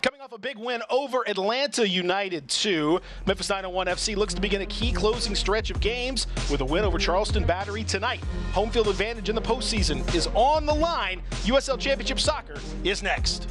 Coming off a big win over Atlanta United 2, Memphis 901 FC looks to begin a key closing stretch of games with a win over Charleston Battery tonight. Home field advantage in the postseason is on the line. USL Championship Soccer is next.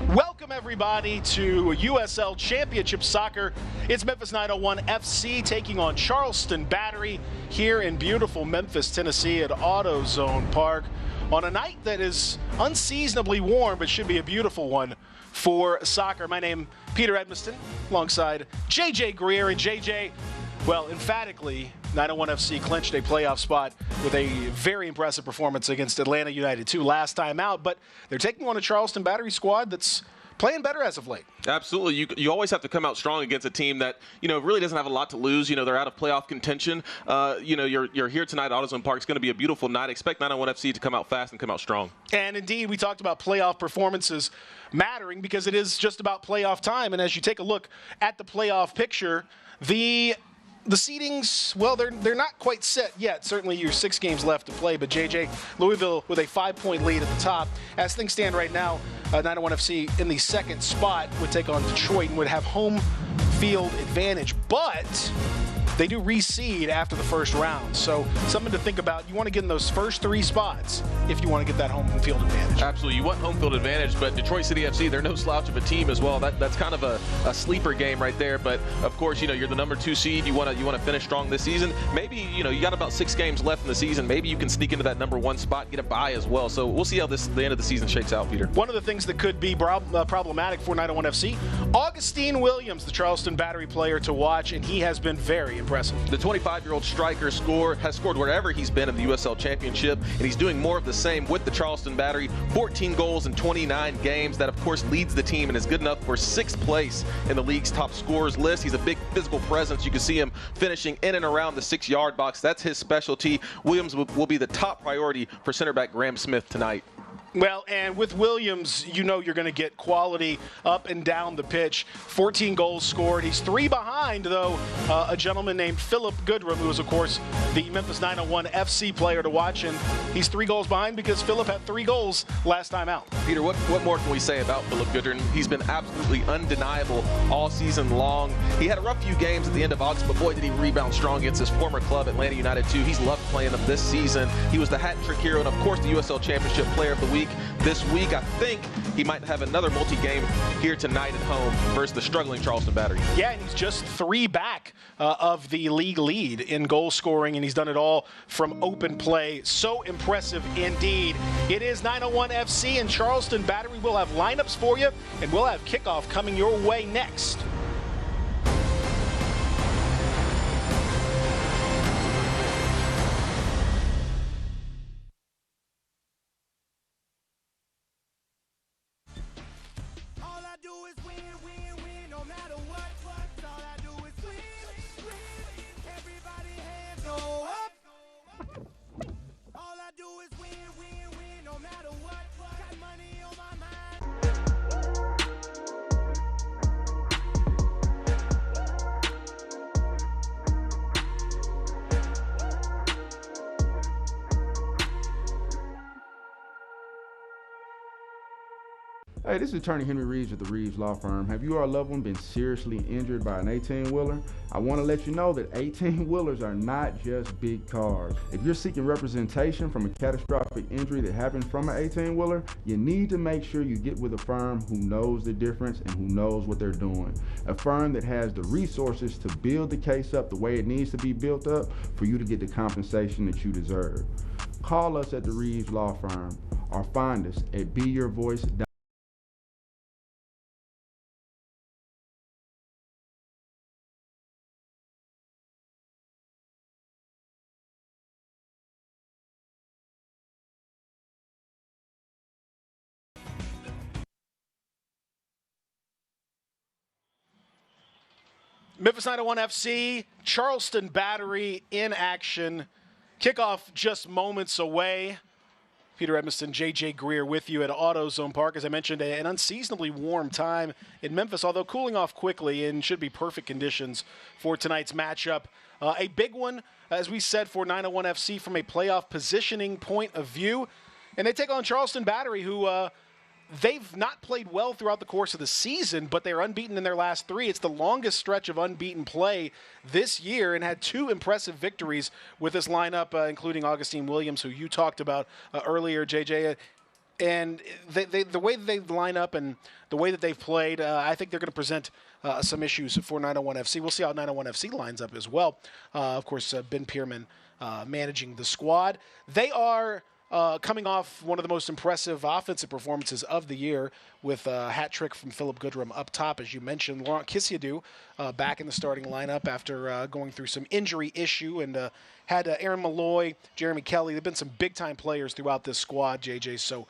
Welcome everybody to USL Championship Soccer. It's Memphis 901 FC taking on Charleston Battery here in beautiful Memphis, Tennessee at AutoZone Park on a night that is unseasonably warm but should be a beautiful one for soccer. My name Peter Edmiston alongside JJ Greer, and JJ, well, emphatically 901 FC clinched a playoff spot with a very impressive performance against Atlanta United 2 last time out, but they're taking on a Charleston Battery squad that's playing better as of late. Absolutely. You always have to come out strong against a team that, really doesn't have a lot to lose. They're out of playoff contention. You're here tonight at AutoZone Park. It's going to be a beautiful night. Expect 901 FC to come out fast and come out strong. And indeed, we talked about playoff performances mattering because it is just about playoff time. And as you take a look at the playoff picture, the seedings, well, they're not quite set yet. Certainly you're 6 games left to play, but JJ, Louisville with a 5-point lead at the top. As things stand right now, 901 FC in the second spot would take on Detroit and would have home field advantage, but they do reseed after the first round. So something to think about. You want to get in those first 3 spots if you want to get that home field advantage. Absolutely. You want home field advantage, but Detroit City FC, they're no slouch of a team as well. That's kind of a sleeper game right there. But of course, you're the number 2 seed. You want to finish strong this season. Maybe, you got about 6 games left in the season. Maybe you can sneak into that number 1 spot, get a bye as well. So we'll see how the end of the season shakes out, Peter. One of the things that could be problematic for 901 FC, Augustine Williams, the Charleston Battery player to watch, and he has been very impressive. The 25-year-old striker has scored wherever he's been in the USL Championship, and he's doing more of the same with the Charleston Battery. 14 goals in 29 games. That, of course, leads the team and is good enough for 6th place in the league's top scorers list. He's a big physical presence. You can see him finishing in and around the 6-yard box. That's his specialty. Williams will be the top priority for center back Graham Smith tonight. Well, and with Williams, you're going to get quality up and down the pitch. 14 goals scored. He's 3 behind, though, a gentleman named Philip Goodrum, who is, of course, the Memphis 901 FC player to watch. And he's 3 goals behind because Philip had 3 goals last time out. Peter, what more can we say about Philip Goodrum? He's been absolutely undeniable all season long. He had a rough few games at the end of August, but boy, did he rebound strong against his former club, Atlanta United 2. He's loved playing them this season. He was the hat-trick hero and, of course, the USL Championship Player of the Week. This week, I think he might have another multi-game here tonight at home versus the struggling Charleston Battery. Yeah, and he's just 3 back of the league lead in goal scoring, and he's done it all from open play. So impressive indeed. It is 901 FC and Charleston Battery. We'll have lineups for you, and we'll have kickoff coming your way next. Hey, this is Attorney Henry Reeves with the Reeves Law Firm. Have you or a loved one been seriously injured by an 18-wheeler? I want to let you know that 18-wheelers are not just big cars. If you're seeking representation from a catastrophic injury that happened from an 18-wheeler, you need to make sure you get with a firm who knows the difference and who knows what they're doing. A firm that has the resources to build the case up the way it needs to be built up for you to get the compensation that you deserve. Call us at the Reeves Law Firm or find us at beyourvoice.com. Memphis 901 FC, Charleston Battery in action. Kickoff just moments away. Peter Edmiston, J.J. Greer with you at AutoZone Park. As I mentioned, an unseasonably warm time in Memphis, although cooling off quickly and should be perfect conditions for tonight's matchup. A big one, as we said, for 901 FC from a playoff positioning point of view. And they take on Charleston Battery, who they've not played well throughout the course of the season, but they're unbeaten in their last 3. It's the longest stretch of unbeaten play this year and had 2 impressive victories with this lineup, including Augustine Williams, who you talked about earlier, JJ. And the way that they line up and the way that they've played, I think they're going to present some issues for 901 FC. We'll see how 901 FC lines up as well. Of course, Ben Pierman managing the squad. They are coming off one of the most impressive offensive performances of the year with a hat trick from Philip Goodrum up top, as you mentioned. Laurent Kisiadou back in the starting lineup after going through some injury issue, and had Aaron Malloy, Jeremy Kelly. There have been some big-time players throughout this squad, JJ, so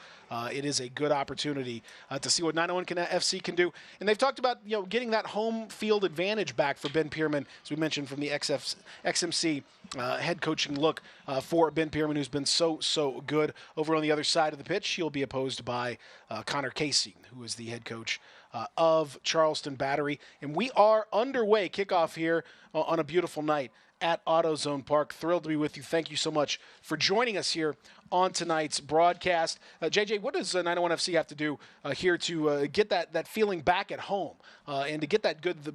it is a good opportunity to see what 901 FC can do. And they've talked about getting that home field advantage back for Ben Pierman, as we mentioned, from the XMC head coaching look for Ben Pierman, who's been so good. Over on the other side of the pitch, he'll be opposed by Connor Casey, who is the head coach of Charleston Battery. And we are underway, kickoff here on a beautiful night at AutoZone Park. Thrilled to be with you. Thank you so much for joining us here on tonight's broadcast. JJ, what does 901 FC have to do here to get that feeling back at home and to get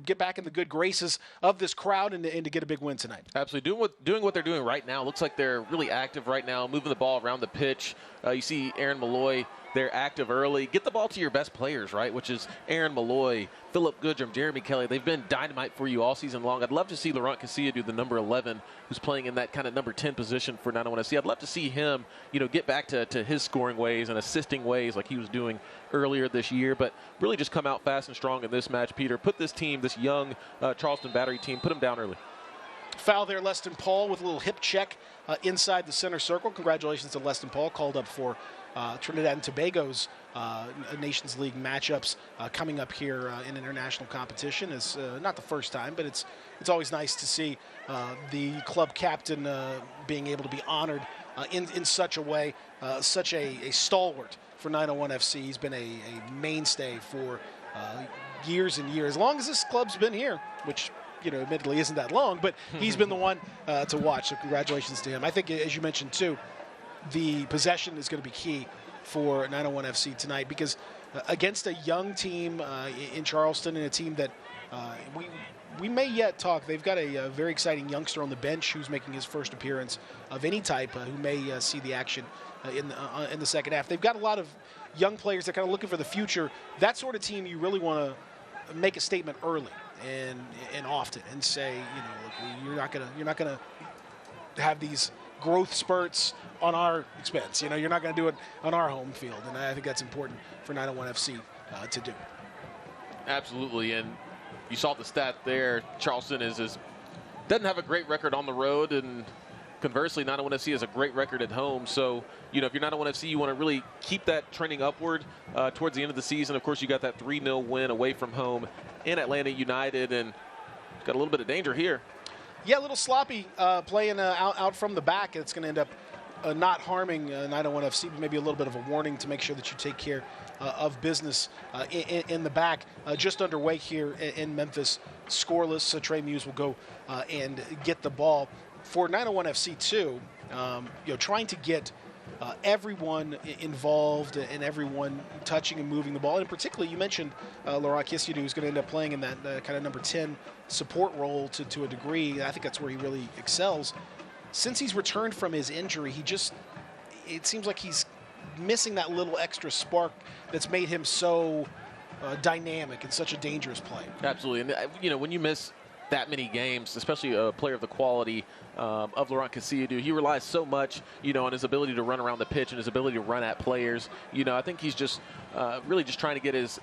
get back in the good graces of this crowd and to get a big win tonight? Absolutely. Doing what they're doing right now. Looks like they're really active right now, moving the ball around the pitch. You see Aaron Malloy. They're active early. Get the ball to your best players, right, which is Aaron Malloy, Philip Goodrum, Jeremy Kelly. They've been dynamite for you all season long. I'd love to see Laurent Casilla do the number 11, who's playing in that kind of number 10 position for 901 FC. I'd love to see him, get back to his scoring ways and assisting ways like he was doing earlier this year, but really just come out fast and strong in this match, Peter. Put this team, this young Charleston Battery team, put them down early. Foul there, Leston Paul with a little hip check inside the center circle. Congratulations to Leston Paul, called up for Trinidad and Tobago's Nations League matchups coming up here in international competition. Is not the first time, but it's always nice to see the club captain being able to be honored in such a way, such a stalwart for 901 FC. He's been a mainstay for years and years, as long as this club's been here, which admittedly isn't that long, but he's been the one to watch. So congratulations to him. I think, as you mentioned too, the possession is going to be key for 901 FC tonight, because against a young team in Charleston and a team that we may yet talk, they've got a very exciting youngster on the bench who's making his first appearance of any type, who may see the action in the second half. They've got a lot of young players that are kind of looking for the future. That sort of team, you really want to make a statement early and often, and say, look, you're not gonna have these growth spurts on our expense. You're not going to do it on our home field, and I think that's important for 901 FC to do. Absolutely, and you saw the stat there. Charleston doesn't have a great record on the road, and conversely, 901 FC has a great record at home. So, if you're 901 FC, you want to really keep that trending upward towards the end of the season. Of course, you got that 3-0 win away from home in Atlanta United, and got a little bit of danger here. Yeah, a little sloppy playing out from the back. It's going to end up not harming 901 FC, but maybe a little bit of a warning to make sure that you take care of business in the back. Just underway here in Memphis, scoreless. Trey Muse will go and get the ball. For 901 FC too, trying to get everyone involved and everyone touching and moving the ball. And particularly, you mentioned Laurent Kisiadou, who's going to end up playing in that kind of number 10 support role to a degree. I think that's where he really excels. Since he's returned from his injury, it seems like he's missing that little extra spark that's made him so dynamic and such a dangerous player. Absolutely. And, when you miss that many games, especially a player of the quality of Laurent Kisiadou, he relies so much, on his ability to run around the pitch and his ability to run at players. I think he's just really just trying to get his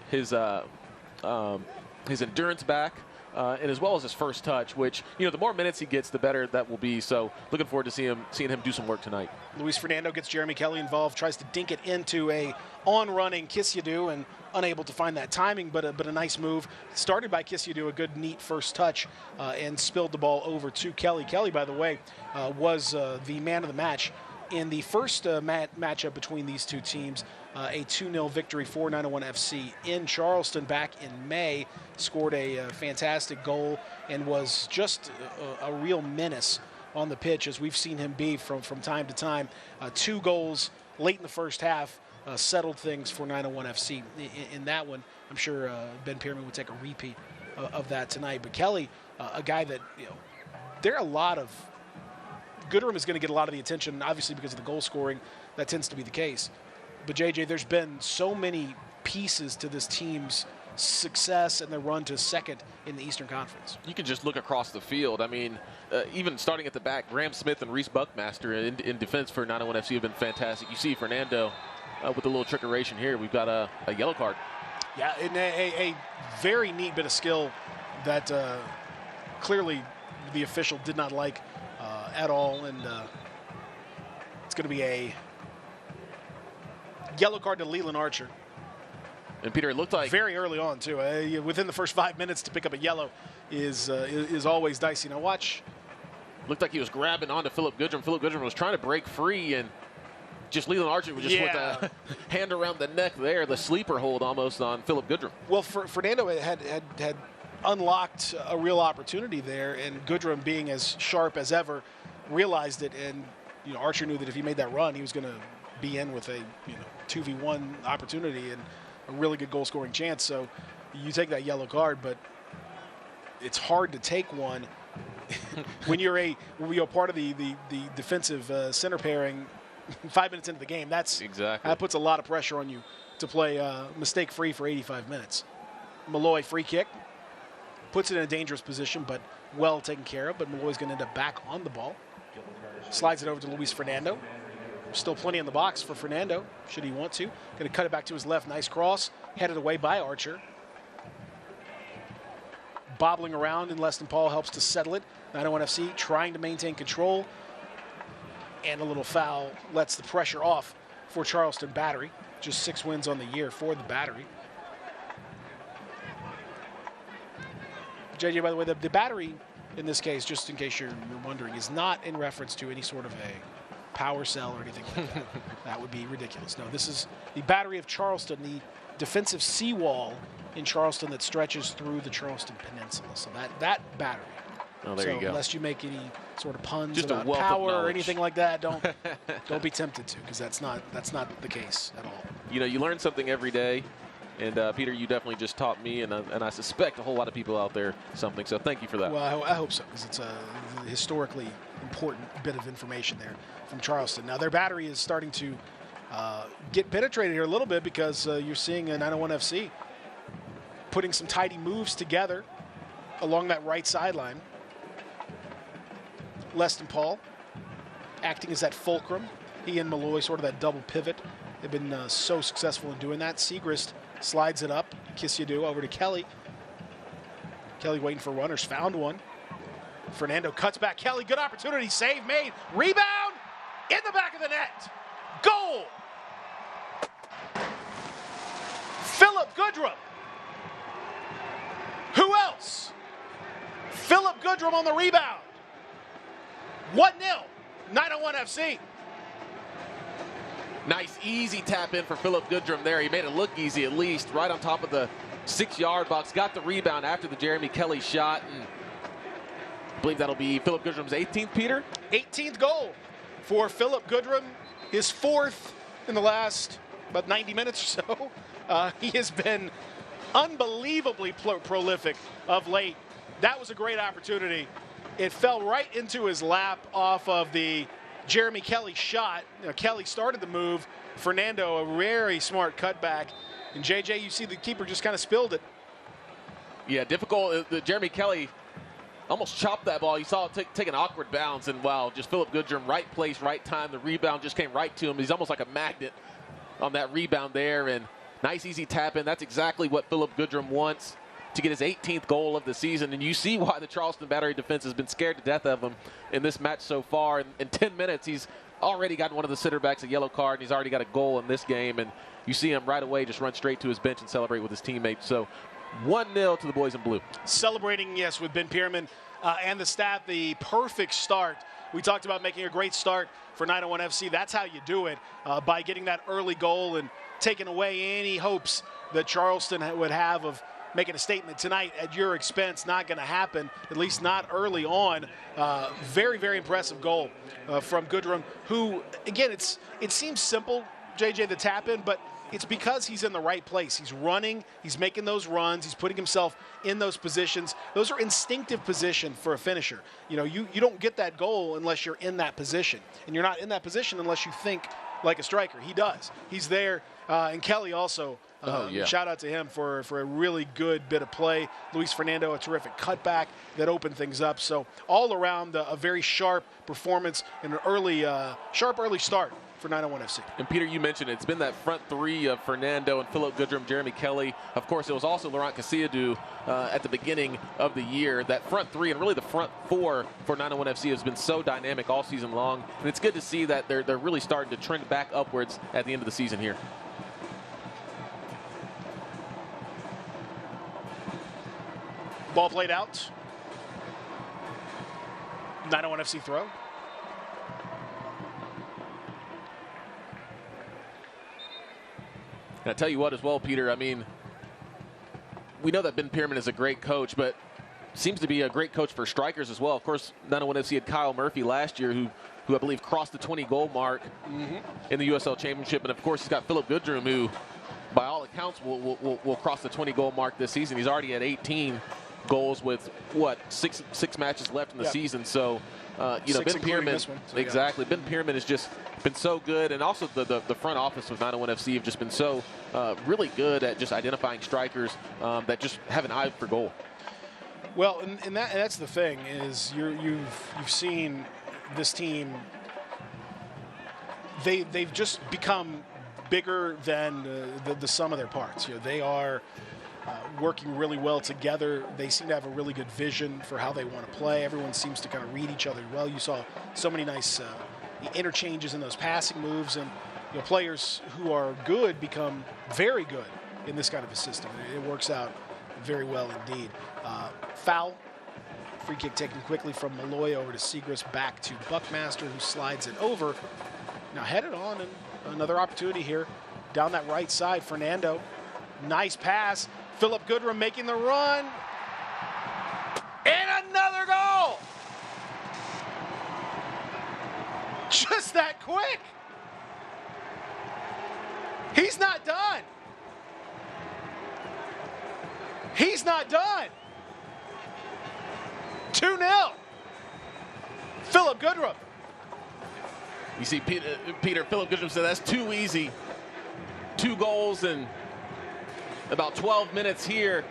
endurance back, and as well as his first touch, which, the more minutes he gets, the better that will be. So looking forward to seeing him do some work tonight. Luis Fernando gets Jeremy Kelly involved, tries to dink it into a on-running Kisiadou, and unable to find that timing, but a nice move. Started by Kisiadou, a good, neat first touch, and spilled the ball over to Kelly. Kelly, by the way, was the man of the match In the first matchup between these two teams, a 2-0 victory for 901 FC in Charleston back in May, scored a fantastic goal and was just a real menace on the pitch, as we've seen him be from time to time. 2 goals late in the first half settled things for 901 FC. In that one, I'm sure Ben Pierman would take a repeat of that tonight. But Kelly, a guy that, there are a lot of Goodrum is going to get a lot of the attention, obviously, because of the goal scoring. That tends to be the case. But, JJ, there's been so many pieces to this team's success and their run to second in the Eastern Conference. You can just look across the field. I mean, even starting at the back, Graham Smith and Reese Buckmaster in defense for 901 FC have been fantastic. You see Fernando with a little trickeration here. We've got a yellow card. Yeah, and a very neat bit of skill that clearly the official did not like at all, and it's going to be a yellow card to Leland Archer. And Peter, it looked like very early on too. Within the first 5 minutes to pick up a yellow is always dicey. Now watch. Looked like he was grabbing onto Philip Goodrum. Philip Goodrum was trying to break free, and just Leland Archer was just with a hand around the neck there, the sleeper hold almost on Philip Goodrum. Well, Fernando had unlocked a real opportunity there, and Goodrum, being as sharp as ever, realized it, and Archer knew that if he made that run, he was going to be in with a 2v1 opportunity and a really good goal-scoring chance. So you take that yellow card, but it's hard to take one when you're part of the defensive center pairing 5 minutes into the game. That puts a lot of pressure on you to play mistake-free for 85 minutes. Malloy free kick. Puts it in a dangerous position, but well taken care of. But Malloy's going to end up back on the ball. Slides it over to Luis Fernando. Still plenty in the box for Fernando, should he want to. Going to cut it back to his left. Nice cross. Headed away by Archer. Bobbling around, and Leston Paul helps to settle it. 901 FC trying to maintain control. And a little foul lets the pressure off for Charleston Battery. Just 6 wins on the year for the Battery. JJ, by the way, the Battery in this case, just in case you're wondering, is not in reference to any sort of a power cell or anything like that. That would be ridiculous. No, this is the Battery of Charleston, the defensive seawall in Charleston that stretches through the Charleston Peninsula. So that Battery. Oh, there you go. Unless you make any sort of puns just about power or anything like that, don't be tempted to, because that's not the case at all. You learn something every day. And, Peter, you definitely just taught me, and I suspect a whole lot of people out there something. So thank you for that. Well, I hope so, because it's a historically important bit of information there from Charleston. Now, their Battery is starting to get penetrated here a little bit, because you're seeing a 901 FC putting some tidy moves together along that right sideline. Leston Paul acting as that fulcrum. He and Malloy sort of that double pivot. They've been so successful in doing that. Siegrist slides it up. Kiss you do over to Kelly. Kelly waiting for runners. Found one. Fernando cuts back. Kelly, good opportunity. Save made. Rebound in the back of the net. Goal. Philip Goodrum. Who else? Philip Goodrum on the rebound. 1-0. 901 FC. Nice, easy tap in for Philip Goodrum there. He made it look easy, at least, right on top of the 6-yard box. Got the rebound after the Jeremy Kelly shot. And I believe that'll be Philip Goodrum's 18th, Peter? 18th goal for Philip Goodrum. His 4th in the last about 90 minutes or so. He has been unbelievably prolific of late. That was a great opportunity. It fell right into his lap off of the Jeremy Kelly shot. Kelly started the move. Fernando, a very smart cutback. And JJ, you see the keeper just kind of spilled it. Yeah, difficult. Jeremy Kelly almost chopped that ball. You saw it take an awkward bounce, and wow, just Philip Goodrum, right place, right time. The rebound just came right to him. He's almost like a magnet on that rebound there, and nice, easy tap in. That's exactly what Philip Goodrum wants to get his 18th goal of the season. And you see why the Charleston Battery defense has been scared to death of him in this match so far. In 10 minutes, he's already gotten one of the center backs a yellow card, and he's already got a goal in this game. And you see him right away just run straight to his bench and celebrate with his teammates. So 1-0 to the boys in blue. Celebrating, yes, with Ben Pierman and the staff, the perfect start. We talked about making a great start for 901 FC. That's how you do it, by getting that early goal and taking away any hopes that Charleston would have of making a statement tonight at your expense. Not going to happen, at least not early on. Very, very impressive goal from Goodrum, who, again, it seems simple, JJ, the tap in, but it's because he's in the right place. He's running, he's making those runs, he's putting himself in those positions. Those are instinctive positions for a finisher. You know, you don't get that goal unless you're in that position. And you're not in that position unless you think like a striker. He does. He's there. And Kelly also, shout out to him for a really good bit of play. Luis Fernando, a terrific cutback that opened things up. So all around a very sharp performance and an early, sharp early start for 901 FC. And Peter, you mentioned it's been that front three of Fernando and Philip Goodrum, Jeremy Kelly. Of course, it was also Laurent Casilladou at the beginning of the year. That front three and really the front four for 901 FC has been so dynamic all season long. And it's good to see that they're really starting to trend back upwards at the end of the season here. Ball played out. 901 FC throw. And I tell you what as well, Peter, I mean, we know that Ben Pierman is a great coach, but seems to be a great coach for strikers as well. Of course, 901 FC had Kyle Murphy last year, who I believe crossed the 20-goal mark in the USL Championship. And, of course, he's got Philip Goodrum, who, by all accounts, will cross the 20-goal mark this season. He's already at 18 goals with, what, six matches left in the season. So, you know, Ben Pierman, exactly. Ben Pierman has just been so good, and also the front office with 901 FC have just been so really good at just identifying strikers that just have an eye for goal. Well, and that's the thing is you've seen this team. They've just become bigger than the sum of their parts. You know, they are working really well together. They seem to have a really good vision for how they want to play. Everyone seems to kind of read each other well. You saw so many nice interchanges in those passing moves, and you know, players who are good become very good in this kind of a system. It works out very well indeed. Foul. Free kick taken quickly from Malloy over to Segrist, back to Buckmaster, who slides it over. Now headed on, and another opportunity here down that right side. Fernando, nice pass. Philip Goodrum making the run. And another goal! Just that quick. He's not done. He's not done. 2-0. Philip Goodrum. You see, Peter, Philip Goodrum said that's too easy. 2 goals in about 12 minutes here.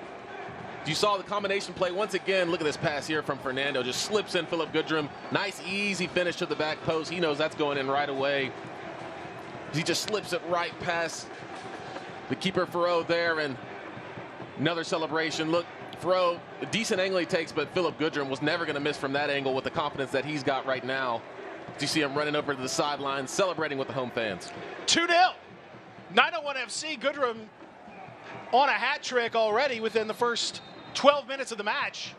You saw the combination play once again. Look at this pass here from Fernando. Just slips in Philip Goodrum. Nice, easy finish to the back post. He knows that's going in right away. He just slips it right past the keeper, Farrow, there, and another celebration. Look, Farrow, a decent angle he takes, but Philip Goodrum was never going to miss from that angle with the confidence that he's got right now. Do you see him running over to the sideline, celebrating with the home fans? 2-0. 901 FC, Goodrum on a hat trick already within the first 12 minutes of the match.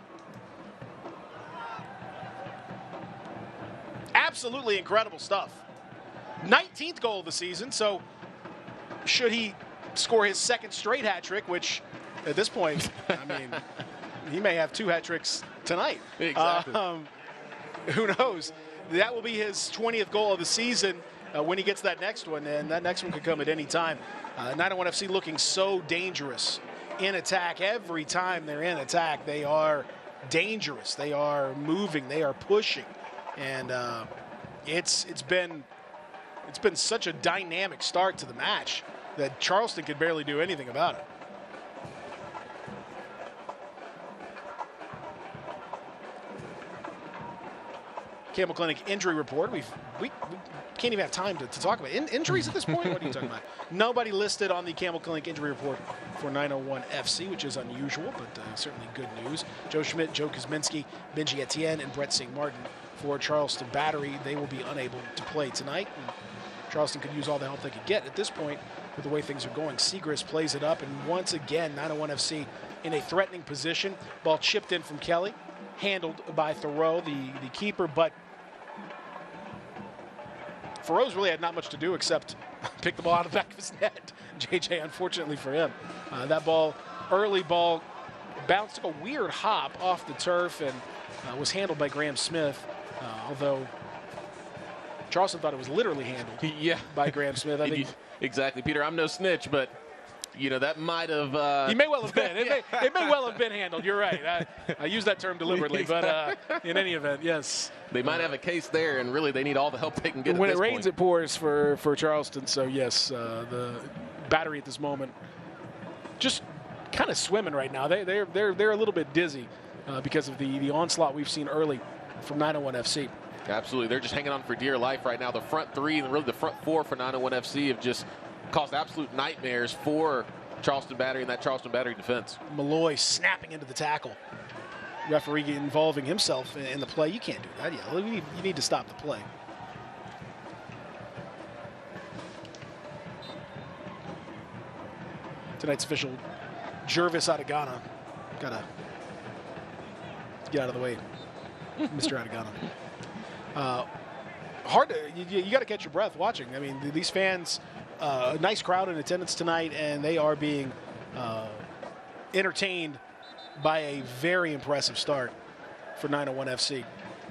Absolutely incredible stuff. 19th goal of the season, so should he score his second straight hat trick, which at this point, I mean, he may have 2 hat tricks tonight. Exactly. Who knows? That will be his 20th goal of the season when he gets that next one, and that next one could come at any time. 901 FC looking so dangerous in attack. Every time they're in attack, they are dangerous. They are moving. They are pushing, and it's been such a dynamic start to the match that Charleston could barely do anything about it. Campbell Clinic injury report. We can't even have time to talk about injuries at this point. What are you talking about? Nobody listed on the Campbell Clinic injury report for 901 FC, which is unusual, but certainly good news. Joe Schmidt, Joe Kuzminski, Benji Etienne, and Brett St. Martin for Charleston Battery. They will be unable to play tonight. And Charleston could use all the help they could get at this point with the way things are going. Segrist plays it up, and once again, 901 FC in a threatening position. Ball chipped in from Kelly, handled by Thoreau, the keeper, but Thoreau's really had not much to do except pick the ball out of the back of his net. JJ, unfortunately for him. That ball, early ball, bounced, took a weird hop off the turf and was handled by Graham Smith, although Charleston thought it was literally handled by Graham Smith. I think exactly, Peter. I'm no snitch, but you know that might have. He may well have been. It may well have been handled. You're right. I use that term deliberately, but in any event, yes. They might have a case there, and really they need all the help they can get. When at this it rains, point. it pours for Charleston. So yes, the Battery at this moment just kind of swimming right now. They're a little bit dizzy because of the onslaught we've seen early from 901 FC. Absolutely, they're just hanging on for dear life right now. The front three and really the front four for 901 FC have just caused absolute nightmares for Charleston Battery and that Charleston Battery defense. Malloy snapping into the tackle. Referee involving himself in the play. You can't do that. Yeah, you need to stop the play. Tonight's official, Jervis Adegana. Gotta get out of the way, Mr. Adegana. Hard to, you got to catch your breath watching. I mean, these fans, a nice crowd in attendance tonight, and they are being entertained by a very impressive start for 901 FC.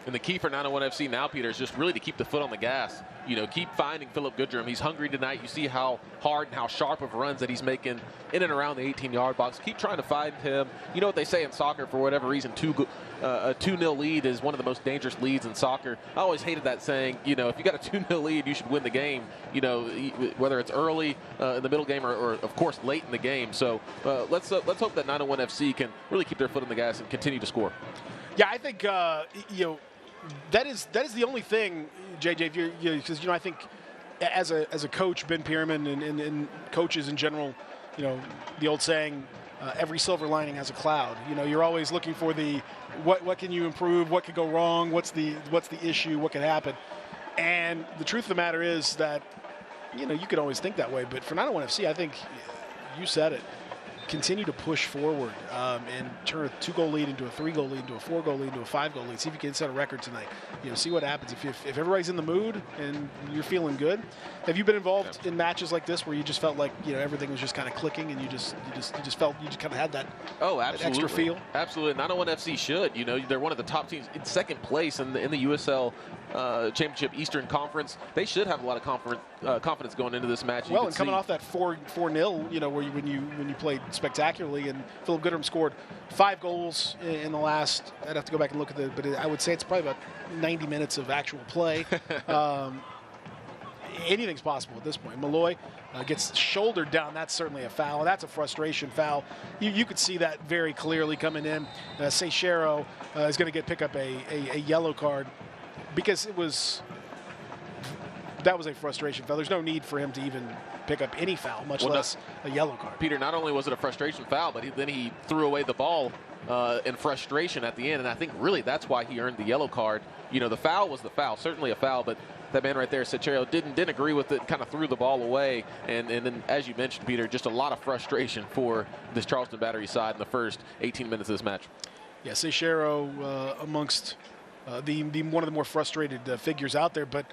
And the key for 901 FC now, Peter, is just really to keep the foot on the gas. You know, keep finding Philip Goodrum. He's hungry tonight. You see how hard and how sharp of runs that he's making in and around the 18-yard box. Keep trying to find him. You know what they say in soccer, for whatever reason, a 2-0 lead is one of the most dangerous leads in soccer. I always hated that saying, you know, if you got a 2-0 lead, you should win the game, you know, whether it's early in the middle game or of course, late in the game. So let's hope that 901 FC can really keep their foot on the gas and continue to score. Yeah, I think, you know, that is the only thing, JJ, because I think as a coach, Ben Pierman and coaches in general, you know, the old saying, every silver lining has a cloud. You know, you're always looking for the what can you improve, what could go wrong, what's the issue, what could happen. And the truth of the matter is that, you know, you could always think that way, but for 901 FC, I think you said it. Continue to push forward and turn a 2-goal lead into a 3-goal lead, into a 4-goal lead, into a 5-goal lead. See if you can set a record tonight. You know, see what happens. If everybody's in the mood and you're feeling good. Have you been involved in matches like this where you just felt like, you know, everything was just kind of clicking and you just felt you just kind of had that, that extra feel? Absolutely. 901 FC should. You know, they're one of the top teams in second place in the USL Championship Eastern Conference. They should have a lot of confidence going into this match. Well, and coming off that 4-0, you know, where when you played spectacularly, and Philip Goodrum scored 5 goals in the last. I'd have to go back and look at but I would say it's probably about 90 minutes of actual play. Anything's possible at this point. Malloy gets shouldered down. That's certainly a foul. That's a frustration foul. You could see that very clearly coming in. Seixeiro is going to pick up a yellow card because that was a frustration foul. There's no need for him to even pick up any foul, much less a yellow card. Peter, not only was it a frustration foul, but then he threw away the ball in frustration at the end, and I think really that's why he earned the yellow card. You know, the foul was the foul, certainly a foul, but that man right there, Seixeiro, didn't agree with it, kind of threw the ball away, and then, as you mentioned, Peter, just a lot of frustration for this Charleston Battery side in the first 18 minutes of this match. Yeah, Seixeiro amongst one of the more frustrated figures out there, but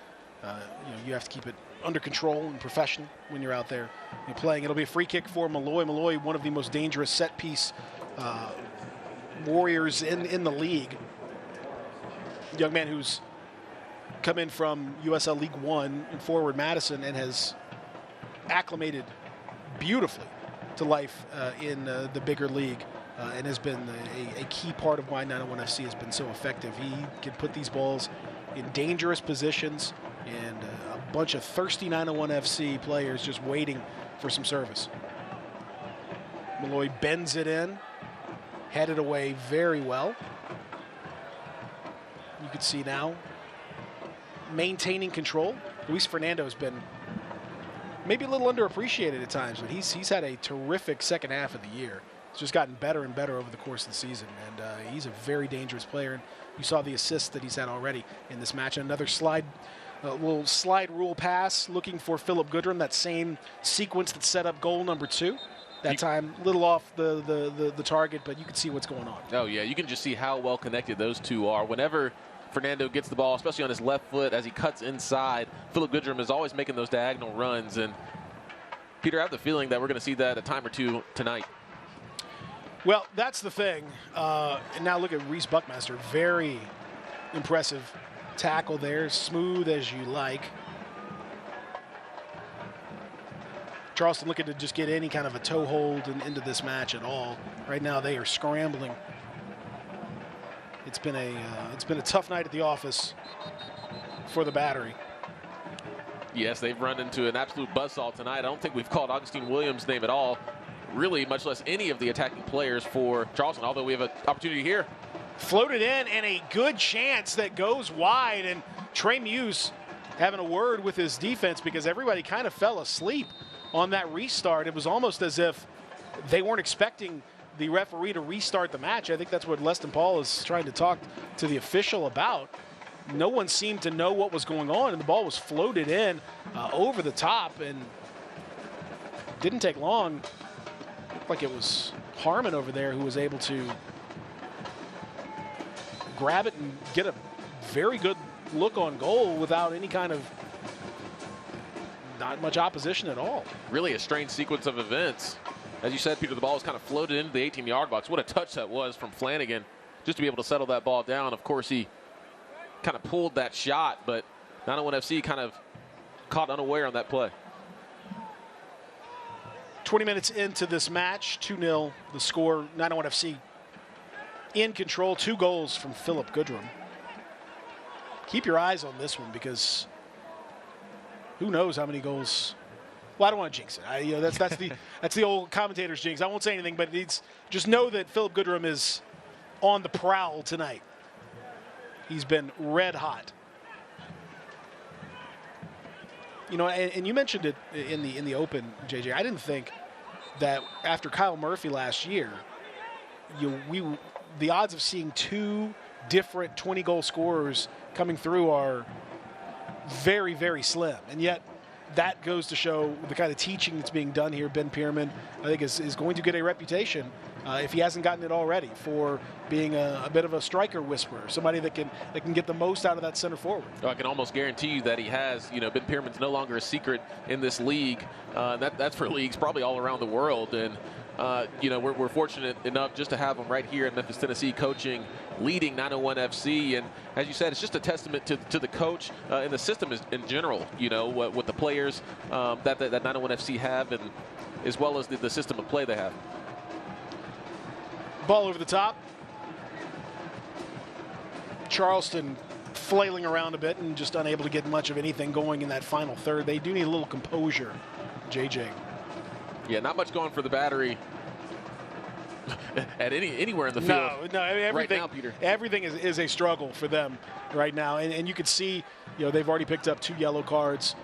you know, you have to keep it under control and professional when you're out there playing. It'll be a free kick for Malloy. Malloy, one of the most dangerous set-piece warriors in the league. Young man who's come in from USL League One in Forward Madison and has acclimated beautifully to life in the bigger league and has been a key part of why 901 FC has been so effective. He can put these balls in dangerous positions, and a bunch of thirsty 901 FC players just waiting for some service. Malloy bends it in, headed away very well. You can see now maintaining control. Luis Fernando has been maybe a little underappreciated at times, but he's had a terrific second half of the year. It's just gotten better and better over the course of the season, and he's a very dangerous player. And you saw the assists that he's had already in this match. Another little slide rule pass looking for Philip Goodrum, that same sequence that set up goal number 2. That time, a little off the target, but you can see what's going on. Oh, yeah, you can just see how well connected those two are. Whenever Fernando gets the ball, especially on his left foot as he cuts inside, Philip Goodrum is always making those diagonal runs. And, Peter, I have the feeling that we're going to see that a time or two tonight. Well, that's the thing. And now look at Reese Buckmaster. Very impressive tackle there, smooth as you like. Charleston looking to just get any kind of a toehold into this match at all. Right now they are scrambling. It's been a tough night at the office for the Battery. Yes, they've run into an absolute buzzsaw tonight. I don't think we've called Augustine Williams' name at all, really, much less any of the attacking players for Charleston, although we have an opportunity here. Floated in, and a good chance that goes wide, and Trey Muse having a word with his defense because everybody kind of fell asleep on that restart. It was almost as if they weren't expecting the referee to restart the match. I think that's what Leston Paul is trying to talk to the official about. No one seemed to know what was going on, and the ball was floated in over the top, and didn't take long. Looked like it was Harmon over there who was able to grab it and get a very good look on goal without any kind of not much opposition at all. Really a strange sequence of events. As you said, Peter, the ball was kind of floated into the 18-yard box. What a touch that was from Flanagan just to be able to settle that ball down. Of course, he kind of pulled that shot, but 901 FC kind of caught unaware on that play. 20 minutes into this match, 2-0 the score. 901 FC in control, 2 goals from Philip Goodrum. Keep your eyes on this one because who knows how many goals. Well, I don't want to jinx it. That's the old commentator's jinx. I won't say anything, but just know that Philip Goodrum is on the prowl tonight. He's been red hot. You know, and you mentioned it in the open, JJ. I didn't think that after Kyle Murphy last year, the odds of seeing 2 different 20-goal scorers coming through are very, very slim. And yet that goes to show the kind of teaching that's being done here. Ben Pierman, I think, is going to get a reputation, if he hasn't gotten it already, for being a bit of a striker whisperer, somebody that can get the most out of that center forward. Oh, I can almost guarantee you that he has. You know, Ben Pierman's no longer a secret in this league. That's for leagues probably all around the world. And you know, we're fortunate enough just to have him right here in Memphis, Tennessee, coaching, leading 901 FC. And as you said, it's just a testament to the coach and the system in general, you know, what the players that 901 FC have, and as well as the system of play they have. Ball over the top. Charleston flailing around a bit and just unable to get much of anything going in that final third. They do need a little composure, JJ. Yeah, not much going for the Battery at anywhere in the field. No, I mean, everything, right now, Peter. Everything is a struggle for them right now, and you can see, you know, they've already picked up 2 yellow cards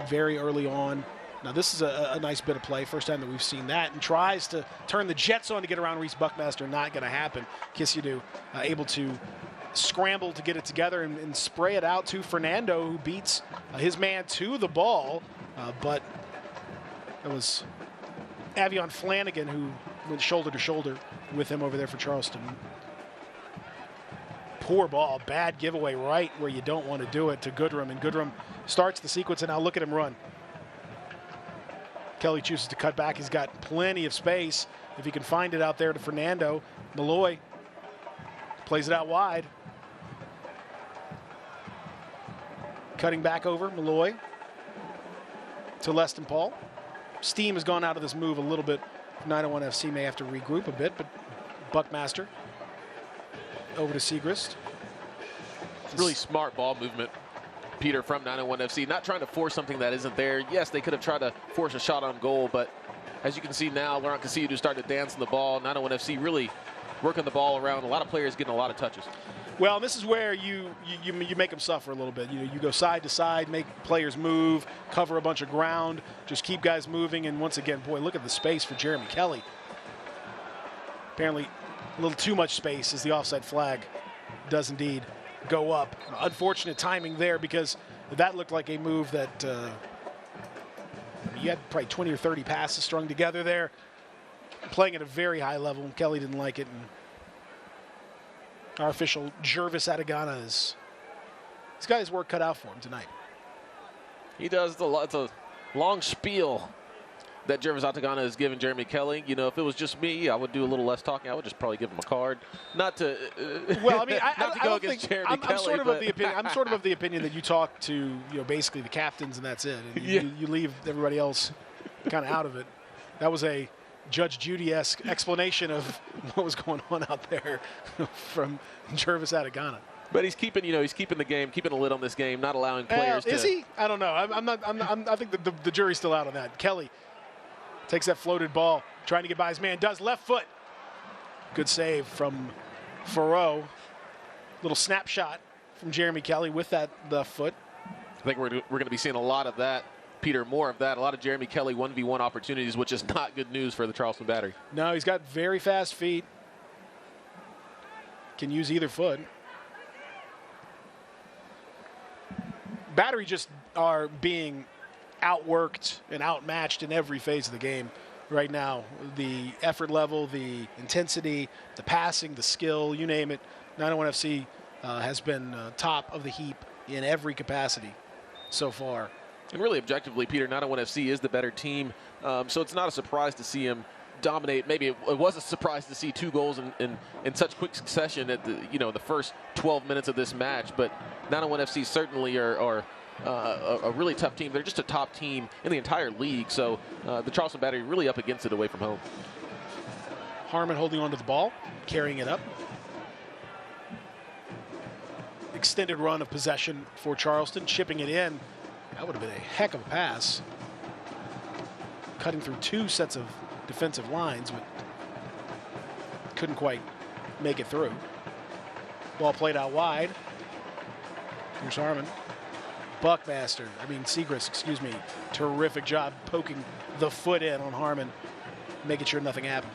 very early on. Now this is a nice bit of play, first time that we've seen that, and tries to turn the Jets on to get around Reese Buckmaster. Not going to happen. Kisidu able to scramble to get it together and spray it out to Fernando, who beats his man to the ball, but it was Avion Flanagan who went shoulder to shoulder with him over there for Charleston. Poor ball, bad giveaway right where you don't want to do it to Goodrum, and Goodrum starts the sequence, and now look at him run. Kelly chooses to cut back. He's got plenty of space if he can find it out there to Fernando. Malloy plays it out wide. Cutting back over, Malloy to Leston Paul. Steam has gone out of this move a little bit. 901 FC may have to regroup a bit, but Buckmaster over to Segrist. Really smart ball movement, Peter, from 901 FC. Not trying to force something that isn't there. Yes, they could have tried to force a shot on goal, but as you can see now, Laurent Kisidu started to dance on the ball. 901 FC really working the ball around. A lot of players getting a lot of touches. Well, this is where you make them suffer a little bit. You go side to side, make players move, cover a bunch of ground, just keep guys moving. And once again, boy, look at the space for Jeremy Kelly. Apparently a little too much space as the offside flag does indeed go up. Unfortunate timing there, because that looked like a move that you had probably 20 or 30 passes strung together there. playing at a very high level. Kelly didn't like it. And our official, Jervis Atagana, he's got his work cut out for him tonight. He does. It's a long spiel that Jervis Atagana has given Jeremy Kelly. You know, if it was just me, I would do a little less talking. I would just probably give him a card. Not to well, I mean, not to go against Jeremy Kelly. I'm sort of the opinion. I'm sort of the opinion that you talk to, basically the captains and that's it. And you leave everybody else kind of out of it. That was a Judge Judy-esque explanation of what was going on out there from Jervis Atagana. But he's keeping the game, keeping a lid on this game, not allowing players to. Is he? I don't know. I think the jury's still out on that. Kelly takes that floated ball, trying to get by his man. Does left foot. Good save from Farrow. Little snapshot from Jeremy Kelly with that left foot. I think we're going to be seeing a lot of that, Peter. More of that. A lot of Jeremy Kelly 1v1 opportunities, which is not good news for the Charleston Battery. No, he's got very fast feet. Can use either foot. Battery just are being outworked and outmatched in every phase of the game right now. The effort level, the intensity, the passing, the skill, you name it. 901 FC has been top of the heap in every capacity so far. And really objectively, Peter, 901 FC is the better team, so it's not a surprise to see him dominate. Maybe it was a surprise to see 2 goals in such quick succession at the first 12 minutes of this match, but 901 FC certainly are a really tough team. They're just a top team in the entire league, so the Charleston Battery really up against it away from home. Harmon holding on to the ball, carrying it up. Extended run of possession for Charleston, chipping it in. That would have been a heck of a pass. Cutting through 2 sets of defensive lines, but couldn't quite make it through. Ball played out wide. Here's Harmon. Segrist, excuse me. Terrific job poking the foot in on Harmon, making sure nothing happened.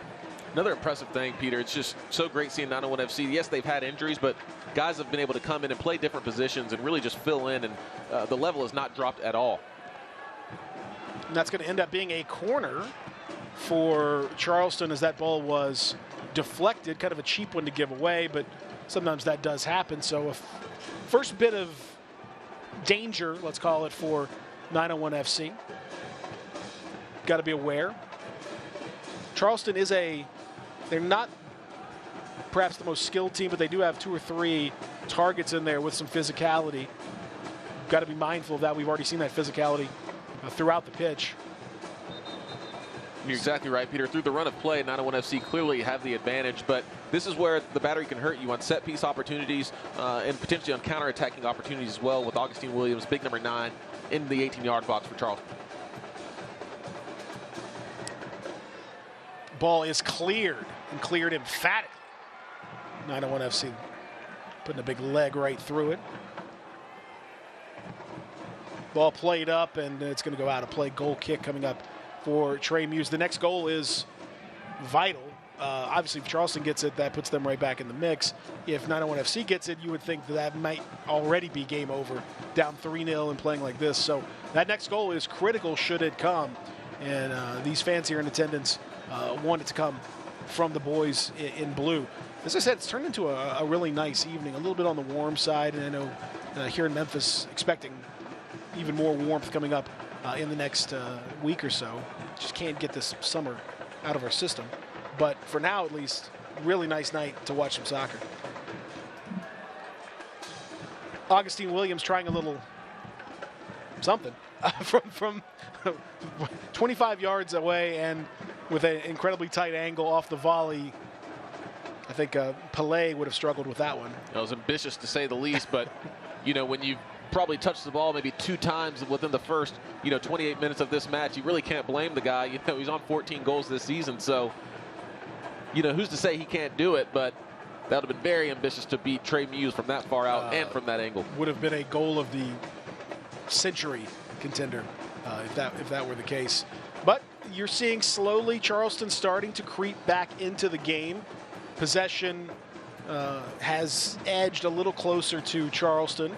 Another impressive thing, Peter, it's just so great seeing 901 FC. Yes, they've had injuries, but guys have been able to come in and play different positions and really just fill in, and the level has not dropped at all. And that's going to end up being a corner for Charleston, as that ball was deflected. Kind of a cheap one to give away, but sometimes that does happen. So a first bit of danger, let's call it, for 901 FC. Got to be aware. Charleston they're not perhaps the most skilled team, but they do have 2 or 3 targets in there with some physicality. Got to be mindful of that. We've already seen that physicality throughout the pitch. You're exactly right, Peter. Through the run of play, 901 FC clearly have the advantage, but this is where the Battery can hurt you on set-piece opportunities and potentially on counter-attacking opportunities as well, with Augustine Williams, big number 9, in the 18-yard box for Charleston. Ball is cleared, and cleared emphatically. 901 FC putting a big leg right through it. Ball played up, and it's going to go out of play. Goal kick coming up for Trey Muse. The next goal is vital. Obviously, if Charleston gets it, that puts them right back in the mix. If 901 FC gets it, you would think that might already be game over, down 3-0 and playing like this. So that next goal is critical should it come. And these fans here in attendance want it to come from the boys in blue. As I said, it's turned into a really nice evening, a little bit on the warm side. And I know here in Memphis, expecting even more warmth coming up in the next week or so. Just can't get this summer out of our system. But for now, at least, really nice night to watch some soccer. Augustine Williams trying a little something from 25 yards away, and with an incredibly tight angle off the volley. I think Pelé would have struggled with that one. It was ambitious to say the least, but when you probably touched the ball maybe 2 times within the first 28 minutes of this match, you really can't blame the guy. He's on 14 goals this season, so who's to say he can't do it? But that would have been very ambitious to beat Trey Muse from that far out and from that angle. Would have been a goal of the century contender if that were the case. But you're seeing slowly Charleston starting to creep back into the game. Possession has edged a little closer to Charleston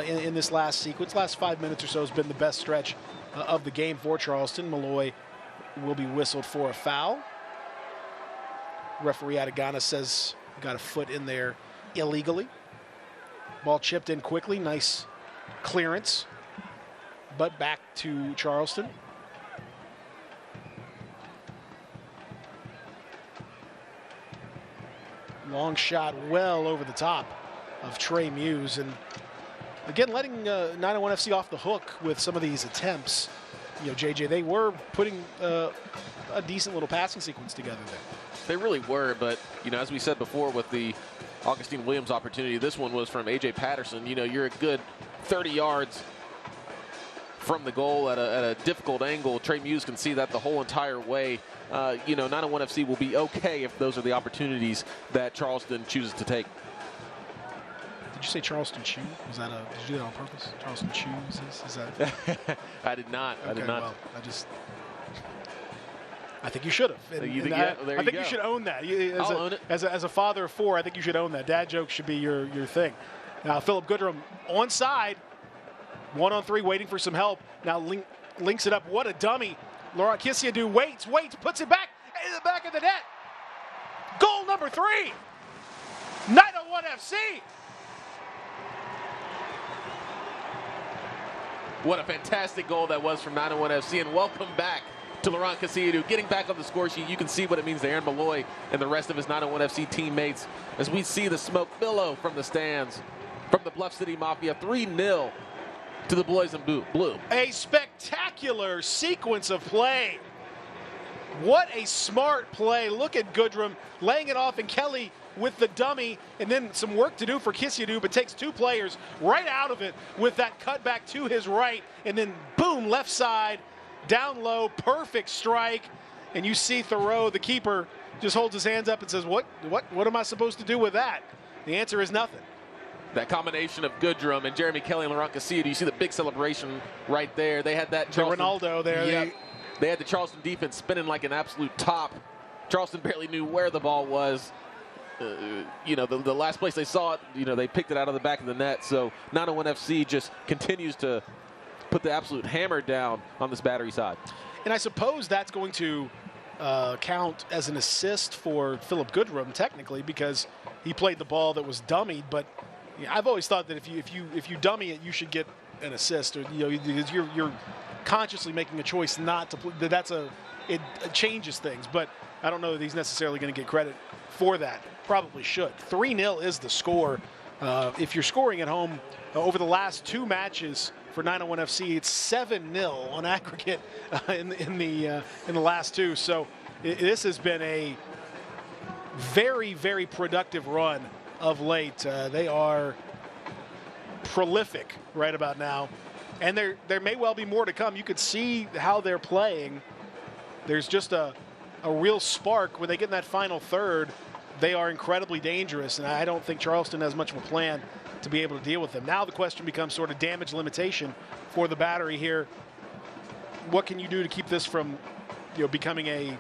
in this last sequence. Last 5 minutes or so has been the best stretch of the game for Charleston. Malloy will be whistled for a foul. Referee out of Ghana says got a foot in there illegally. Ball chipped in quickly. Nice clearance. But back to Charleston. Long shot well over the top of Trey Muse. And again, letting 901 FC off the hook with some of these attempts. You know, JJ, they were putting a decent little passing sequence together there. They really were, but, you know, as we said before with the Augustine Williams opportunity, this one was from A.J. Patterson. You know, you're a good 30 yards from the goal at a difficult angle. Trey Muse can see that the whole entire way. You know, 901 FC will be okay if those are the opportunities that Charleston chooses to take. Did you say Charleston Chew? Was that did you do that on purpose? Charleston Chews? Is that? I did not. Okay, I did not. Well, I think you should have. I think you should own that. I'll own it. As a father of 4, I think you should own that. Dad jokes should be your thing. Now, Philip Goodrum onside. 1-on-3, waiting for some help. Now links it up. What a dummy. Laurent Kisiadou waits, puts it back in the back of the net. Goal number 3. 901 FC. What a fantastic goal that was from 901 FC, and welcome back to Laurent Kisiadou. Getting back on the score sheet, you can see what it means to Aaron Malloy and the rest of his 901 FC teammates as we see the smoke billow from the stands. From the Bluff City Mafia, 3-0 to the boys in blue. A spectacular sequence of play. What a smart play. Look at Goodrum laying it off, and Kelly with the dummy, and then some work to do for Kisiadou, but takes 2 players right out of it with that cutback to his right, and then boom, left side, down low, perfect strike. And you see Thoreau, the keeper, just holds his hands up and says, what am I supposed to do with that? The answer is nothing. That combination of Goodrum and Jeremy Kelly and Laurent Kisiadou, you see the big celebration right there. They had that Charleston, Ronaldo there. Yep. They had the Charleston defense spinning like an absolute top. Charleston barely knew where the ball was. You know, the last place they saw it, you know, they picked it out of the back of the net. So 901 FC just continues to put the absolute hammer down on this Battery side. And I suppose that's going to count as an assist for Philip Goodrum, technically, because he played the ball that was dummied. But yeah, I've always thought that if you dummy it, you should get an assist, or because you're consciously making a choice not to play. It changes things, but I don't know that he's necessarily going to get credit for that. Probably should. 3-0 is the score. If you're scoring at home over the last 2 matches for 901 FC, it's 7-0 on aggregate in the last 2. So this has been a very, very productive run of late. They are prolific right about now, and there may well be more to come. You could see how they're playing. There's just a real spark when they get in that final third. They are incredibly dangerous, and I don't think Charleston has much of a plan to be able to deal with them. Now the question becomes sort of damage limitation for the Battery here. What can you do to keep this from, becoming a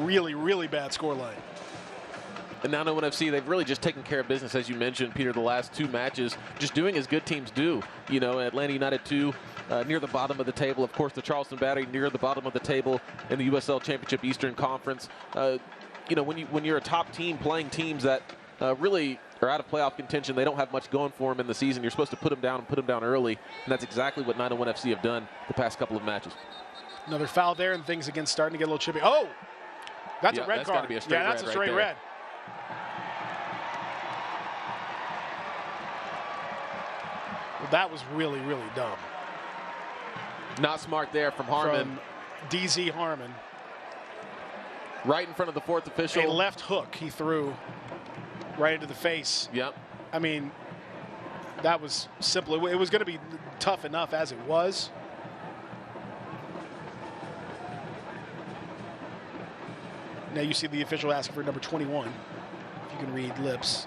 really, really bad scoreline? And 901 FC, they've really just taken care of business, as you mentioned, Peter, the last 2 matches, just doing as good teams do. You know, Atlanta United 2, near the bottom of the table. Of course, the Charleston Battery near the bottom of the table in the USL Championship Eastern Conference. You know, when you're a top team playing teams that really are out of playoff contention, they don't have much going for them in the season. You're supposed to put them down and put them down early, and that's exactly what 901 FC have done the past couple of matches. Another foul there, and things again starting to get a little chippy. Oh, that's a red that's card. Gotta be a straight yeah, that's red a straight right red. Well, that was really, really dumb. Not smart there from Harmon. From DZ Harmon. Right in front of the 4th official. A left hook he threw right into the face. Yep. I mean, that was simple. It was going to be tough enough as it was. Now you see the official asking for number 21, if you can read lips.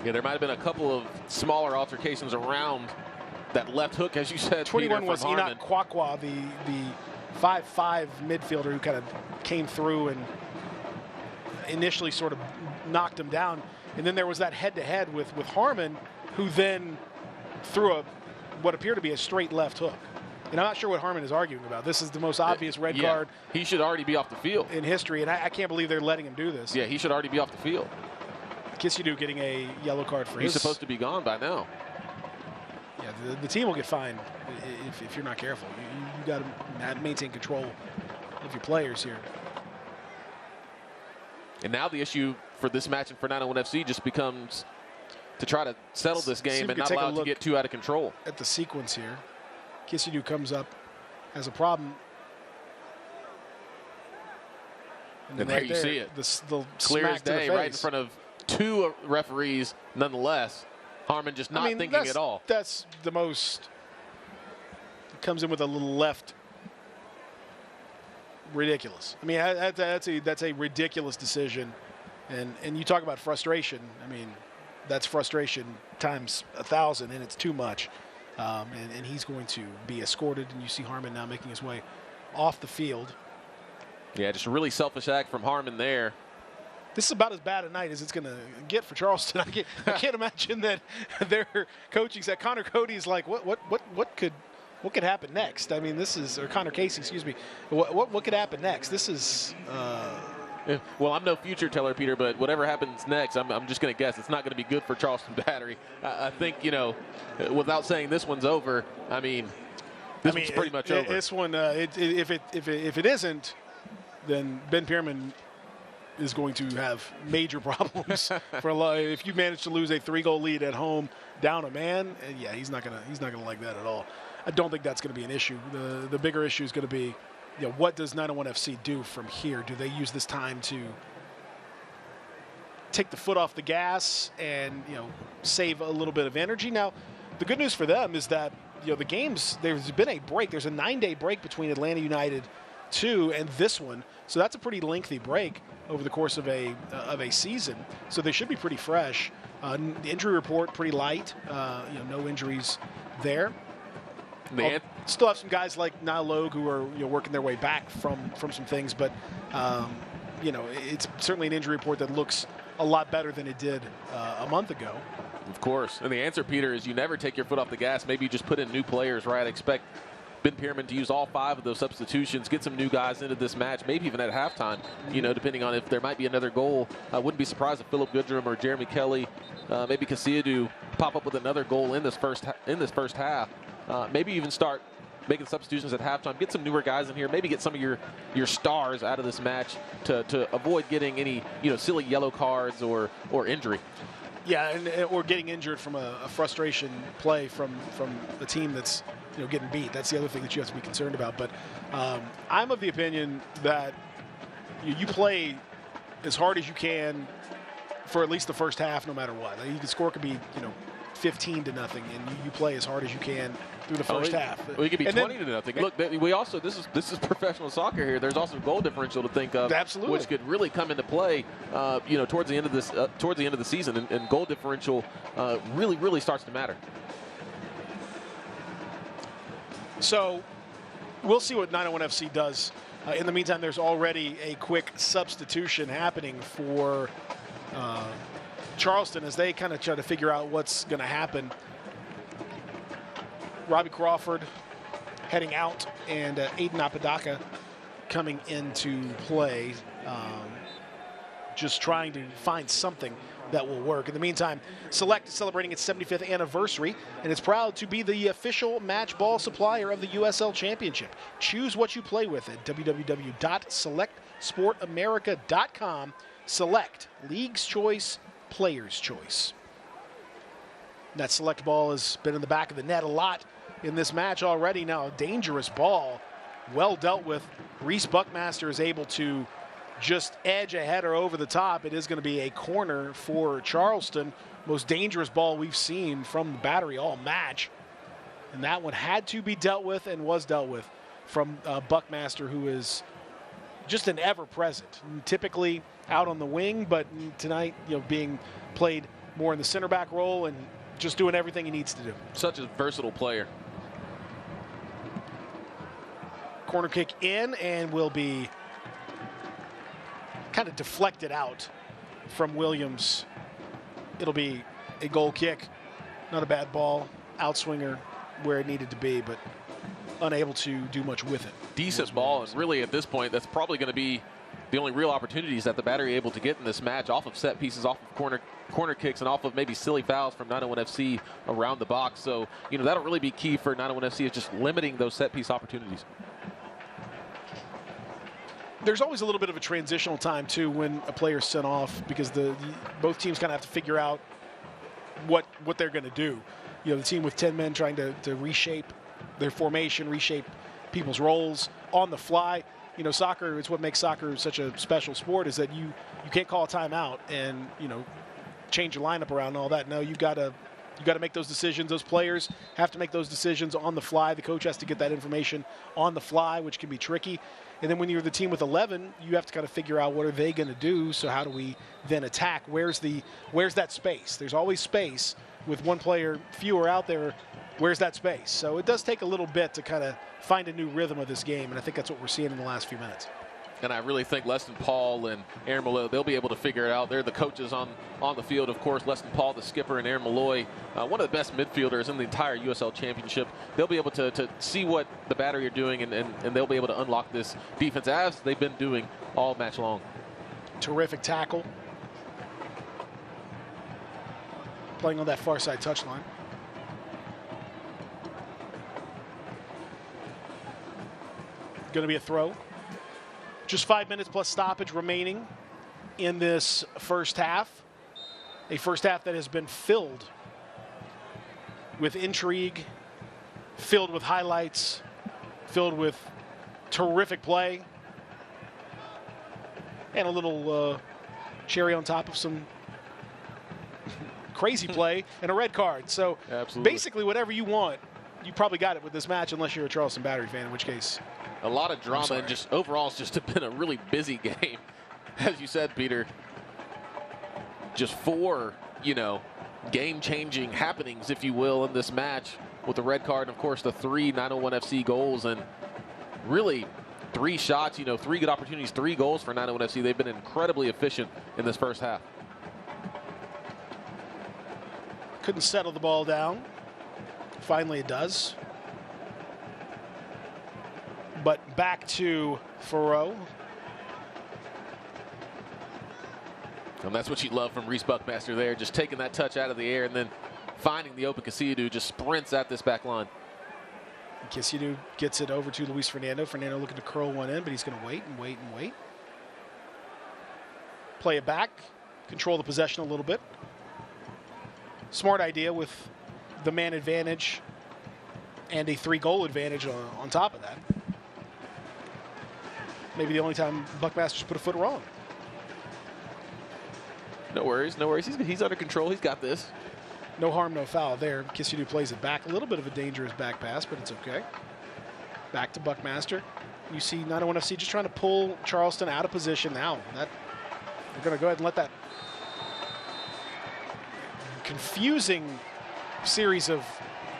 Yeah, there might have been a couple of smaller altercations around that left hook, as you said. 21 Peter, was Harmon. Enoch Kwakwa, the 5'5" midfielder who kind of came through and initially sort of knocked him down. And then there was that head-to-head with Harmon, who then threw what appeared to be a straight left hook. And I'm not sure what Harmon is arguing about. This is the most obvious red card. He should already be off the field in history, and I can't believe they're letting him do this. Yeah, he should already be off the field. Kissidou getting a yellow card for He's supposed to be gone by now. Yeah, the team will get fined if you're not careful. You got to maintain control of your players here. And now the issue for this match and for 901 FC just becomes to try to settle this game and not allow it to get too out of control. At the sequence here, Kissidou comes up as a problem. And there you see it. The clear as day, right in front of 2 referees nonetheless. Harmon just not thinking at all. That's the most. It comes in with a little left. Ridiculous. I mean, that's a ridiculous decision. And you talk about frustration. I mean, that's frustration times 1,000, and it's too much. And he's going to be escorted, and you see Harmon now making his way off the field. Yeah, just a really selfish act from Harmon there. This is about as bad a night as it's going to get for Charleston. I can't imagine that their coaching staff, Connor Cody's like, what could happen next? I mean, this is, or Connor Casey, excuse me. What could happen next? This is. Well, I'm no future teller, Peter, but whatever happens next, I'm just going to guess it's not going to be good for Charleston Battery. I think, without saying this one's over, I mean, this one's pretty much over. This one, if it isn't, then Ben Pierman is going to have major problems if you manage to lose a 3-goal lead at home down a man. Yeah, he's not gonna like that at all. I don't think that's going to be an issue. The bigger issue is going to be, what does 901 FC do from here? Do they use this time to take the foot off the gas and save a little bit of energy? Now, the good news for them is that the games, there's been a break. There's a 9-day break between Atlanta United 2 and this one, so that's a pretty lengthy break over the course of a season. So they should be pretty fresh. The injury report pretty light. No injuries there. Still have some guys like Niall Logue who are working their way back from some things, but it's certainly an injury report that looks a lot better than it did a month ago. Of course, and the answer, Peter, is you never take your foot off the gas. Maybe you just put in new players, right? Expect Ben Pierman to use all 5 of those substitutions, get some new guys into this match, maybe even at halftime, depending on if there might be another goal. I wouldn't be surprised if Philip Goodrum or Jeremy Kelly, maybe Kissidou pop up with another goal in this first half. Maybe even start making substitutions at halftime, get some newer guys in here, maybe get some of your stars out of this match to avoid getting any silly yellow cards or injury. Yeah, or getting injured from a frustration play from the team that's getting beat. That's the other thing that you have to be concerned about. But I'm of the opinion that you play as hard as you can for at least the first half, no matter what. The score could be 15-0, and you play as hard as you can through the first half. Well, it could be 20-0. Look, we also this is professional soccer here. There's also goal differential to think of, absolutely, which could really come into play, towards the end of the season, and goal differential really starts to matter. So we'll see what 901 FC does. In the meantime, there's already a quick substitution happening for Charleston as they kind of try to figure out what's going to happen. Robbie Crawford heading out, and Aiden Apodaca coming into play, just trying to find something that will work. In the meantime, Select is celebrating its 75th anniversary, and it's proud to be the official match ball supplier of the USL Championship. Choose what you play with at www.selectsportamerica.com. Select, League's Choice, Player's Choice. That Select ball has been in the back of the net a lot in this match already. Now, a dangerous ball, well dealt with. Reese Buckmaster is able to just edge ahead or over the top. It is going to be a corner for Charleston. Most dangerous ball we've seen from the Battery all match. And that one had to be dealt with and was dealt with from Buckmaster, who is just an ever-present. Typically out on the wing, but tonight, being played more in the center back role and just doing everything he needs to do. Such a versatile player. Corner kick in and will be kind of deflected out from Williams. It'll be a goal kick. Not a bad ball. Outswinger where it needed to be, but unable to do much with it. Decent ball, and really at this point, that's probably going to be the only real opportunities that the Battery are able to get in this match, off of set pieces, off of corner kicks, and off of maybe silly fouls from 901 FC around the box. So, that'll really be key for 901 FC, is just limiting those set piece opportunities. There's always a little bit of a transitional time, too, when a player's sent off, because both teams kind of have to figure out what they're going to do. The team with 10 men trying to reshape their formation, reshape people's roles on the fly. Soccer, it's what makes soccer such a special sport, is that you can't call a timeout and, change your lineup around and all that. No, you got to make those decisions. Those players have to make those decisions on the fly. The coach has to get that information on the fly, which can be tricky. And then when you're the team with 11, you have to kind of figure out what are they going to do. So how do we then attack? Where's that space? There's always space. With one player fewer out there, where's that space? So it does take a little bit to kind of find a new rhythm of this game, and I think that's what we're seeing in the last few minutes. And I really think Leston Paul and Aaron Malloy, they'll be able to figure it out. They're the coaches on the field, of course. Leston Paul, the skipper, and Aaron Malloy, one of the best midfielders in the entire USL Championship. They'll be able to see what the Battery are doing, and they'll be able to unlock this defense, as they've been doing all match long. Terrific tackle. Playing on that far side touchline. Going to be a throw. Just 5 minutes plus stoppage remaining in this first half. A first half that has been filled with intrigue, filled with highlights, filled with terrific play, and a little cherry on top of some crazy play and a red card. So absolutely, basically whatever you want, you probably got it with this match, unless you're a Charleston Battery fan, in which case a lot of drama, and just overall it's just been a really busy game. As you said, Peter, just 4 game-changing happenings, if you will, in this match, with the red card and of course the 3 901 FC goals, and really 3 shots, 3 good opportunities, 3 goals for 901 FC. They've been incredibly efficient in this first half. Couldn't settle the ball down. Finally it does. But back to Farrow. And that's what you love from Reese Buckmaster there, just taking that touch out of the air and then finding the open Casillas, just sprints at this back line. Casillas gets it over to Luis Fernando. Fernando looking to curl one in, but he's going to wait and wait and wait. Play it back, control the possession a little bit. Smart idea with the man advantage and a 3-goal advantage on top of that. Maybe the only time Buckmaster's put a foot wrong. No worries, no worries. He's under control. He's got this. No harm, no foul there. Casillas plays it back. A little bit of a dangerous back pass, but it's okay. Back to Buckmaster. You see 901 FC just trying to pull Charleston out of position now. We're going to go ahead and let that confusing series of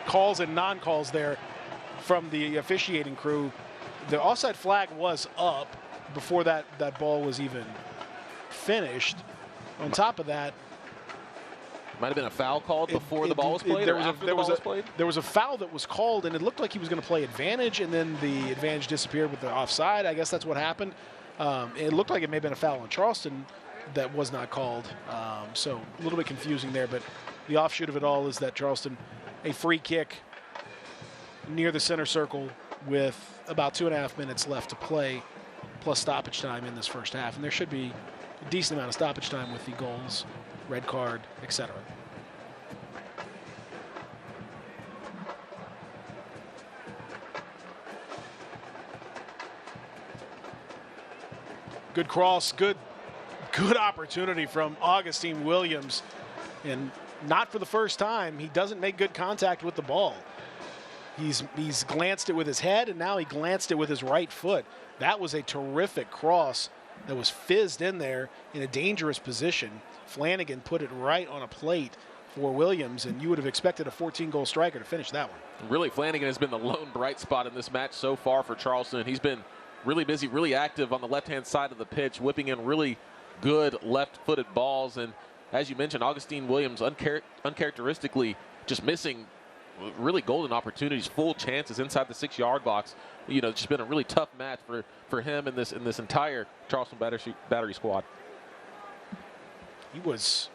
calls and non-calls there from the officiating crew. The offside flag was up before that ball was even finished. On top of that, might have been a foul called before the ball was played. There was a foul that was called, and it looked like he was going to play advantage, and then the advantage disappeared with the offside. I guess that's what happened. It looked like it may have been a foul on Charleston that was not called. So a little bit confusing there, but the offshoot of it all is that Charleston, a free kick near the center circle with about 2.5 minutes left to play, plus stoppage time in this first half. And there should be a decent amount of stoppage time with the goals, red card, etc. Good cross, good opportunity from Augustine Williams. And not for the first time, he doesn't make good contact with the ball. He's glanced it with his head, and now he glanced it with his right foot. That was a terrific cross that was fizzed in there in a dangerous position. Flanagan put it right on a plate for Williams, and you would have expected a 14-goal striker to finish that one. Really, Flanagan has been the lone bright spot in this match so far for Charleston. He's been really busy, really active on the left-hand side of the pitch, whipping in really good left-footed balls. And as you mentioned, Augustine Williams uncharacteristically just missing really golden opportunities, full chances inside the 6-yard box. You know, it's just been a really tough match for him in this entire Charleston Battery squad. He was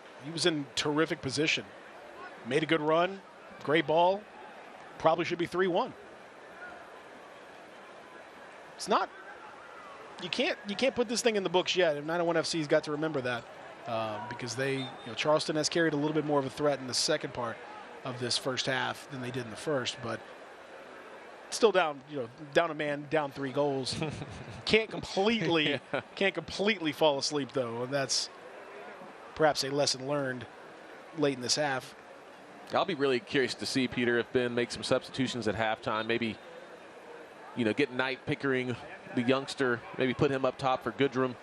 in terrific position. Made a good run, great ball. Probably should be 3-1. It's not. You can't put this thing in the books yet. And 901 FC's got to remember that because Charleston has carried a little bit more of a threat in the second part of this first half than they did in the first, but still down a man, down 3 goals. Can't completely fall asleep though. And that's perhaps a lesson learned late in this half. I'll be really curious to see, Peter, if Ben makes some substitutions at halftime. Maybe, get Knight Pickering, the youngster, maybe put him up top for Goodrum.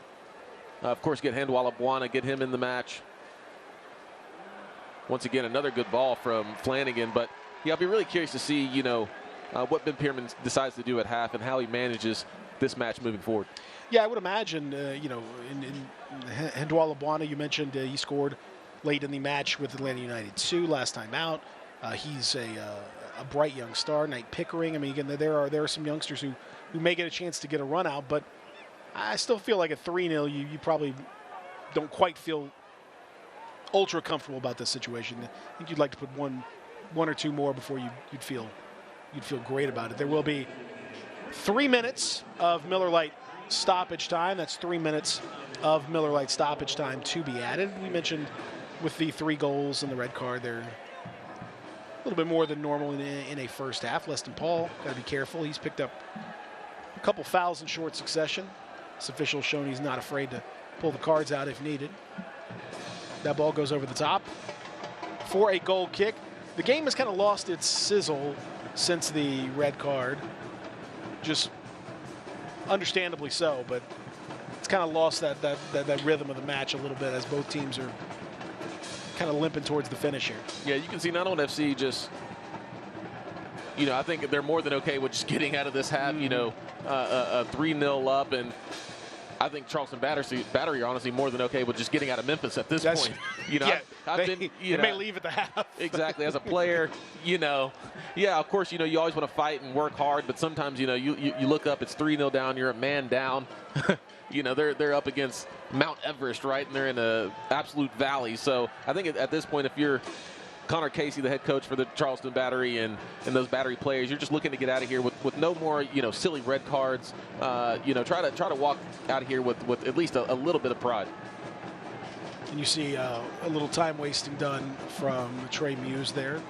Of course, get Handwalla Bwana, get him in the match. Once again, another good ball from Flanagan. But, yeah, I'll be really curious to see, what Ben Pierman decides to do at half and how he manages this match moving forward. Yeah, I would imagine, in Handwalla Bwana, you mentioned he scored late in the match with Atlanta United 2 last time out. He's a bright young star. Knight Pickering. I mean, again, there are some youngsters who may get a chance to get a run out, but I still feel like at 3-0, you probably don't quite feel ultra comfortable about this situation. I think you'd like to put one or two more before you'd feel great about it. There will be 3 minutes of Miller Lite stoppage time. That's 3 minutes of Miller Lite stoppage time to be added. We mentioned with the 3 goals and the red card, they're a little bit more than normal in a first half. Leston Paul, got to be careful. He's picked up a couple fouls in short succession. This official shown he's not afraid to pull the cards out if needed. That ball goes over the top for a goal kick. The game has kind of lost its sizzle since the red card. Just understandably so, but it's kind of lost that rhythm of the match a little bit as both teams are kind of limping towards the finish here. Yeah, you can see 901 FC just, I think they're more than okay with just getting out of this half, 3-0 up, and I think Charleston Battery are honestly more than okay with just getting out of Memphis at this point. They may leave at the half. Exactly. As a player, yeah, of course, you always want to fight and work hard, but sometimes, you look up, it's 3-0 down, you're a man down. They're up against Mount Everest, right? And they're in an absolute valley. So I think at this point, if you're Connor Casey, the head coach for the Charleston Battery and those Battery players, you're just looking to get out of here with no more, silly red cards. Try to walk out of here with at least a little bit of pride. And you see a little time wasting done from Trey Muse there.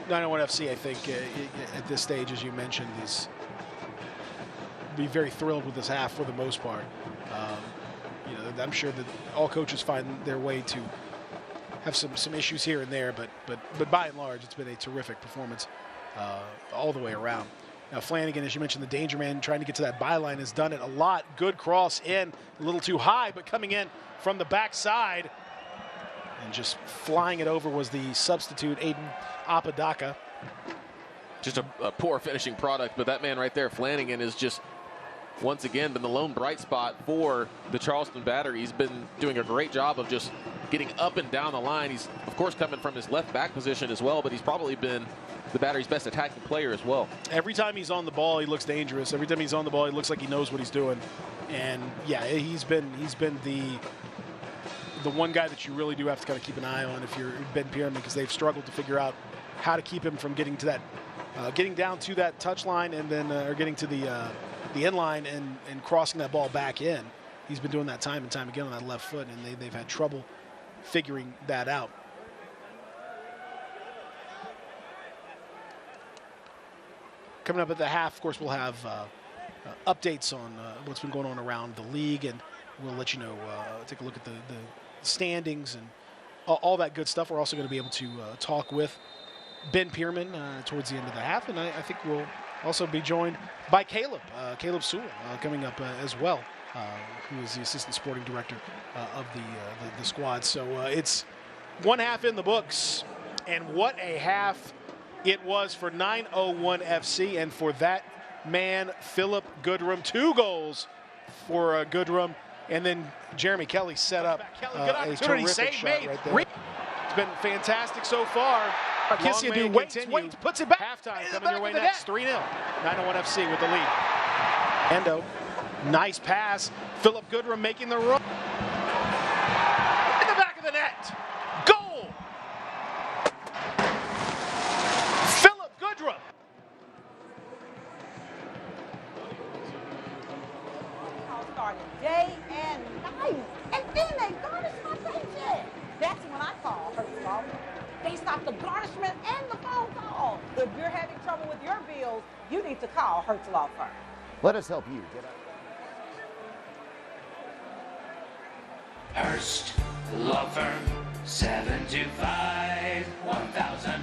901 FC, I think, at this stage, as you mentioned, is be very thrilled with this half for the most part. I'm sure that all coaches find their way to have some issues here and there, but by and large, it's been a terrific performance all the way around. Now, Flanagan, as you mentioned, the danger man trying to get to that byline has done it a lot. Good cross in, a little too high, but coming in from the backside and just flying it over was the substitute, Aiden Apodaca. Just a poor finishing product, but that man right there, Flanagan, is just once again been the lone bright spot for the Charleston Battery. He's been doing a great job of just getting up and down the line. He's, of course, coming from his left back position as well, but he's probably been the Battery's best attacking player as well. Every time he's on the ball, he looks dangerous. Every time he's on the ball, he looks like he knows what he's doing. And yeah, he's been the one guy that you really do have to kind of keep an eye on if you're Ben Pierman, because they've struggled to figure out how to keep him from getting to that, getting down to that touch line and then or getting to the end line and crossing that ball back in. He's been doing that time and time again on that left foot, and they've had trouble figuring that out. Coming up at the half, of course, we'll have updates on what's been going on around the league, and we'll let you know, take a look at the standings and all that good stuff. We're also going to be able to talk with Ben Pierman towards the end of the half, and I think we'll also be joined by Caleb Sewell coming up as well, who is the assistant sporting director of the squad. So it's one half in the books, and what a half it was for 901 FC, and for that man, Philip Goodrum. 2 goals for Goodrum. And then Jeremy Kelly set up a terrific shot right there. It's been fantastic so far. Kissy waits, puts it back. Halftime coming your way next. 3-0. 901 FC with the lead. Endo, nice pass. Philip Goodrum making the run. In the back of the net. Goal! Philip Goodrum. Started day and night, and then they garnish my paycheck. That's when I call Hertzlaw. They stop the garnishment and the phone call. If you're having trouble with your bills, you need to call Hertzlaw firm. Let us help you get out. Hearst Law Firm, 725-1000.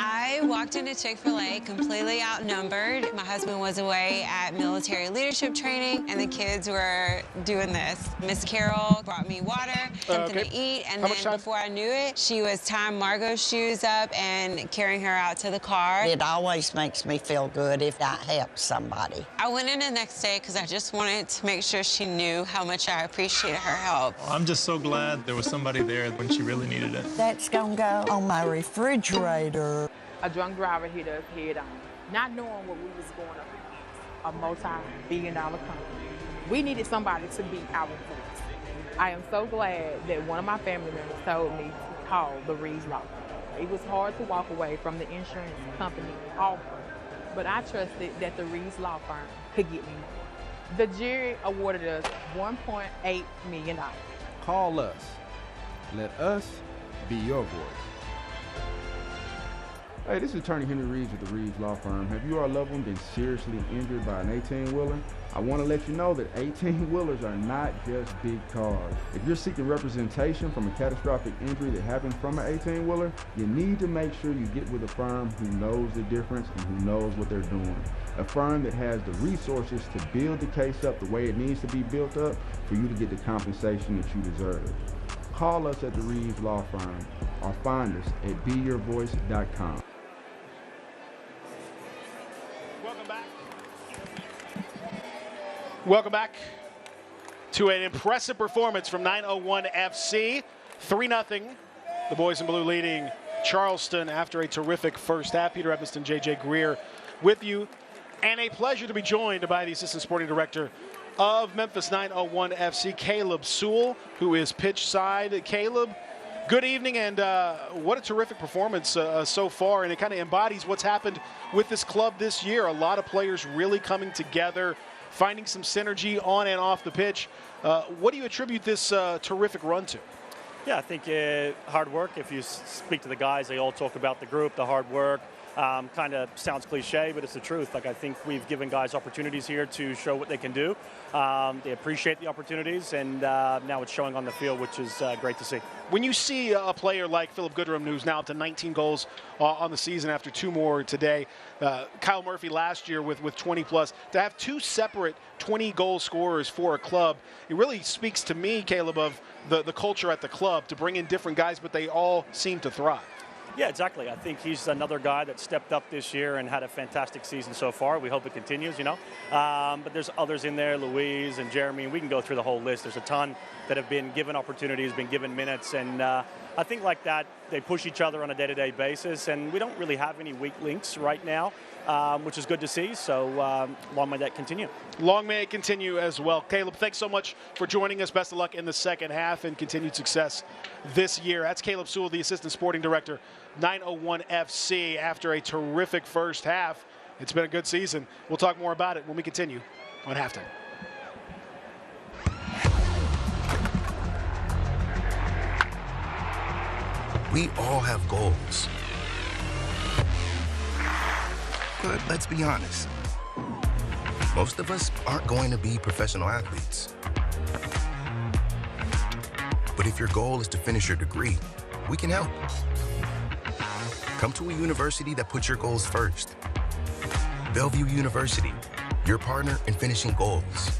I walked into Chick-fil-A completely outnumbered. My husband was away at military leadership training, and the kids were doing this. Miss Carol brought me water, something to eat, and then before I knew it, she was tying Margot's shoes up and carrying her out to the car. It always makes me feel good if I help somebody. I went in the next day because I just wanted to make sure she knew how much I appreciated her help. I'm just so glad there was somebody there when she really needed it. That's gonna go on my refrigerator. A drunk driver hit us head on, not knowing what we was going up against, a multi-billion-dollar company. We needed somebody to be our voice. I am so glad that one of my family members told me to call the Reeves Law Firm. It was hard to walk away from the insurance company offer, but I trusted that the Reeves Law Firm could get me more. The jury awarded us $1.8 million. Call us. Let us be your voice. Hey, this is Attorney Henry Reeves with the Reeves Law Firm. Have you or a loved one been seriously injured by an 18-wheeler? I want to let you know that 18-wheelers are not just big cars. If you're seeking representation from a catastrophic injury that happened from an 18-wheeler, you need to make sure you get with a firm who knows the difference and who knows what they're doing. A firm that has the resources to build the case up the way it needs to be built up for you to get the compensation that you deserve. Call us at the Reeves Law Firm or find us at beyourvoice.com. Welcome back to an impressive performance from 901 FC. 3-0. The boys in blue leading Charleston after a terrific first half. Peter Evanston, J.J. Greer with you. And a pleasure to be joined by the assistant sporting director of Memphis 901 FC, Caleb Sewell, who is pitch side. Caleb, good evening, and what a terrific performance so far. And it kind of embodies what's happened with this club this year. A lot of players really coming together, finding some synergy on and off the pitch. What do you attribute this terrific run to? Yeah, I think hard work. If you speak to the guys, they all talk about the group, the hard work. Kind of sounds cliche, but it's the truth. Like, I think we've given guys opportunities here to show what they can do. They appreciate the opportunities, and now it's showing on the field, which is great to see. When you see a player like Philip Goodrum, who's now up to 19 goals on the season after 2 more today, Kyle Murphy last year with 20+, to have 2 separate 20-goal scorers for a club, it really speaks to me, Caleb, of the culture at the club to bring in different guys, but they all seem to thrive. Yeah, exactly. I think he's another guy that stepped up this year and had a fantastic season so far. We hope it continues, you know. But there's others in there, Louise and Jeremy, and we can go through the whole list. There's a ton that have been given opportunities, been given minutes, and I think like that, they push each other on a day-to-day basis, and we don't really have any weak links right now, which is good to see. So long may that continue. Long may it continue as well. Caleb, thanks so much for joining us. Best of luck in the second half and continued success this year. That's Caleb Sewell, the assistant sporting director, 901 FC. After a terrific first half, it's been a good season. We'll talk more about it when we continue on halftime. We all have goals. But let's be honest, most of us aren't going to be professional athletes. But if your goal is to finish your degree, we can help. Come to a university that puts your goals first. Bellevue University, your partner in finishing goals.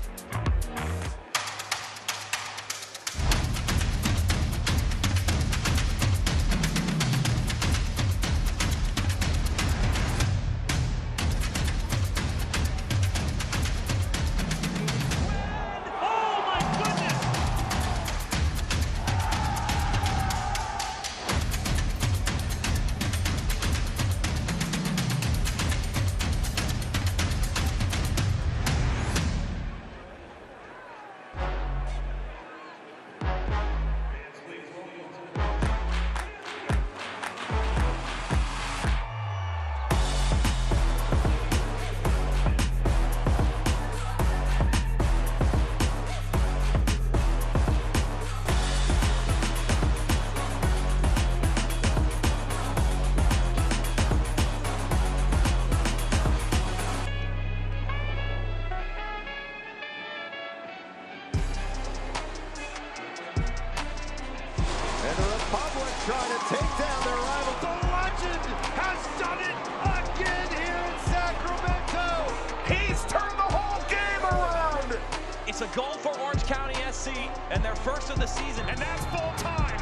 take down their rival. The legend has done it again here in Sacramento. He's turned the whole game around. It's a goal for Orange County SC and their first of the season. And that's full time.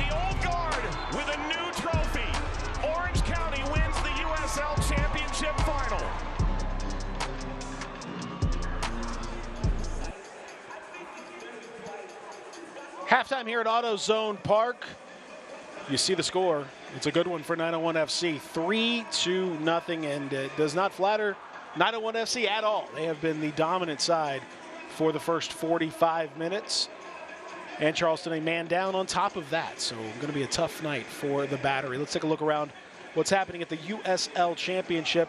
The old guard with a new trophy. Orange County wins the USL Championship final. Halftime here at AutoZone Park. You see the score. It's a good one for 901 FC. 3-0, and it does not flatter 901 FC at all. They have been the dominant side for the first 45 minutes. And Charleston a man down on top of that. So going to be a tough night for the Battery. Let's take a look around what's happening at the USL Championship.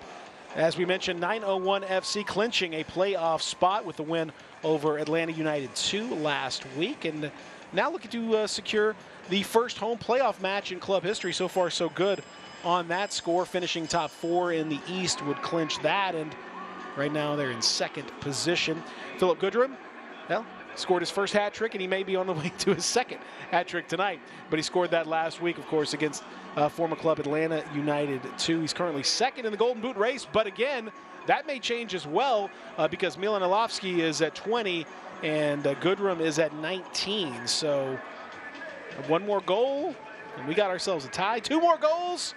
As we mentioned, 901 FC clinching a playoff spot with the win over Atlanta United 2 last week. And now looking to secure the first home playoff match in club history. So far, so good on that score. Finishing top 4 in the East would clinch that. And right now they're in second position. Philip Goodrum, well, scored his first hat trick, and he may be on the way to his second hat trick tonight. But he scored that last week, of course, against former club Atlanta United 2. He's currently second in the Golden Boot race. But again, that may change as well because Milan Ilovsky is at 20 and Goodrum is at 19. So one more goal, and we got ourselves a tie. 2 more goals,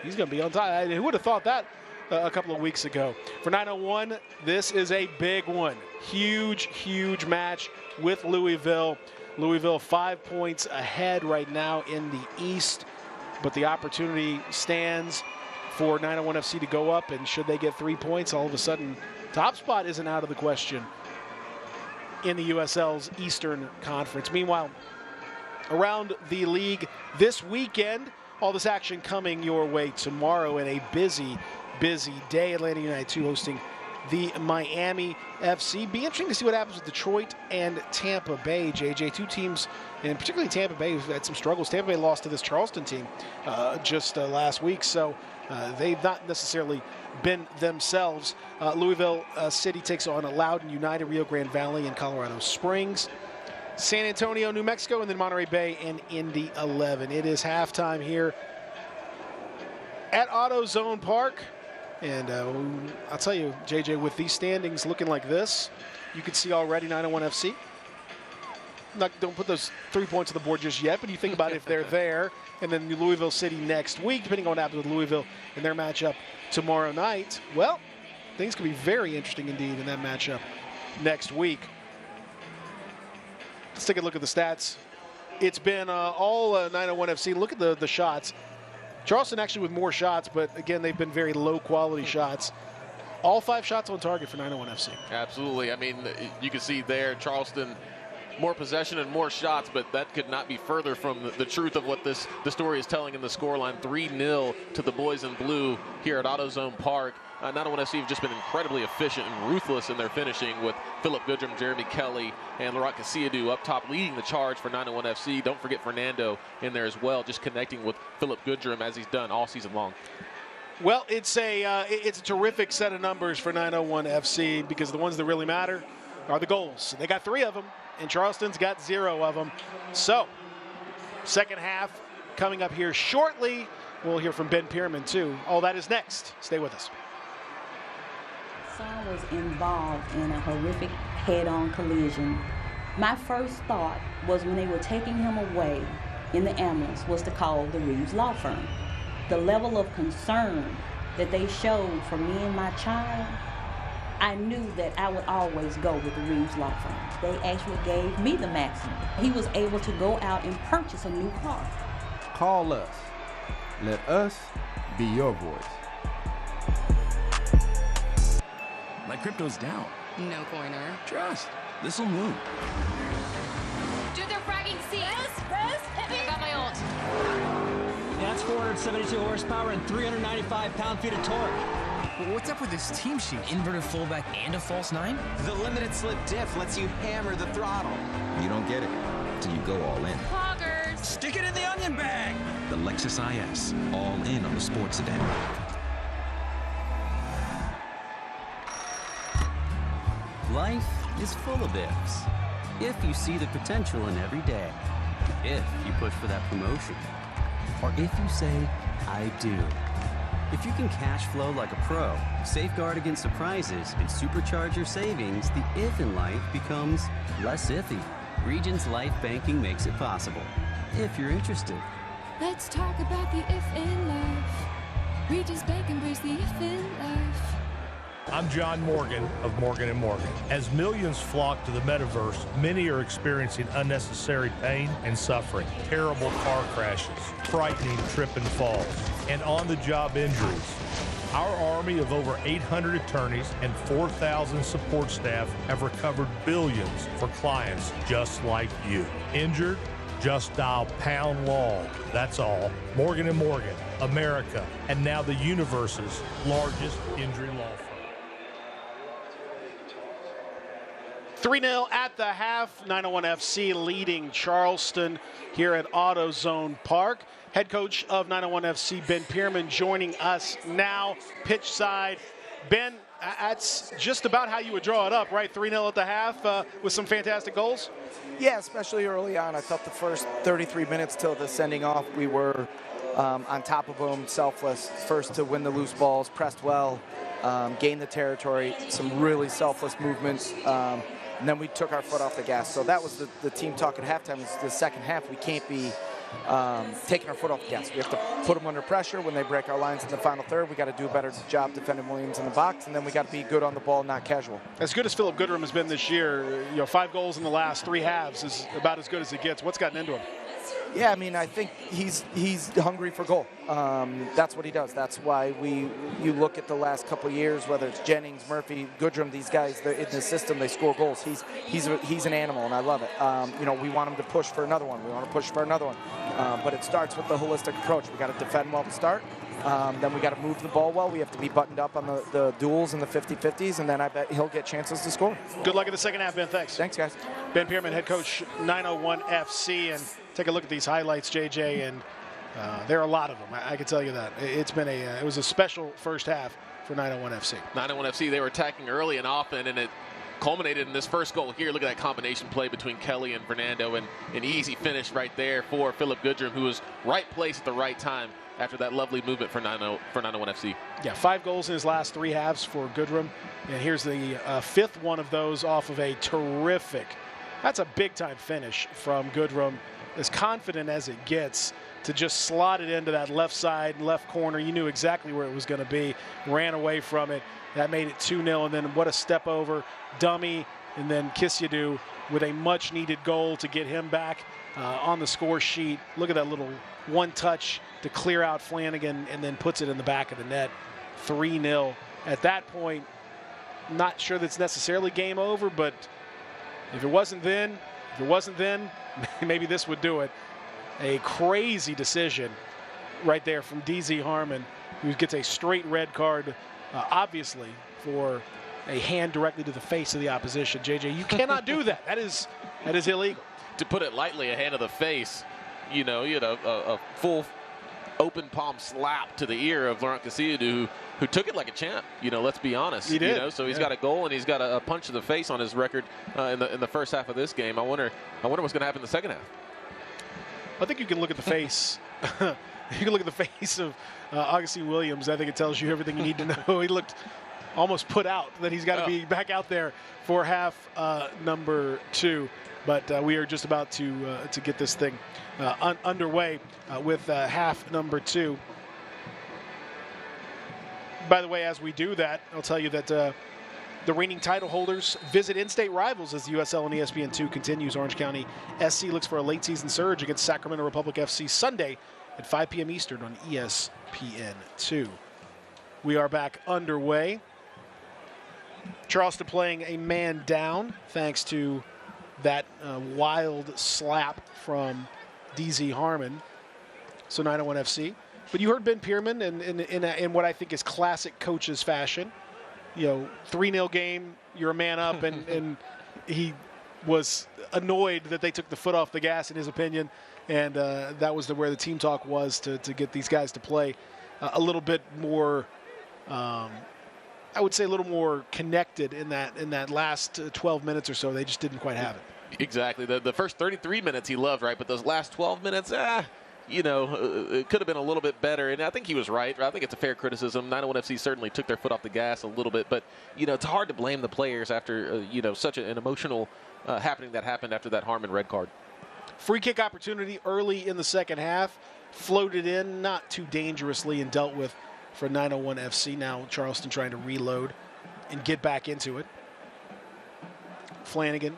he's going to be on tie. Who would have thought that a couple of weeks ago? For 901, this is a big one. Huge, huge match with Louisville. Louisville 5 points ahead right now in the East, but the opportunity stands for 901 FC to go up, and should they get 3 points, all of a sudden, top spot isn't out of the question in the USL's Eastern Conference. Meanwhile, around the league this weekend, all this action coming your way tomorrow in a busy, busy day. Atlanta United 2 hosting the Miami FC. Be interesting to see what happens with Detroit and Tampa Bay, JJ. 2 teams, and particularly Tampa Bay, who've had some struggles. Tampa Bay lost to this Charleston team just last week, so they've not necessarily been themselves. Louisville City takes on Loudoun United, Rio Grande Valley, and Colorado Springs. San Antonio, New Mexico, and then Monterey Bay and Indy 11. It is halftime here at AutoZone Park. And I'll tell you, JJ, with these standings looking like this, you can see already 901 FC. Don't put those 3 points on the board just yet, but you think about if they're there, and then Louisville City next week, depending on what happens with Louisville in their matchup tomorrow night. Well, things could be very interesting indeed in that matchup next week. Let's take a look at the stats. It's been all 901 FC. Look at the shots. Charleston actually with more shots, but again, they've been very low-quality shots. All 5 shots on target for 901 FC. Absolutely. I mean, you can see there, Charleston, more possession and more shots, but that could not be further from the truth of what the story is telling in the scoreline. 3-0 to the boys in blue here at AutoZone Park. 901 FC have just been incredibly efficient and ruthless in their finishing, with Philip Goodrum, Jeremy Kelly, and Laurent Cassiadou up top leading the charge for 901 FC. Don't forget Fernando in there as well, just connecting with Philip Goodrum as he's done all season long. Well, it's a terrific set of numbers for 901 FC, because the ones that really matter are the goals. They got 3 of them, and Charleston's got 0 of them. So, second half coming up here shortly. We'll hear from Ben Pierman, too. All that is next. Stay with us. Son was involved in a horrific head-on collision. My first thought was, when they were taking him away in the ambulance, was to call the Reeves Law Firm. The level of concern that they showed for me and my child, I knew that I would always go with the Reeves Law Firm. They actually gave me the maximum. He was able to go out and purchase a new car. Call us. Let us be your voice. My crypto's down. No coiner. Trust. This'll move. Do their fragging seat. Rose, hit me. I got my ult. That's 472 horsepower and 395 pound-feet of torque. But what's up with this team sheet? Inverted fullback and a false 9? The limited slip diff lets you hammer the throttle. You don't get it till you go all in. Poggers. Stick it in the onion bag. The Lexus IS, all in on the sports sedan. Life is full of ifs. If you see the potential in every day, If you push for that promotion. Or if you say, I do. If you can cash flow like a pro, safeguard against surprises, and supercharge your savings, the if in life becomes less iffy. Regions Life Banking makes it possible. If you're interested. Let's talk about the if in life. Regions Bank embrace the if in life. I'm John Morgan of Morgan & Morgan. As millions flock to the metaverse, many are experiencing unnecessary pain and suffering, terrible car crashes, frightening trip and falls, and on-the-job injuries. Our army of over 800 attorneys and 4,000 support staff have recovered billions for clients just like you. Injured? Just dial #law. That's all. Morgan & Morgan, America, and now the universe's largest injury law firm. 3-0 at the half. 901 FC leading Charleston here at AutoZone Park. Head coach of 901 FC, Ben Pierman, joining us now, pitch side. Ben, that's just about how you would draw it up, right? 3-0 at the half with some fantastic goals? Yeah, especially early on. I thought the first 33 minutes till the sending off, we were on top of them, selfless. First to win the loose balls, pressed well, gained the territory, some really selfless movements. And then we took our foot off the gas. So that was the team talk at halftime. Is the second half, we can't be taking our foot off the gas. We have to put them under pressure when they break our lines in the final third. We got to do a better job defending Williams in the box, and then we got to be good on the ball, not casual. As good as Philip Goodrum has been this year, 5 goals in the last 3 halves is about as good as it gets. What's gotten into him? Yeah, I mean, I think he's hungry for goal. That's what he does. That's why you look at the last couple of years, whether it's Jennings, Murphy, Goodrum, these guys, they're in the system, they score goals. He's an animal, and I love it. We want him to push for another one. We want to push for another one. But it starts with the holistic approach. We got to defend well to start. Then we got to move the ball well. We have to be buttoned up on the duels and the 50-50s, and then I bet he'll get chances to score. Good luck in the second half, Ben. Thanks. Thanks, guys. Ben Pierman, head coach 901 FC, and take a look at these highlights, JJ, and there are a lot of them. I can tell you that. It was a special first half for 901 FC. 901 FC, they were attacking early and often, and it culminated in this first goal here. Look at that combination play between Kelly and Fernando, and an easy finish right there for Philip Goodrum, who was right place at the right time after that lovely movement for 901 FC. Yeah, 5 goals in his last 3 halves for Goodrum, and here's the 5th one of those off of a terrific, that's a big-time finish from Goodrum, as confident as it gets to just slot it into that left side, left corner. You knew exactly where it was going to be, ran away from it. That made it 2-0, and then what a step over, dummy, and then Kisyadu with a much-needed goal to get him back on the score sheet. Look at that little one touch to clear out Flanagan, and then puts it in the back of the net. 3-0. At that point, not sure that's necessarily game over, but if it wasn't then, maybe this would do it. A crazy decision right there from DZ Harmon, who gets a straight red card, obviously, for a hand directly to the face of the opposition. JJ, you cannot do that. That is illegal. To put it lightly, a hand to the face, you had a full open palm slap to the ear of Laurent Kisyadu, who took it like a champ. Let's be honest. He did. So he's got a goal and he's got a punch to the face on his record in the first half of this game. I wonder what's going to happen in the second half. I think you can look at the face. You can look at the face of Augustine Williams. I think it tells you everything you need to know. He looked almost put out that he's got to be back out there for half number 2. But we are just about to get this thing underway with half number 2. By the way, as we do that, I'll tell you that the reigning title holders visit in-state rivals as the USL and ESPN2 continues. Orange County SC looks for a late-season surge against Sacramento Republic FC Sunday at 5 p.m. Eastern on ESPN2. We are back underway. Charleston playing a man down thanks to that wild slap from DZ Harmon. So 901 FC. But you heard Ben Pierman in what I think is classic coach's fashion. 3-0 game, you're a man up, and he was annoyed that they took the foot off the gas, in his opinion, and that was where the team talk was to get these guys to play a little bit more, I would say a little more connected in that last 12 minutes or so. They just didn't quite have it. Exactly. The first 33 minutes he loved, right? But those last 12 minutes, you know, it could have been a little bit better. And I think he was right. I think it's a fair criticism. 901 FC certainly took their foot off the gas a little bit. But, you know, it's hard to blame the players after, you know, such an emotional happening that happened after that Harmon red card. Free kick opportunity early in the second half. Floated in, not too dangerously, and dealt with for 901 FC. Now Charleston trying to reload and get back into it. Flanagan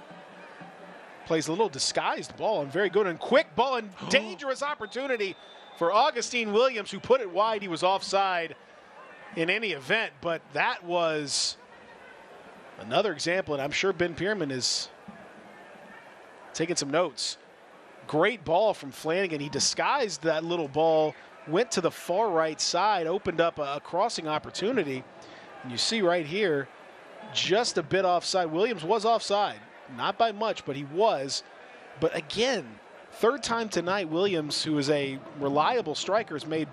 plays a little disguised ball and very good and quick ball and dangerous opportunity for Augustine Williams, who put it wide. He was offside in any event, but that was another example, and I'm sure Ben Pierman is taking some notes. Great ball from Flanagan. He disguised that little ball, went to the far right side, opened up a crossing opportunity. And you see right here, just a bit offside. Williams was offside, not by much, but he was. But again, third time tonight, Williams, who is a reliable striker, has made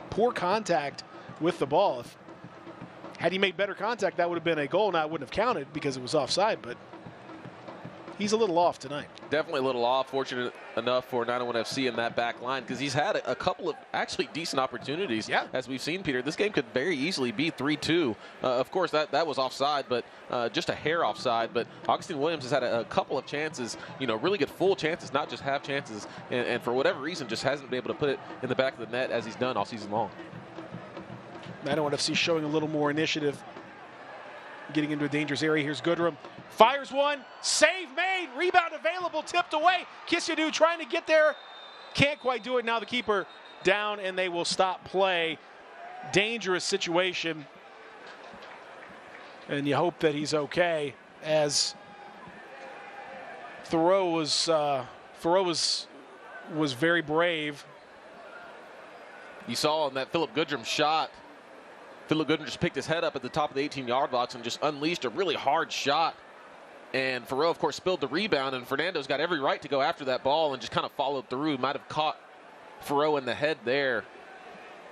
poor contact with the ball. Had he made better contact, that would have been a goal. Now it wouldn't have counted because it was offside, but he's a little off tonight. Definitely a little off. Fortunate enough for 901 FC in that back line, because he's had a couple of actually decent opportunities. Yeah. As we've seen, Peter, this game could very easily be 3-2. Of course, that was offside, but just a hair offside. But Augustine Williams has had a couple of chances, you know, really good full chances, not just half chances, and for whatever reason just hasn't been able to put it in the back of the net as he's done all season long. 901 FC showing a little more initiative, getting into a dangerous area. Here's Goodrum. Fires one. Save made. Rebound available. Tipped away. Kissiadou trying to get there. Can't quite do it. Now the keeper down, and they will stop play. Dangerous situation. And you hope that he's okay, as Thoreau was very brave. You saw on that Philip Goodrum shot, Philip Goodrum just picked his head up at the top of the 18-yard box and just unleashed a really hard shot. And Thoreau, of course, spilled the rebound, and Fernando's got every right to go after that ball and just kind of followed through. Might have caught Thoreau in the head there.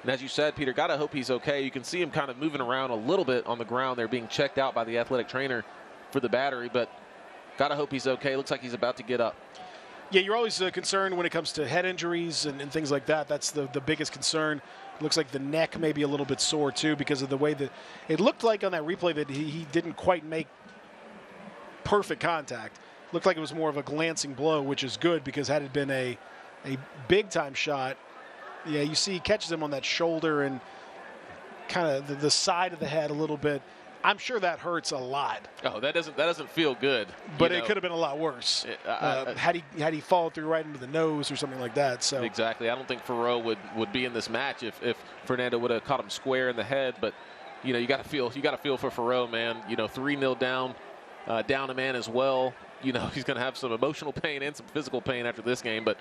And as you said, Peter, got to hope he's okay. You can see him kind of moving around a little bit on the ground there, being checked out by the athletic trainer for the Battery, but got to hope he's okay. Looks like he's about to get up. Yeah, you're always concerned when it comes to head injuries and things like that. That's the biggest concern. It looks like the neck may be a little bit sore, too, because of the way that it looked like on that replay that he didn't quite make perfect contact. Looked like it was more of a glancing blow, which is good, because had it been a big-time shot, yeah, you see he catches him on that shoulder and kind of the side of the head a little bit. I'm sure that hurts a lot. Oh, that doesn't feel good. But it could have been a lot worse had he fallen through right into the nose or something like that. So exactly. I don't think Thoreau would be in this match if Fernando would have caught him square in the head. But you know, you got to feel for Thoreau, man. You know, 3-0 down, down a man as well. You know, he's going to have some emotional pain and some physical pain after this game. But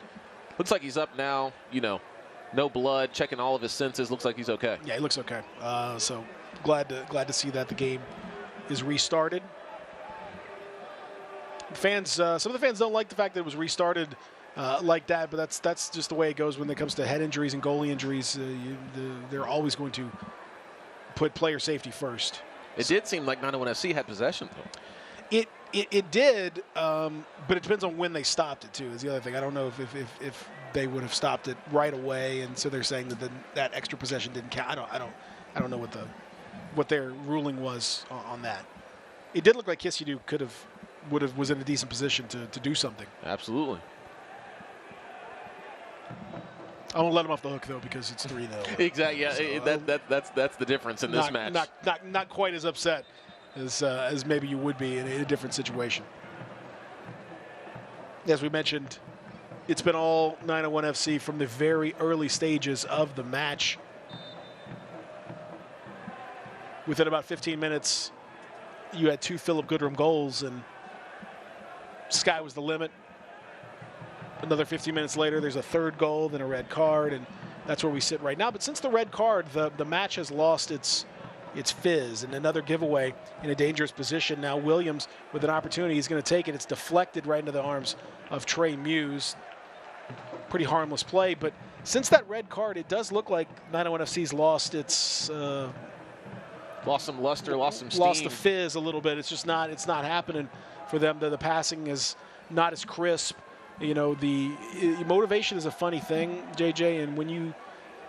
looks like he's up now. You know, no blood, checking all of his senses. Looks like he's okay. Yeah, he looks okay. So glad to see that the game is restarted. Fans, some of the fans don't like the fact that it was restarted like that, but that's just the way it goes when it comes to head injuries and goalie injuries. They're always going to put player safety first. It did seem like 901 FC had possession, though. It did, but it depends on when they stopped it too. Is the other thing. I don't know if they would have stopped it right away, and so they're saying that extra possession didn't count. I don't know what their ruling was on that. It did look like Kissiadou was in a decent position to do something. Absolutely. I won't let him off the hook though, because it's 3-0. Exactly. Yeah, so, that's the difference in this match. Not quite as upset as maybe you would be in a different situation. As we mentioned, it's been all 901 FC from the very early stages of the match. Within about 15 minutes, you had 2 Philip Goodrum goals, and sky was the limit. Another 15 minutes later, there's a third goal, then a red card, and that's where we sit right now. But since the red card, the match has lost its fizz, and another giveaway in a dangerous position. Now Williams with an opportunity, he's going to take it. It's deflected right into the arms of Trey Muse. Pretty harmless play, but since that red card, it does look like 901 FC's lost its lost some luster, lost some steam. Lost the fizz a little bit. It's just not happening for them. The passing has not as crisp. You know, the motivation is a funny thing, JJ, and when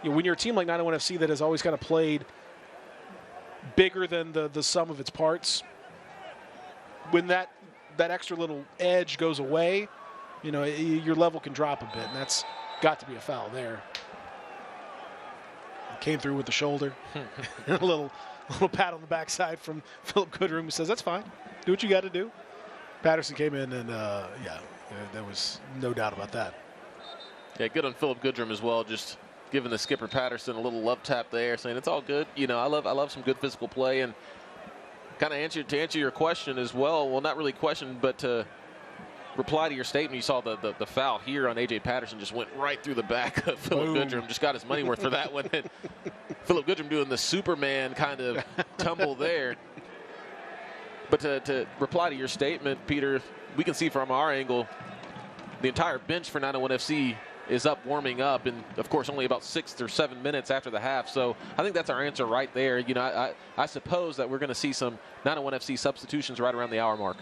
when you're a team like 901 FC that has always kind of played bigger than the sum of its parts, when that extra little edge goes away, you know, your level can drop a bit, and that's got to be a foul there. Came through with the shoulder. A little pat on the backside from Philip Goodrum, who says, that's fine. Do what you got to do. Patterson came in, and, there was no doubt about that. Yeah, good on Philip Goodrum as well, just giving the skipper Patterson a little love tap there, saying it's all good. You know, I love some good physical play, and kind of to answer your question as well. Well, not really question, but to reply to your statement, you saw the foul here on A.J. Patterson just went right through the back of Philip Goodrum. Just got his money worth for that one. And Philip Goodrum doing the Superman kind of tumble there. But to reply to your statement, Peter, we can see from our angle, the entire bench for 901 FC is up warming up, and of course only about 6 or 7 minutes after the half. So I think that's our answer right there. You know, I suppose that we're going to see some 901 FC substitutions right around the hour mark.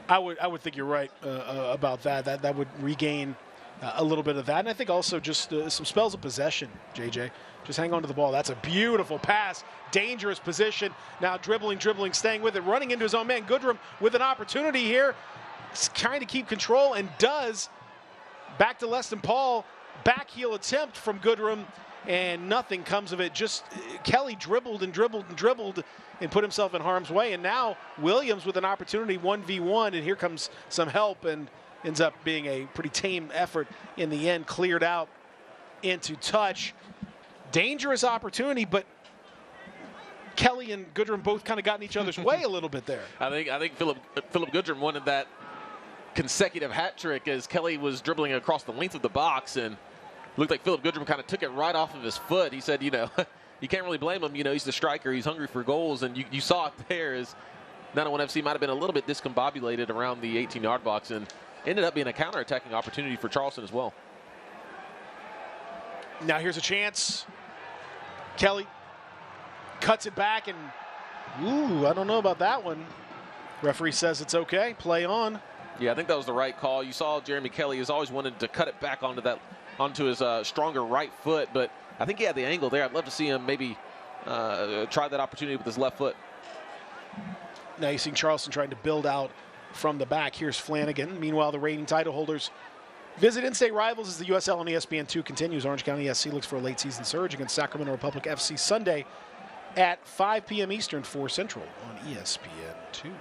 I would think you're right about that. That would regain a little bit of that, and I think also just some spells of possession. JJ, just hang on to the ball. That's a beautiful pass, dangerous position. Now dribbling, staying with it, running into his own man. Goodrum with an opportunity here, trying to keep control, and does. Back to Leston Paul, back heel attempt from Goodrum, and nothing comes of it. Just Kelly dribbled and put himself in harm's way. And now Williams with an opportunity, 1v1, and here comes some help, and ends up being a pretty tame effort in the end, cleared out into touch. Dangerous opportunity, but Kelly and Goodrum both kind of got in each other's way a little bit there. I think Philip Goodrum wanted that consecutive hat trick as Kelly was dribbling across the length of the box, and looked like Philip Goodrum kind of took it right off of his foot. He said, you know, you can't really blame him. You know, he's the striker. He's hungry for goals, and you saw it there as 901 FC might have been a little bit discombobulated around the 18-yard box, and ended up being a counterattacking opportunity for Charleston as well. Now here's a chance. Kelly cuts it back, and I don't know about that one. Referee says it's okay. Play on. Yeah, I think that was the right call. You saw Jeremy Kelly has always wanted to cut it back onto his stronger right foot, but I think he had the angle there. I'd love to see him maybe try that opportunity with his left foot. Now you're seeing Charleston trying to build out from the back. Here's Flanagan. Meanwhile, the reigning title holders visit in-state rivals as the USL on ESPN2 continues. Orange County SC looks for a late season surge against Sacramento Republic FC Sunday at 5 p.m. Eastern, 4 Central on ESPN2.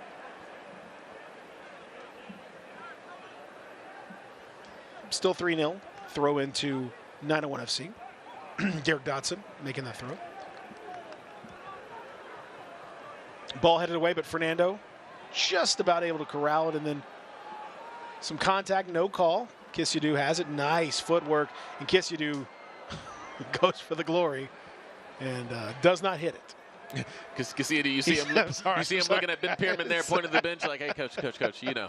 Still 3-0. Throw into 901 FC. Derek Dotson making that throw. Ball headed away, but Fernando just about able to corral it, and then some contact, no call. Kisyadu has it. Nice footwork, and Kisyadu goes for the glory and does not hit it. Because you see him, looking at Ben Pierman there, pointing to the bench like, hey, coach, you know.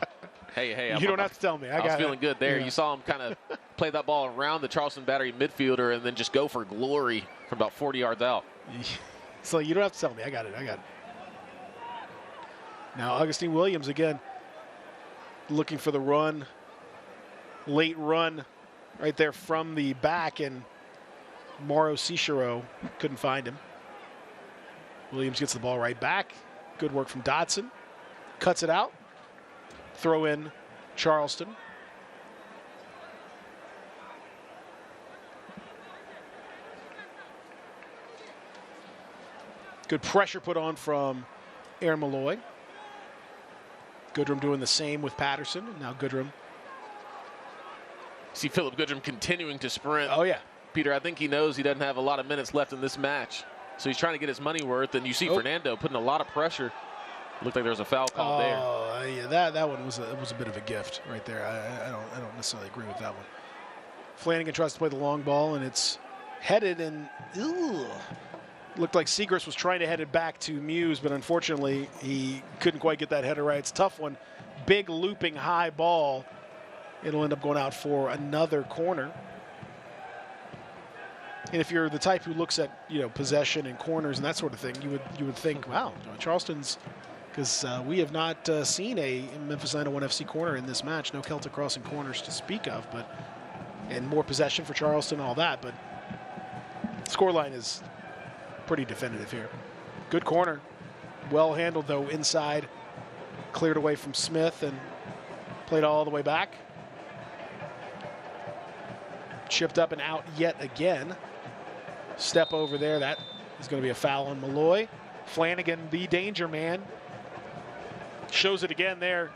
Hey, you don't have to tell me. I was feeling good there. Yeah. You saw him kind of play that ball around the Charleston Battery midfielder and then just go for glory from about 40 yards out. So you don't have to tell me. I got it. Now Augustine Williams again looking for the run. Late run right there from the back, and Mauro Cicero couldn't find him. Williams gets the ball right back. Good work from Dotson. Cuts it out. Throw in Charleston. Good pressure put on from Aaron Malloy. Goodrum doing the same with Patterson. And now Goodrum. See Philip Goodrum continuing to sprint. Oh, yeah. Peter, I think he knows he doesn't have a lot of minutes left in this match. So he's trying to get his money worth. And you see Fernando putting a lot of pressure. Looked like there was a foul call there. Oh, yeah, that one was a bit of a gift right there. I don't necessarily agree with that one. Flanagan tries to play the long ball, and it's headed, and looked like Segrist was trying to head it back to Muse, but unfortunately he couldn't quite get that header right. It's a tough one. Big looping high ball. It'll end up going out for another corner. And if you're the type who looks at possession and corners and that sort of thing, you would think, wow, Charleston's because we have not seen a Memphis 901 FC corner in this match. No Celtic crossing corners to speak of, and more possession for Charleston, all that. But scoreline is pretty definitive here. Good corner. Well handled, though, inside. Cleared away from Smith and played all the way back. Chipped up and out yet again. Step over there. That is going to be a foul on Malloy. Flanagan, the danger man, shows it again there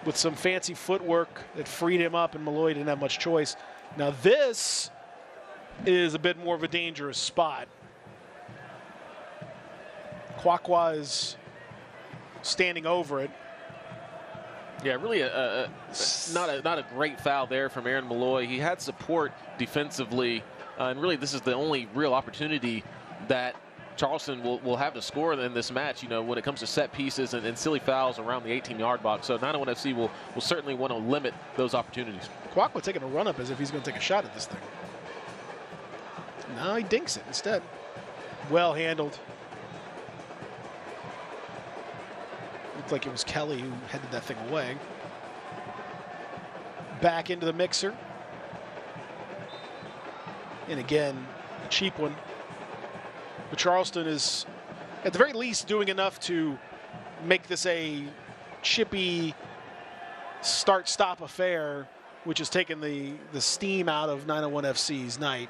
with some fancy footwork that freed him up, and Malloy didn't have much choice. Now this is a bit more of a dangerous spot. Kwakwa is standing over it. Yeah, really not a great foul there from Aaron Malloy. He had support defensively, and really this is the only real opportunity that Charleston will have to score in this match, when it comes to set pieces and silly fouls around the 18-yard box. So 901 FC will certainly want to limit those opportunities. Kwakwa taking a run-up as if he's going to take a shot at this thing. No, he dinks it instead. Well handled. Looked like it was Kelly who headed that thing away. Back into the mixer. And again, a cheap one. But Charleston is, at the very least, doing enough to make this a chippy start-stop affair, which has taken the steam out of 901 FC's night.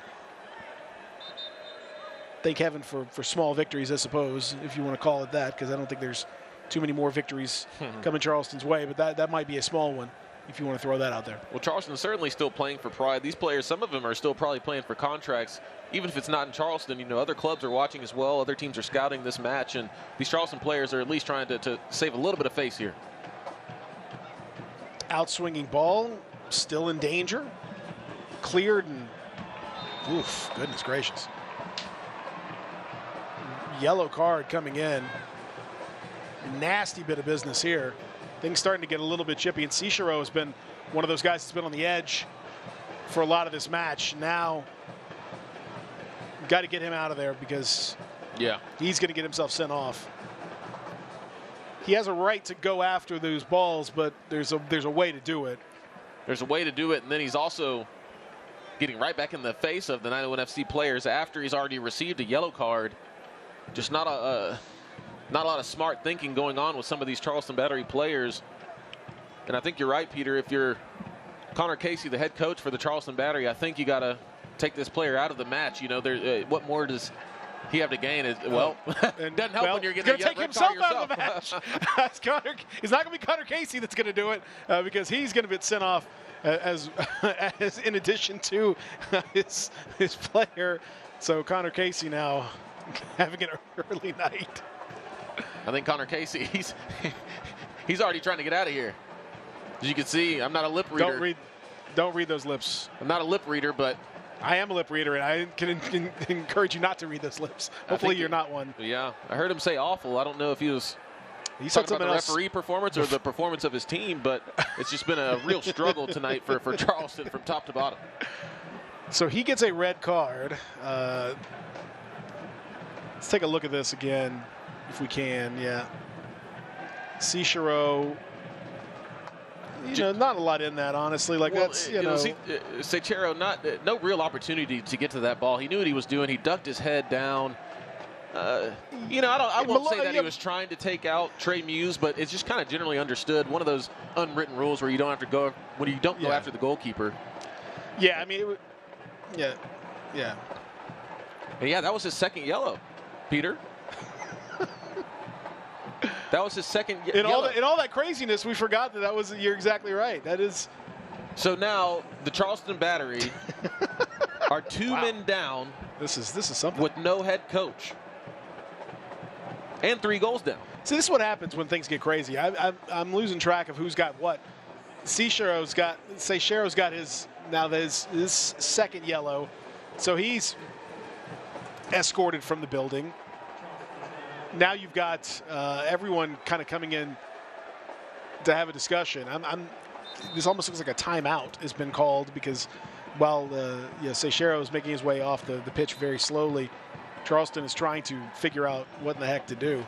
Thank heaven for small victories, I suppose, if you want to call it that, because I don't think there's too many more victories coming Charleston's way, but that might be a small one if you want to throw that out there. Well, Charleston's certainly still playing for pride. These players, some of them are still probably playing for contracts, even if it's not in Charleston. Other clubs are watching as well. Other teams are scouting this match, and these Charleston players are at least trying to save a little bit of face here. Outswinging ball, still in danger. Cleared, and oof, goodness gracious. Yellow card coming in. Nasty bit of business here. Things starting to get a little bit chippy, and Cicero has been one of those guys that's been on the edge for a lot of this match. Now, got to get him out of there because he's going to get himself sent off. He has a right to go after those balls, but there's a way to do it. There's a way to do it, and then he's also getting right back in the face of the 901 FC players after he's already received a yellow card. Just not a lot of smart thinking going on with some of these Charleston Battery players. And I think you're right, Peter. If you're Connor Casey, the head coach for the Charleston Battery, I think you got to take this player out of the match. What more does he have to gain? It doesn't help when you're getting to take himself out of the match. It's not going to be Connor Casey that's going to do it because he's going to get sent off as in addition to his player. So Connor Casey now having an early night. I think Connor Casey, he's already trying to get out of here. As you can see, I'm not a lip reader. Don't read those lips. I'm not a lip reader, but I am a lip reader, and I can encourage you not to read those lips. Hopefully you're not one. Yeah, I heard him say awful. I don't know if he talking about the referee performance or the performance of his team, but it's just been a real struggle tonight for Charleston from top to bottom. So he gets a red card. Let's take a look at this again, if we can. Yeah. Cicero, not a lot in that, honestly. Cicero, no real opportunity to get to that ball. He knew what he was doing. He ducked his head down. I won't say that he was trying to take out Trey Muse, but it's just kind of generally understood. One of those unwritten rules where you don't have to go when you don't go after the goalkeeper. Yeah, I mean, yeah. And yeah, that was his second yellow, Peter. That was his second yellow. In all that craziness, we forgot that was. You're exactly right. That is. So now the Charleston Battery are two men down. This is something with no head coach and 3 goals down. See, this is what happens when things get crazy. I'm losing track of who's got what. Cicero's got his second yellow, so he's escorted from the building. Now you've got everyone kind of coming in to have a discussion. This almost looks like a timeout has been called because while Seixeiro is making his way off the pitch very slowly, Charleston is trying to figure out what in the heck to do.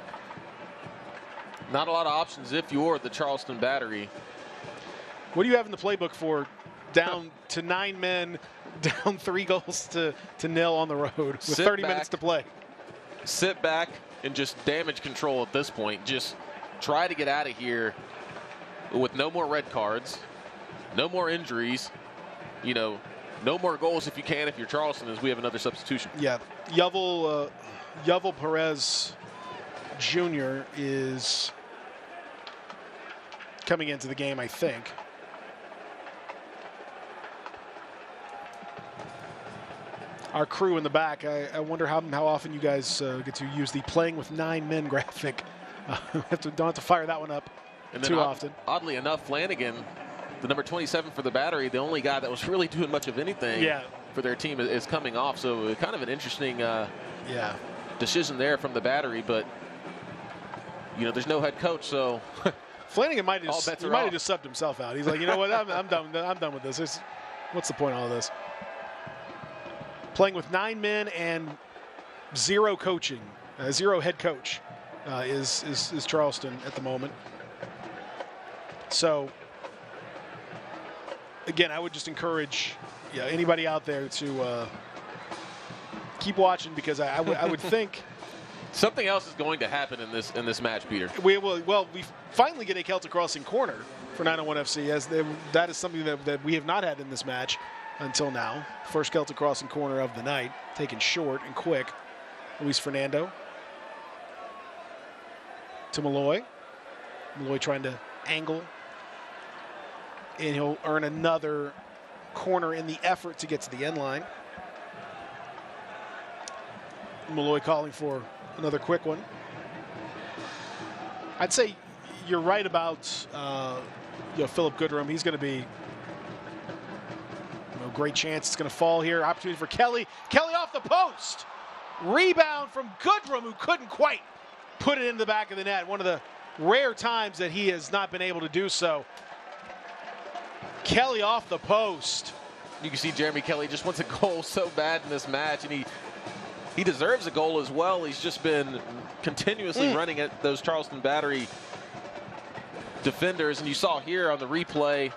Not a lot of options if you're the Charleston Battery. What do you have in the playbook for down to 9 men, down 3 goals to 0 on the road with 30 minutes to play? Sit back and just damage control at this point. Just try to get out of here with no more red cards, no more injuries, you know, no more goals if you can. If you're Charleston, as we have another substitution. Yeah, Yuval Perez Jr. is coming into the game, I think. Our crew in the back, I wonder how often you guys get to use the playing with 9 men graphic. Don't have to fire that one up too often. Oddly enough, Flanagan, the number 27 for the Battery, the only guy that was really doing much of anything for their team is coming off. So kind of an interesting decision there from the Battery. But, you know, there's no head coach, so Flanagan might have just subbed himself out. He's like, you know what, I'm done with this. What's the point of all this? Playing with 9 men and 0 coaching, 0 head coach is Charleston at the moment. So, again, I would just encourage anybody out there to keep watching, because I would think something else is going to happen in this match, Peter. We finally get a Celtic crossing corner for 901 FC, as that is something that we have not had in this match until now. First Celtic crossing corner of the night, taken short and quick. Luis Fernando to Malloy. Malloy trying to angle, and he'll earn another corner in the effort to get to the end line. Malloy calling for another quick one. I'd say you're right about Philip Goodrum. He's going to be great chance. It's going to fall here. Opportunity for Kelly. Kelly off the post. Rebound from Goodrum, who couldn't quite put it into the back of the net. One of the rare times that he has not been able to do so. Kelly off the post. You can see Jeremy Kelly just wants a goal so bad in this match, and he deserves a goal as well. He's just been continuously running at those Charleston Battery defenders, and you saw here on the replay,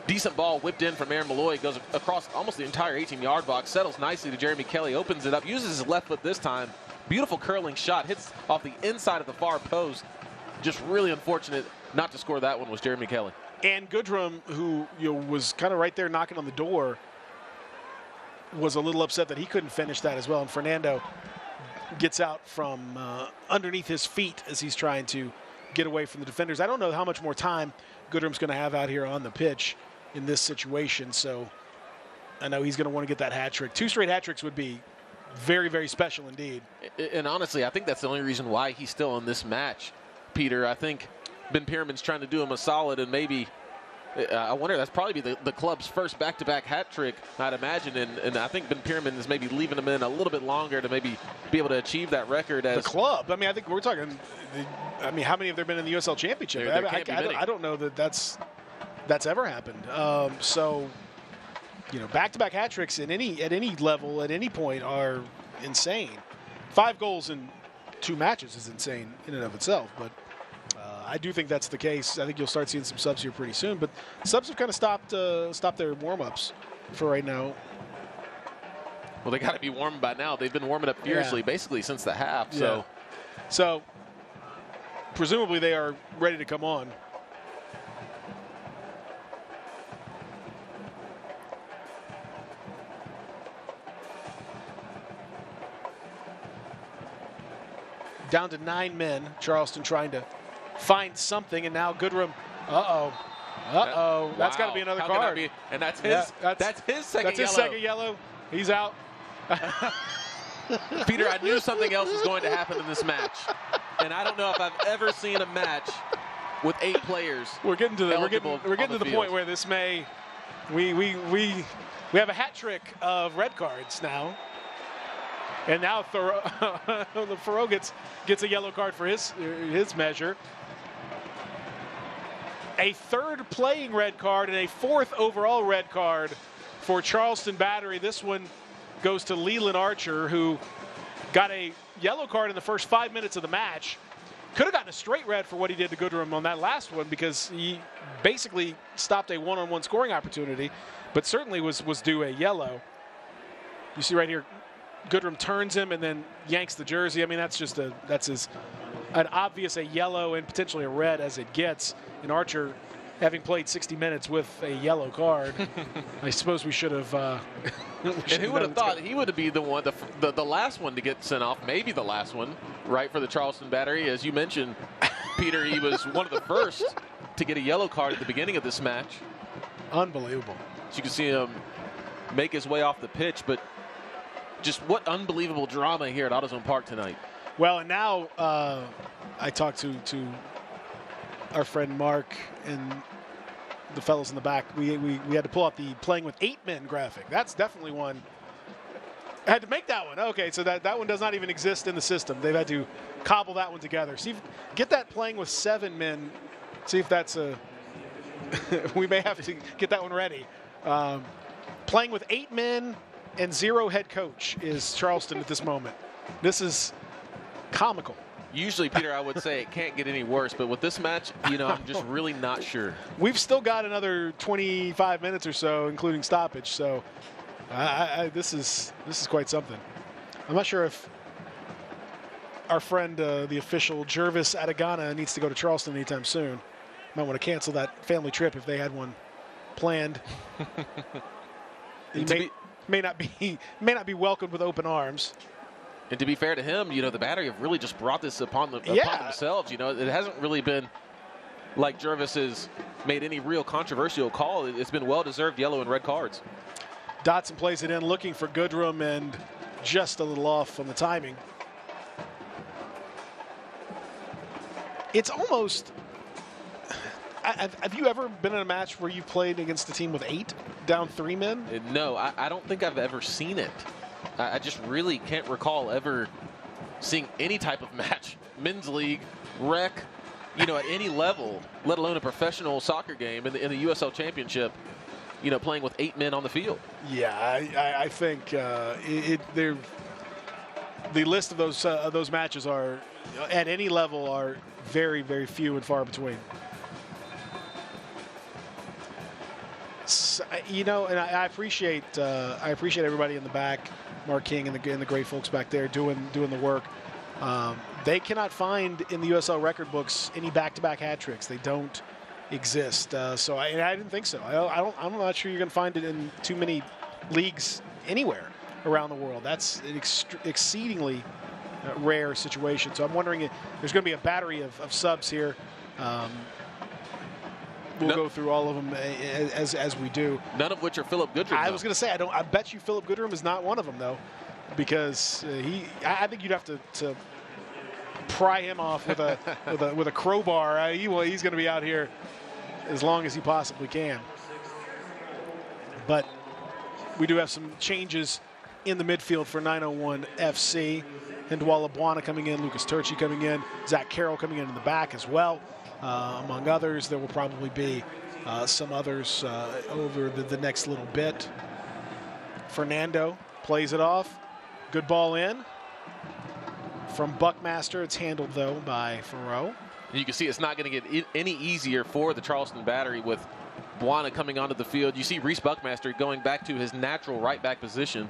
decent ball whipped in from Aaron Malloy, goes across almost the entire 18-yard box, settles nicely to Jeremy Kelly, opens it up, uses his left foot this time. Beautiful curling shot, hits off the inside of the far post. Just really unfortunate not to score that one was Jeremy Kelly. And Goodrum, who was kind of right there knocking on the door, was a little upset that he couldn't finish that as well. And Fernando gets out from underneath his feet as he's trying to get away from the defenders. I don't know how much more time Goodrum's going to have out here on the pitch in this situation, so I know he's going to want to get that hat trick. 2 straight hat tricks would be very, very special indeed. And honestly, I think that's the only reason why he's still in this match, Peter. I think Ben Pierman's trying to do him a solid, and maybe I wonder, that's probably the club's first back-to-back hat trick, I'd imagine, and I think Ben Pierman is maybe leaving him in a little bit longer to maybe be able to achieve that record as the club. I mean, I think we're talking, how many have there been in the USL Championship? I don't know that that's ever happened. So, back-to-back hat tricks at any level, at any point, are insane. 5 goals in 2 matches is insane in and of itself, but I do think that's the case. I think you'll start seeing some subs here pretty soon, but subs have kind of stopped their warm-ups for right now. Well, they got to be warm by now. They've been warming up fiercely basically since the half. So presumably they are ready to come on. Down to 9 men. Charleston trying to find something, and now Goodrum. That's got to be another card. And that's his. That's his second yellow. That's his second yellow. He's out. Peter, I knew something else was going to happen in this match, and I don't know if I've ever seen a match with 8 players. We're getting to the point where this may. We have a hat trick of red cards now. And now Thoreau gets a yellow card for his measure. A 3rd playing red card and a 4th overall red card for Charleston Battery. This one goes to Leland Archer, who got a yellow card in the first 5 minutes of the match. Could have gotten a straight red for what he did to Goodrum on that last one because he basically stopped a one-on-one scoring opportunity, but certainly was due a yellow. You see right here, Goodrum turns him and then yanks the jersey. I mean, that's an obvious a yellow and potentially a red as it gets. And Archer, having played 60 minutes with a yellow card, I suppose we should have. And who would have thought he would be the one, the last one to get sent off, maybe the last one, right, for the Charleston Battery. As you mentioned, Peter, he was one of the first to get a yellow card at the beginning of this match. Unbelievable. So you can see him make his way off the pitch, but just what unbelievable drama here at AutoZone Park tonight. Well, and now I talked to our friend Mark and the fellows in the back. We had to pull out the playing with 8 men graphic. That's definitely one. I had to make that one. Okay, so that one does not even exist in the system. They've had to cobble that one together. See, get that playing with 7 men. See if that's a. We may have to get that one ready. Playing with 8 men and 0 head coach is Charleston at this moment. This is comical. Usually, Peter, I would say it can't get any worse, but with this match, I'm just really not sure. We've still got another 25 minutes or so, including stoppage. So, this is quite something. I'm not sure if our friend, the official Jervis Atagana, needs to go to Charleston anytime soon. Might want to cancel that family trip if they had one planned. He may not be welcomed with open arms. And to be fair to him, the Battery have really just brought this upon themselves. It hasn't really been like Jervis has made any real controversial call. It's been well-deserved yellow and red cards. Dotson plays it in, looking for Goodrum, and just a little off on the timing. It's almost. Have you ever been in a match where you've played against a team with 8 down 3 men? No, I don't think I've ever seen it. I just really can't recall ever seeing any type of match, men's league, rec, at any level, let alone a professional soccer game in the USL Championship, playing with 8 men on the field. Yeah, I think the list of those matches are at any level are very, very few and far between. And I appreciate everybody in the back, Mark King and the great folks back there doing the work. They cannot find in the USL record books any back-to-back hat tricks. They don't exist. So I didn't think so. I'm not sure you're going to find it in too many leagues anywhere around the world. That's an exceedingly rare situation. So I'm wondering if there's going to be a battery of subs here. We'll go through all of them as we do. None of which are Philip Goodrum. I was going to say I bet you Philip Goodrum is not one of them though, because I think you'd have to pry him off with a crowbar. He's going to be out here as long as he possibly can. But we do have some changes in the midfield for 901 FC. Hindwala Bwana coming in, Lucas Turchi coming in, Zach Carroll coming in the back as well. Among others, there will probably be some others over the next little bit. Fernando plays it off. Good ball in from Buckmaster. It's handled, though, by Farrow. You can see it's not going to get any easier for the Charleston Battery with Bwana coming onto the field. You see Reese Buckmaster going back to his natural right-back position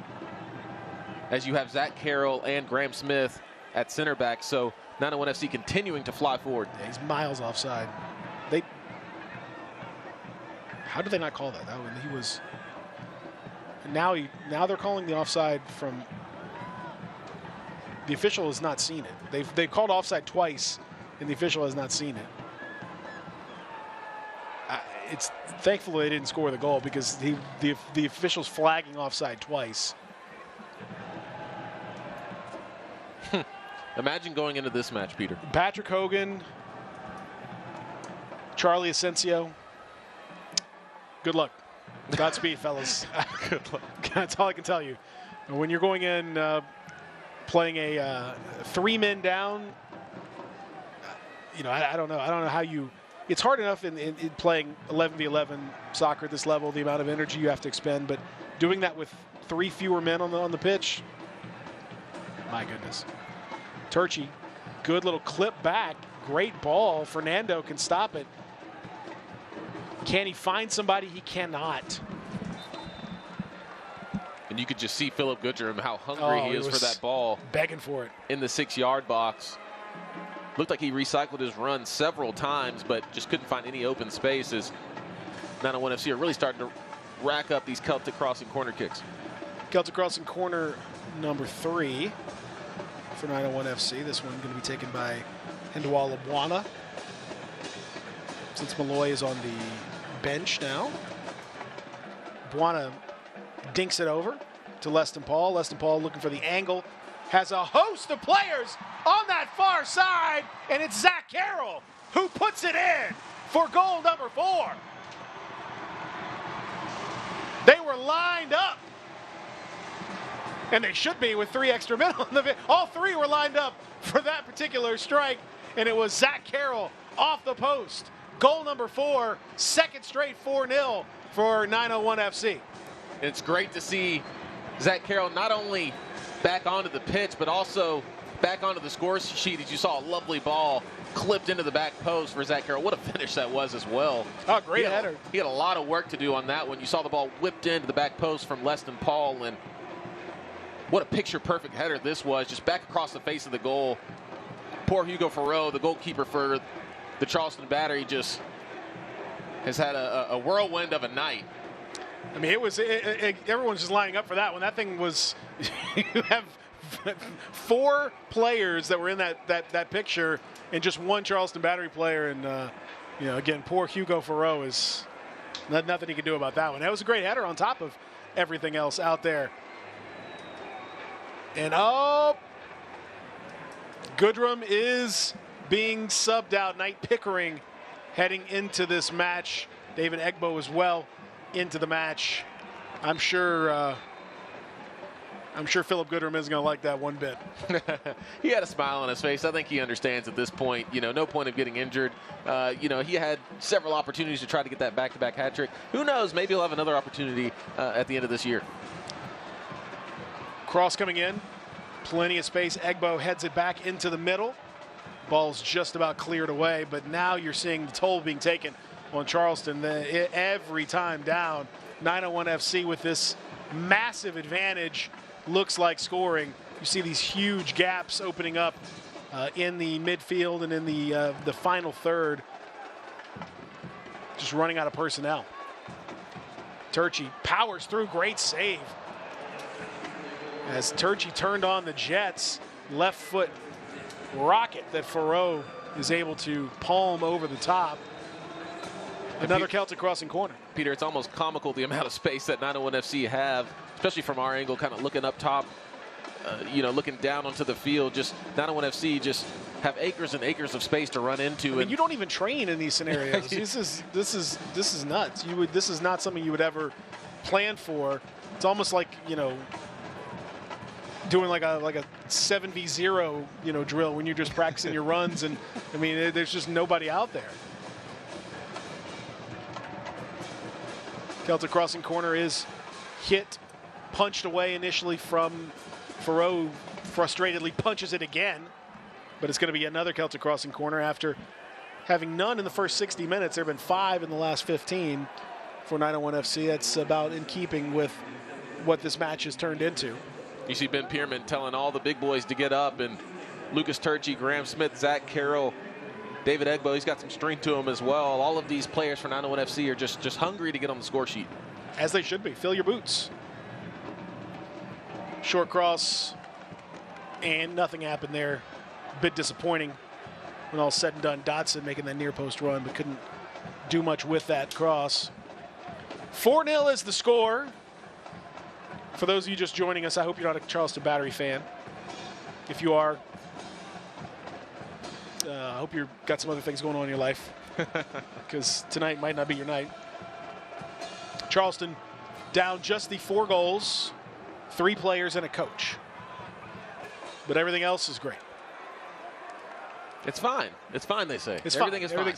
as you have Zach Carroll and Graham Smith at center back. So 901 FC continuing to fly forward. Yeah, he's miles offside. How did they not call that? He was. Now they're calling the offside from. The official has not seen it. They've called offside twice, and the official has not seen it. It's thankful they didn't score the goal because the official's flagging offside twice. Imagine going into this match, Peter. Patrick Hogan, Charlie Asensio. Good luck. Godspeed, fellas. Good luck. That's all I can tell you. When you're going in playing a 3 men down, I don't know. I don't know how you. It's hard enough in playing 11v11 soccer at this level, the amount of energy you have to expend, but doing that with 3 fewer men on the pitch, my goodness. Turchi, good little clip back, Great ball. Fernando can stop it. Can he find somebody? He cannot. And you could just see Philip Goodrum, how hungry he is for that ball. Begging for it. In the 6-yard box. Looked like he recycled his run several times, but just couldn't find any open space as 901 FC are really starting to rack up these Celtic crossing corner kicks. Celtic crossing corner number 3 for 901 FC. This one going to be taken by Hendwala Bwana, since Malloy is on the bench now. Bwana dinks it over to Leston Paul. Leston Paul looking for the angle. Has a host of players on that far side, and it's Zach Carroll who puts it in for goal number 4. They were lined up, and they should be with 3 extra men on the all 3 were lined up for that particular strike, and it was Zach Carroll off the post. Goal number 4, second straight 4-0 for 901 FC. It's great to see Zach Carroll not only back onto the pitch, but also back onto the score sheet. As you saw, a lovely ball clipped into the back post for Zach Carroll. What a finish that was as well. Oh, great header. He had a lot of work to do on that one. You saw the ball whipped into the back post from Leston Paul, and what a picture-perfect header this was, just back across the face of the goal. Poor Hugo Farreau, the goalkeeper for the Charleston Battery, just has had a whirlwind of a night. I mean, everyone's just lining up for that one. That thing was, you have 4 players that were in that picture and just 1 Charleston Battery player. And, you know, again, poor Hugo Farreau is nothing he can do about that one. That was a great header on top of everything else out there. And, Goodrum is being subbed out. Knight Pickering heading into this match. David Egbo as well into the match. I'm sure Philip Goodrum isn't going to like that one bit. He had a smile on his face. I think he understands at this point, you know, no point of getting injured. You know, he had several opportunities to try to get that back-to-back hat trick. Who knows? Maybe he'll have another opportunity at the end of this year. Cross coming in. Plenty of space. Egbo heads it back into the middle. Ball's just about cleared away, but now you're seeing the toll being taken on Charleston. Every time down, 901 FC with this massive advantage looks like scoring. You see these huge gaps opening up in the midfield and in the final third. Just running out of personnel. Turchi powers through, great save. As Turchi turned on the Jets, left foot rocket that Farreau is able to palm over the top. Another Celtic crossing corner. Peter, it's almost comical the amount of space that 901 FC have, especially from our angle, kind of looking up top, you know, looking down onto the field. Just 901 FC just have acres and acres of space to run into. I mean, you don't even train in these scenarios. this is nuts. This is not something you would ever plan for. It's almost like, you know, doing like a 7v0, you know, drill when you're just practicing your runs, and I mean, there's just nobody out there. Celtic crossing corner is hit, punched away initially from Farreau. Frustratedly punches it again, but it's going to be another Celtic crossing corner after having none in the first 60 minutes. There have been 5 in the last 15 for 901 FC. That's about in keeping with what this match has turned into. You see Ben Pierman telling all the big boys to get up, and Lucas Turchi, Graham Smith, Zach Carroll, David Egbo, he's got some strength to him as well. All of these players for 901 FC are just hungry to get on the score sheet. As they should be. Fill your boots. Short cross, and nothing happened there. A bit disappointing when all said and done. Dotson making that near post run, but couldn't do much with that cross. 4-0 is the score. For those of you just joining us, I hope you're not a Charleston Battery fan. If you are, I hope you've got some other things going on in your life, because tonight might not be your night. Charleston down just the 4 goals, 3 players and a coach. But everything else is great. It's fine. It's fine, they say. Everything is fine.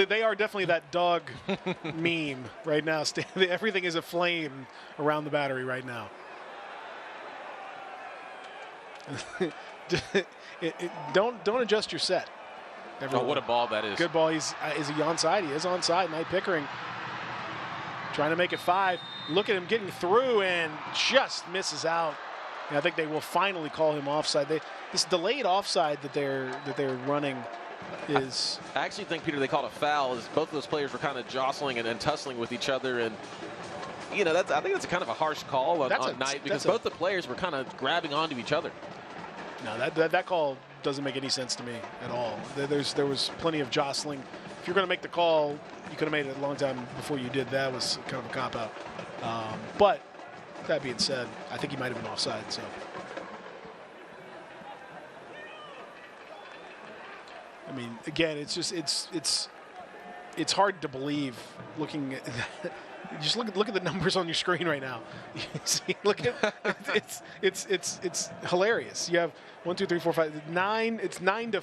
They are definitely that dog meme right now. Everything is aflame around the Battery right now. Don't adjust your set. Oh, what a ball that is. Good ball. Is he onside? He is onside. Knight Pickering trying to make it 5. Look at him getting through and just misses out. And I think they will finally call him offside. This delayed offside that they're running is. I actually think, Peter, they called a foul as both of those players were kind of jostling and tussling with each other. And, you know, I think that's a kind of a harsh call on Knight because both the players were kind of grabbing onto each other. No, that call doesn't make any sense to me at all. There was plenty of jostling. If you're going to make the call, you could have made it a long time before you did. That was kind of a cop-out. But that being said, I think he might have been offside. So, I mean, again, it's just it's hard to believe looking at just look at the numbers on your screen right now. You see, look at it's hilarious. You have 1, 2, 3, 4, 5, 9. It's 9 to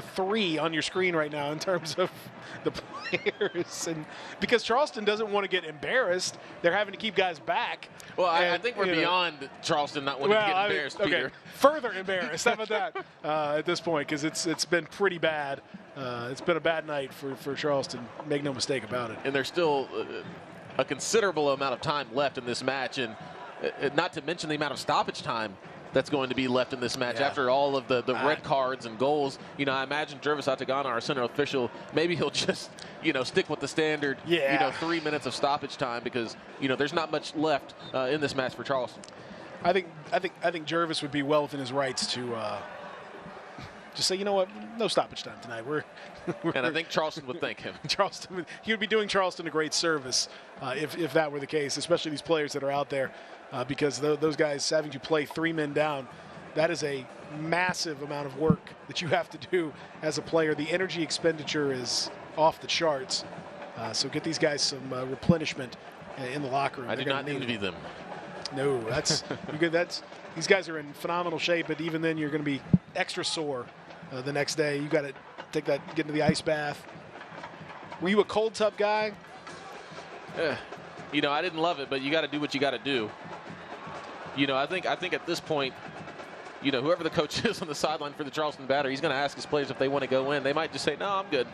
3 on your screen right now in terms of the players, and because Charleston doesn't want to get embarrassed, they're having to keep guys back. Well, I think we're beyond Charleston not wanting to get embarrassed, Peter. Okay, further embarrassed. How about that at this point? Because it's been pretty bad. It's been a bad night for Charleston. Make no mistake about it. And there's still a considerable amount of time left in this match, and not to mention the amount of stoppage time that's going to be left in this match after all of the red cards and goals. You know, I imagine Jervis Atagana, our center official, maybe he'll just, you know, stick with the standard, 3 minutes of stoppage time because, you know, there's not much left in this match for Charleston. I think Jervis would be well within his rights to just say, you know what, no stoppage time tonight. And I think Charleston would thank him. He would be doing Charleston a great service if that were the case, especially these players that are out there. Because those guys having to play 3 men down, that is a massive amount of work that you have to do as a player. The energy expenditure is off the charts. So get these guys some replenishment in the locker room. I do not envy them. No, that's these guys are in phenomenal shape, but even then you're going to be extra sore the next day. You got to get into the ice bath. Were you a cold tub guy? You know, I didn't love it, but you got to do what you got to do. You know, I think at this point, you know, whoever the coach is on the sideline for the Charleston Battery, he's going to ask his players if they want to go in. They might just say, no, I'm good.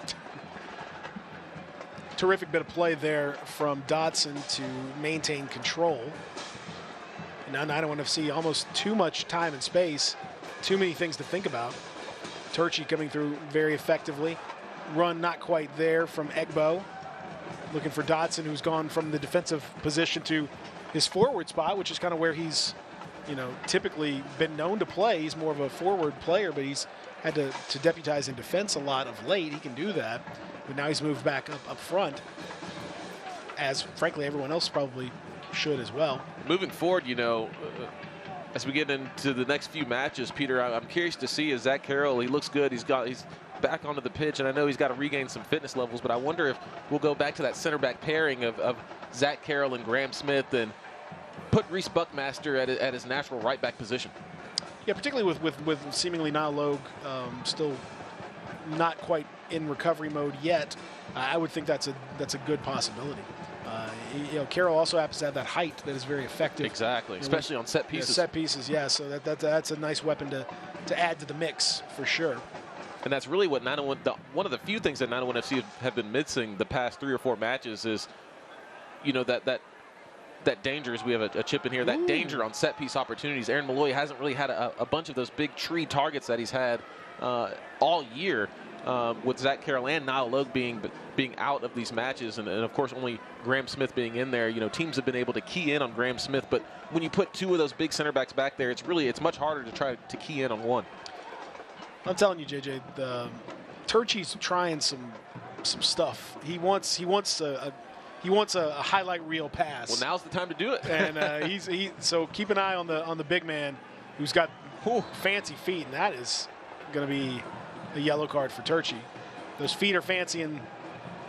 Terrific bit of play there from Dotson to maintain control. Now I don't want to see almost too much time and space, too many things to think about. Turchi coming through very effectively. Run not quite there from Egbo. Looking for Dotson, who's gone from the defensive position to his forward spot, which is kind of where he's, you know, typically been known to play. He's more of a forward player, but he's had to deputize in defense a lot of late. He can do that, but now he's moved back up front, as frankly everyone else probably should as well. Moving forward, you know, as we get into the next few matches, Peter, I'm curious to see is Zach Carroll. He looks good. He's back onto the pitch, and I know he's got to regain some fitness levels, but I wonder if we'll go back to that center back pairing of Zach Carroll and Graham Smith and put Reese Buckmaster at his natural right back position. Yeah, particularly with seemingly Niall Logue still not quite in recovery mode yet. I would think that's a good possibility. You know, Carroll also happens to have that height that is very effective. Exactly, you know, especially on set pieces. Yeah, set pieces, yeah. So that's a nice weapon to add to the mix for sure. And that's really what 901, one of the few things that 901 FC have been missing the past 3 or 4 matches is, you know, that danger, as we have a chip in here, that danger on set piece opportunities. Aaron Malloy hasn't really had a bunch of those big tree targets that he's had all year with Zach Carroll and Niall Logue being out of these matches. And of course, only Graham Smith being in there. You know, teams have been able to key in on Graham Smith. But when you put 2 of those big center backs back there, it's much harder to try to key in on one. I'm telling you, JJ, Turchi's trying some stuff. He wants a highlight reel pass. Well, now's the time to do it. And so keep an eye on the big man who's got fancy feet, and that is going to be a yellow card for Turchi. Those feet are fancy, and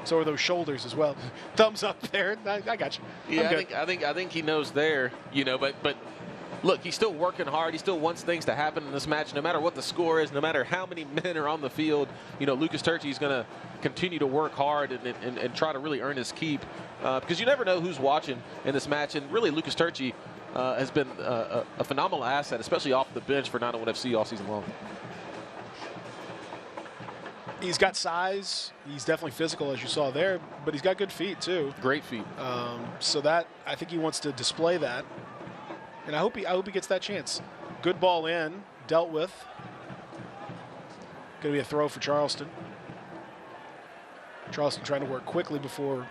so are those shoulders as well. Thumbs up there. I got you. Yeah, I think he knows there. You know, but. Look, he's still working hard. He still wants things to happen in this match, no matter what the score is, no matter how many men are on the field. You know, Lucas Turchi is going to continue to work hard and try to really earn his keep because you never know who's watching in this match. And really, Lucas Turchi has been a phenomenal asset, especially off the bench for 901 FC all season long. He's got size. He's definitely physical, as you saw there, but he's got good feet too. Great feet. So that I think he wants to display that, and I hope he gets that chance. Good ball in, dealt with. Going to be a throw for Charleston. Charleston trying to work quickly before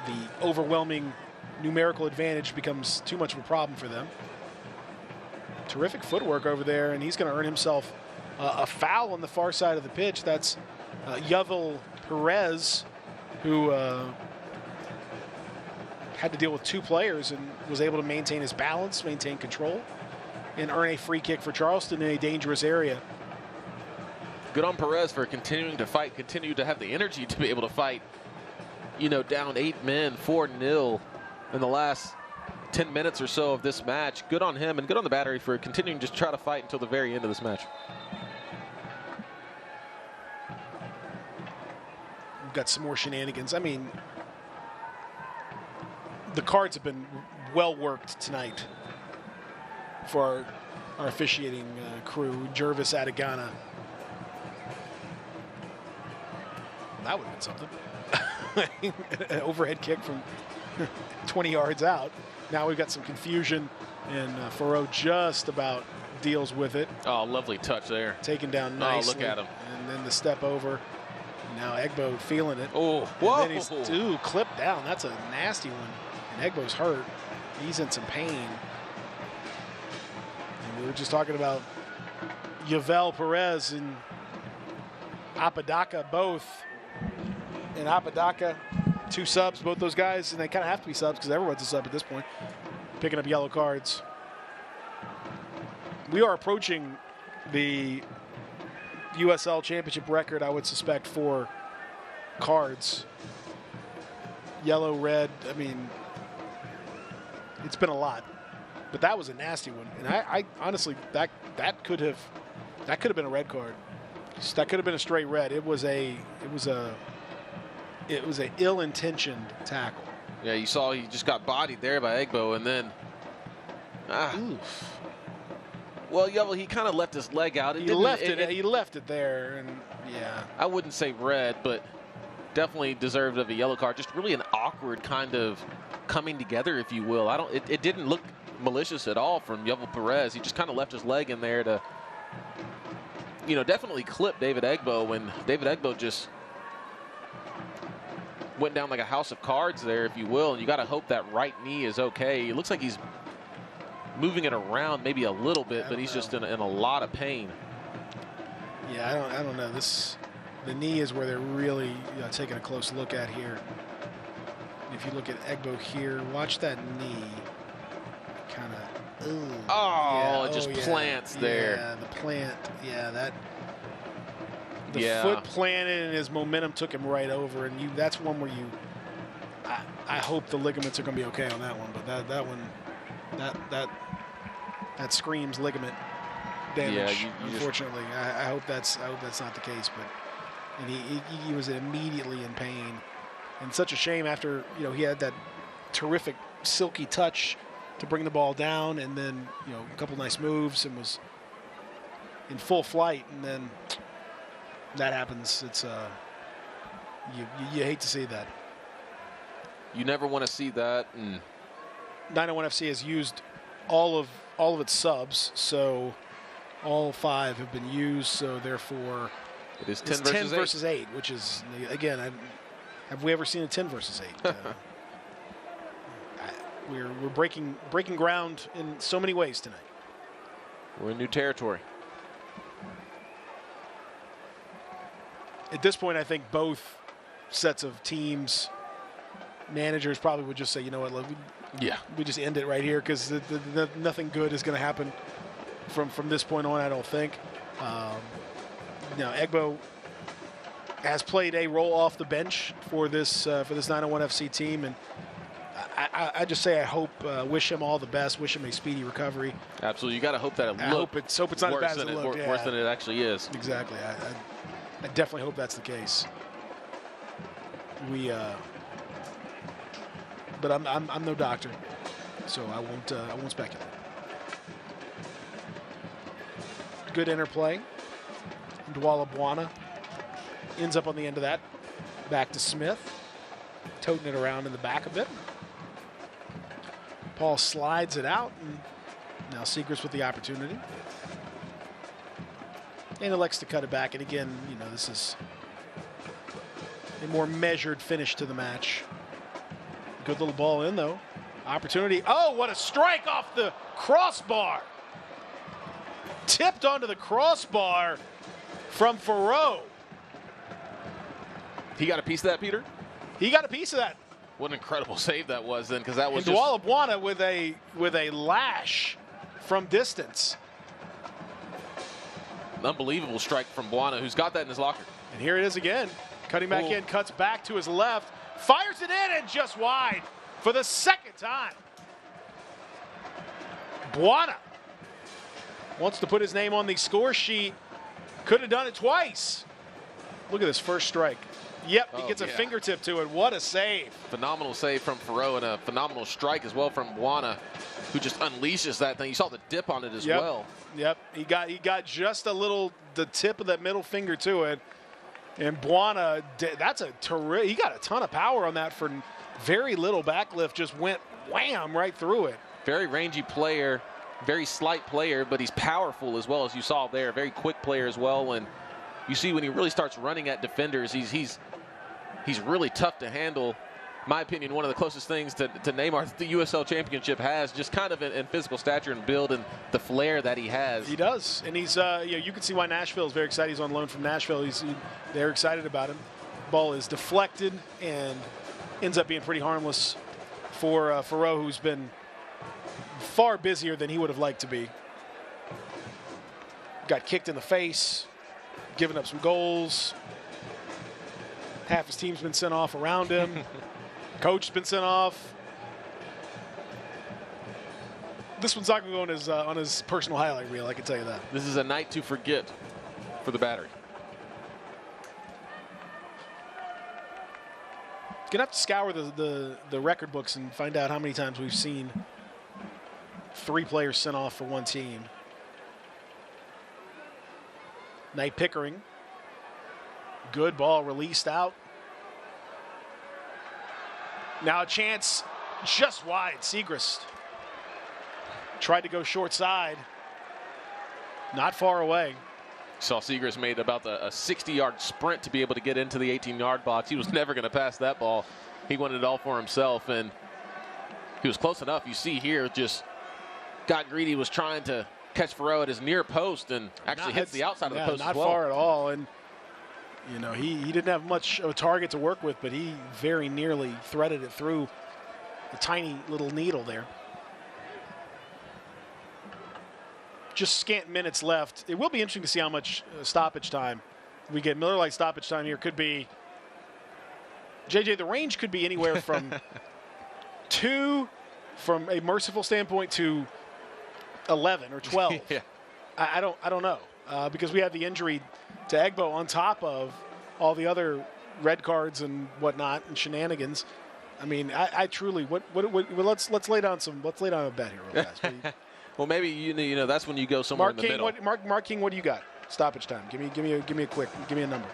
the overwhelming numerical advantage becomes too much of a problem for them. Terrific footwork over there, and he's going to earn himself a foul on the far side of the pitch. That's USL Perez, who had to deal with 2 players and was able to maintain his balance, maintain control, and earn a free kick for Charleston in a dangerous area. Good on Perez for continuing to fight, continue to have the energy to be able to fight. You know, down 8 men, 4-0 in the last 10 minutes or so of this match. Good on him, and good on the Battery for continuing to try to fight until the very end of this match. We've got some more shenanigans. I mean, the cards have been well worked tonight for our officiating crew. Jervis Adegana. That would have been something. An overhead kick from 20 yards out. Now we've got some confusion, and Faro just about deals with it. Oh, lovely touch there. Taken down nicely. Oh, look at him. And then the step over. Now Egbo feeling it. Oh, whoa. And then he's clipped down. That's a nasty one. And Egbo's hurt. He's in some pain. And we were just talking about USL Perez and Apodaca both. And Apodaca, 2 subs, both those guys, and they kind of have to be subs because everyone's a sub at this point, picking up yellow cards. We are approaching the USL Championship record, I would suspect, for cards. Yellow, red, I mean, it's been a lot. But that was a nasty one. And I honestly, that could have been a red card. That could have been a straight red. It was an ill-intentioned tackle. Yeah, you saw he just got bodied there by Egbo, and then well, yeah, he kind of left his leg out. He left it there, and yeah. I wouldn't say red, but definitely deserved of a yellow card. Just really an awkward kind of coming together, if you will. It didn't look malicious at all from USL Perez. He just kind of left his leg in there to, you know, definitely clip David Egbo when David Egbo just went down like a house of cards there, if you will, and you got to hope that right knee is okay. It looks like he's moving it around maybe a little bit, but he's just in a lot of pain. Yeah, I don't know. The knee is where they're really taking a close look at here. If you look at Egbo here, watch that knee. Kind of. It just plants there. Yeah, the plant. Yeah, that. The foot planted and his momentum took him right over, and that's one where I hope the ligaments are going to be okay on that one, but that one, that screams ligament damage. Yeah, unfortunately, I hope that's not the case, but and he was immediately in pain, and such a shame after he had that terrific silky touch to bring the ball down, and then a couple nice moves and was in full flight, and then that happens. It's you hate to see that. You never want to see that. 901 FC has used all of its subs, so all 5 have been used. So therefore, it is 10 versus 8, which is again, have we ever seen a 10 versus 8? We're breaking ground in so many ways tonight. We're in new territory. At this point, I think both sets of teams, managers probably would just say, you know what, we just end it right here because nothing good is going to happen from this point on, I don't think. Now, Egbo has played a role off the bench for this 901 FC team, and I just say I hope, wish him all the best, wish him a speedy recovery. Absolutely, you got to hope that it looks hope it's not as bad as it looked. Worse than it actually is. Exactly. I definitely hope that's the case. But I'm no doctor, so I won't speculate. Good interplay. Dwala Bwana ends up on the end of that. Back to Smith. Toting it around in the back a bit. Paul slides it out, and now Siegrist with the opportunity. And elects to cut it back. And again, this is a more measured finish to the match. Good little ball in, though. Opportunity. Oh, what a strike off the crossbar. Tipped onto the crossbar from Farrow. He got a piece of that, Peter? He got a piece of that. What an incredible save that was then, because that was and Dwala Bwana with a lash from distance. An unbelievable strike from Bwana, who's got that in his locker. And here it is again. Cutting back in, cuts back to his left, fires it in and just wide for the second time. Bwana wants to put his name on the score sheet. Could have done it twice. Look at this first strike. Yep, he gets a fingertip to it. What a save. Phenomenal save from Farrow and a phenomenal strike as well from Bwana, who just unleashes that thing. You saw the dip on it as well. Yep, he got just the tip of that middle finger to it. And Bwana, that's a terrific, he got a ton of power on that for very little backlift, just went wham right through it. Very rangy player, very slight player, but he's powerful as well, as you saw there. Very quick player as well. And you see when he really starts running at defenders, he's really tough to handle. In my opinion, one of the closest things to Neymar the USL Championship has, just kind of in physical stature and build and the flair that he has. He does, and he's you can see why Nashville is very excited. He's on loan from Nashville. They're excited about him. Ball is deflected and ends up being pretty harmless for Farrow, who's been far busier than he would have liked to be. Got kicked in the face, giving up some goals. Half his team's been sent off around him. Coach's been sent off. This one's not going to go on his personal highlight reel, I can tell you that. This is a night to forget for the Battery. Gonna have to scour the record books and find out how many times we've seen 3 players sent off for one team. Knight Pickering. Good ball released out. Now a chance just wide. Siegrist tried to go short side. Not far away. Saw Siegrist made about a 60-yard sprint to be able to get into the 18-yard box. He was never going to pass that ball. He wanted it all for himself, and he was close enough. You see here, just got greedy, was trying to catch Farrow at his near post and actually hits the outside of the post as well. Not far at all. And he didn't have much of a target to work with, but he very nearly threaded it through the tiny little needle there. Just scant minutes left. It will be interesting to see how much stoppage time we get. Miller Lite stoppage time here could be, JJ, the range could be anywhere from 2 from a merciful standpoint to 11 or 12. Yeah. I don't know because we have the injury to Egbo on top of all the other red cards and whatnot and shenanigans. I mean, I truly let's lay down a bet here real fast. Well, maybe that's when you go somewhere in the middle. Mark King, what do you got? Stoppage time. Give me a number.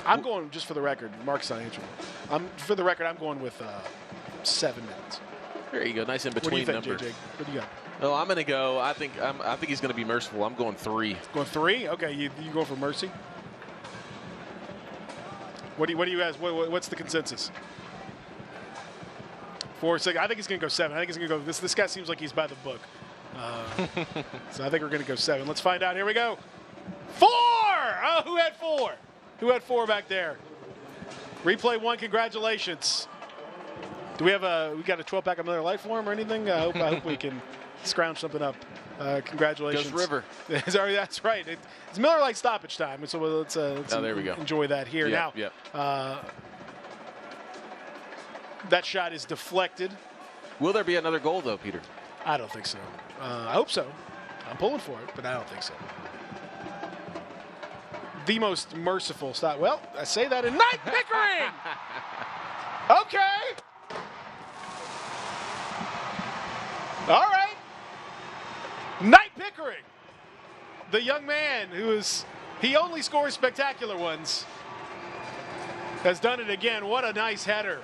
I'm going, just for the record, Mark's not answering. For the record, I'm going with 7 minutes. There you go, nice in between number. numbers. JJ? What do you got? Oh, I'm going to go. I think he's going to be merciful. I'm going 3. Going 3? Okay, you go for mercy. What do you guys? What's the consensus? 4, 6. I think he's going to go 7. I think he's going to go. This guy seems like he's by the book. So I think we're going to go 7. Let's find out. Here we go. 4. Oh, who had 4? Who had 4 back there? Replay 1. Congratulations. Do we got a 12-pack of Miller Lite for him or anything? I hope we can scrounge something up. Congratulations. Goes River. That's right. It's Miller Lite stoppage time. So let's there we go. Enjoy that here. Yep, now, yep. That shot is deflected. Will there be another goal, though, Peter? I don't think so. I hope so. I'm pulling for it, but I don't think so. The most merciful stop. Well, I say that in Knight Pickering. Okay. All right. the young man he only scores spectacular ones, has done it again. What a nice header.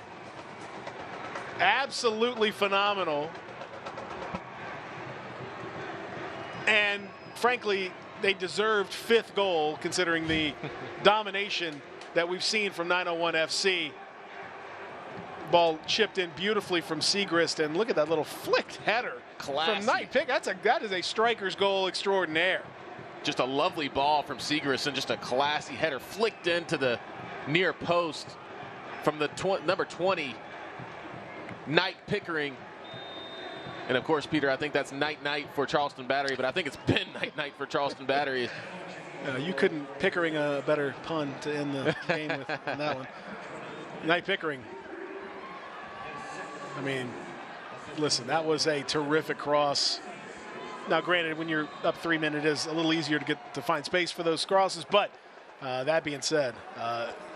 Absolutely phenomenal. And frankly, they deserved 5th goal considering the domination that we've seen from 901 FC. Ball chipped in beautifully from Segrist, and look at that little flicked header from Knight Pick. That is a striker's goal extraordinaire. Just a lovely ball from Segrist and just a classy header flicked into the near post from the number 20, Knight Pickering. And of course, Peter, I think that's night for Charleston Battery, but I think it's been night for Charleston Battery. You couldn't Pickering a better pun to end the game with than that one. Knight Pickering. I mean, listen, that was a terrific cross. Now, granted, when you're up 3 men, it is a little easier to find space for those crosses. But that being said,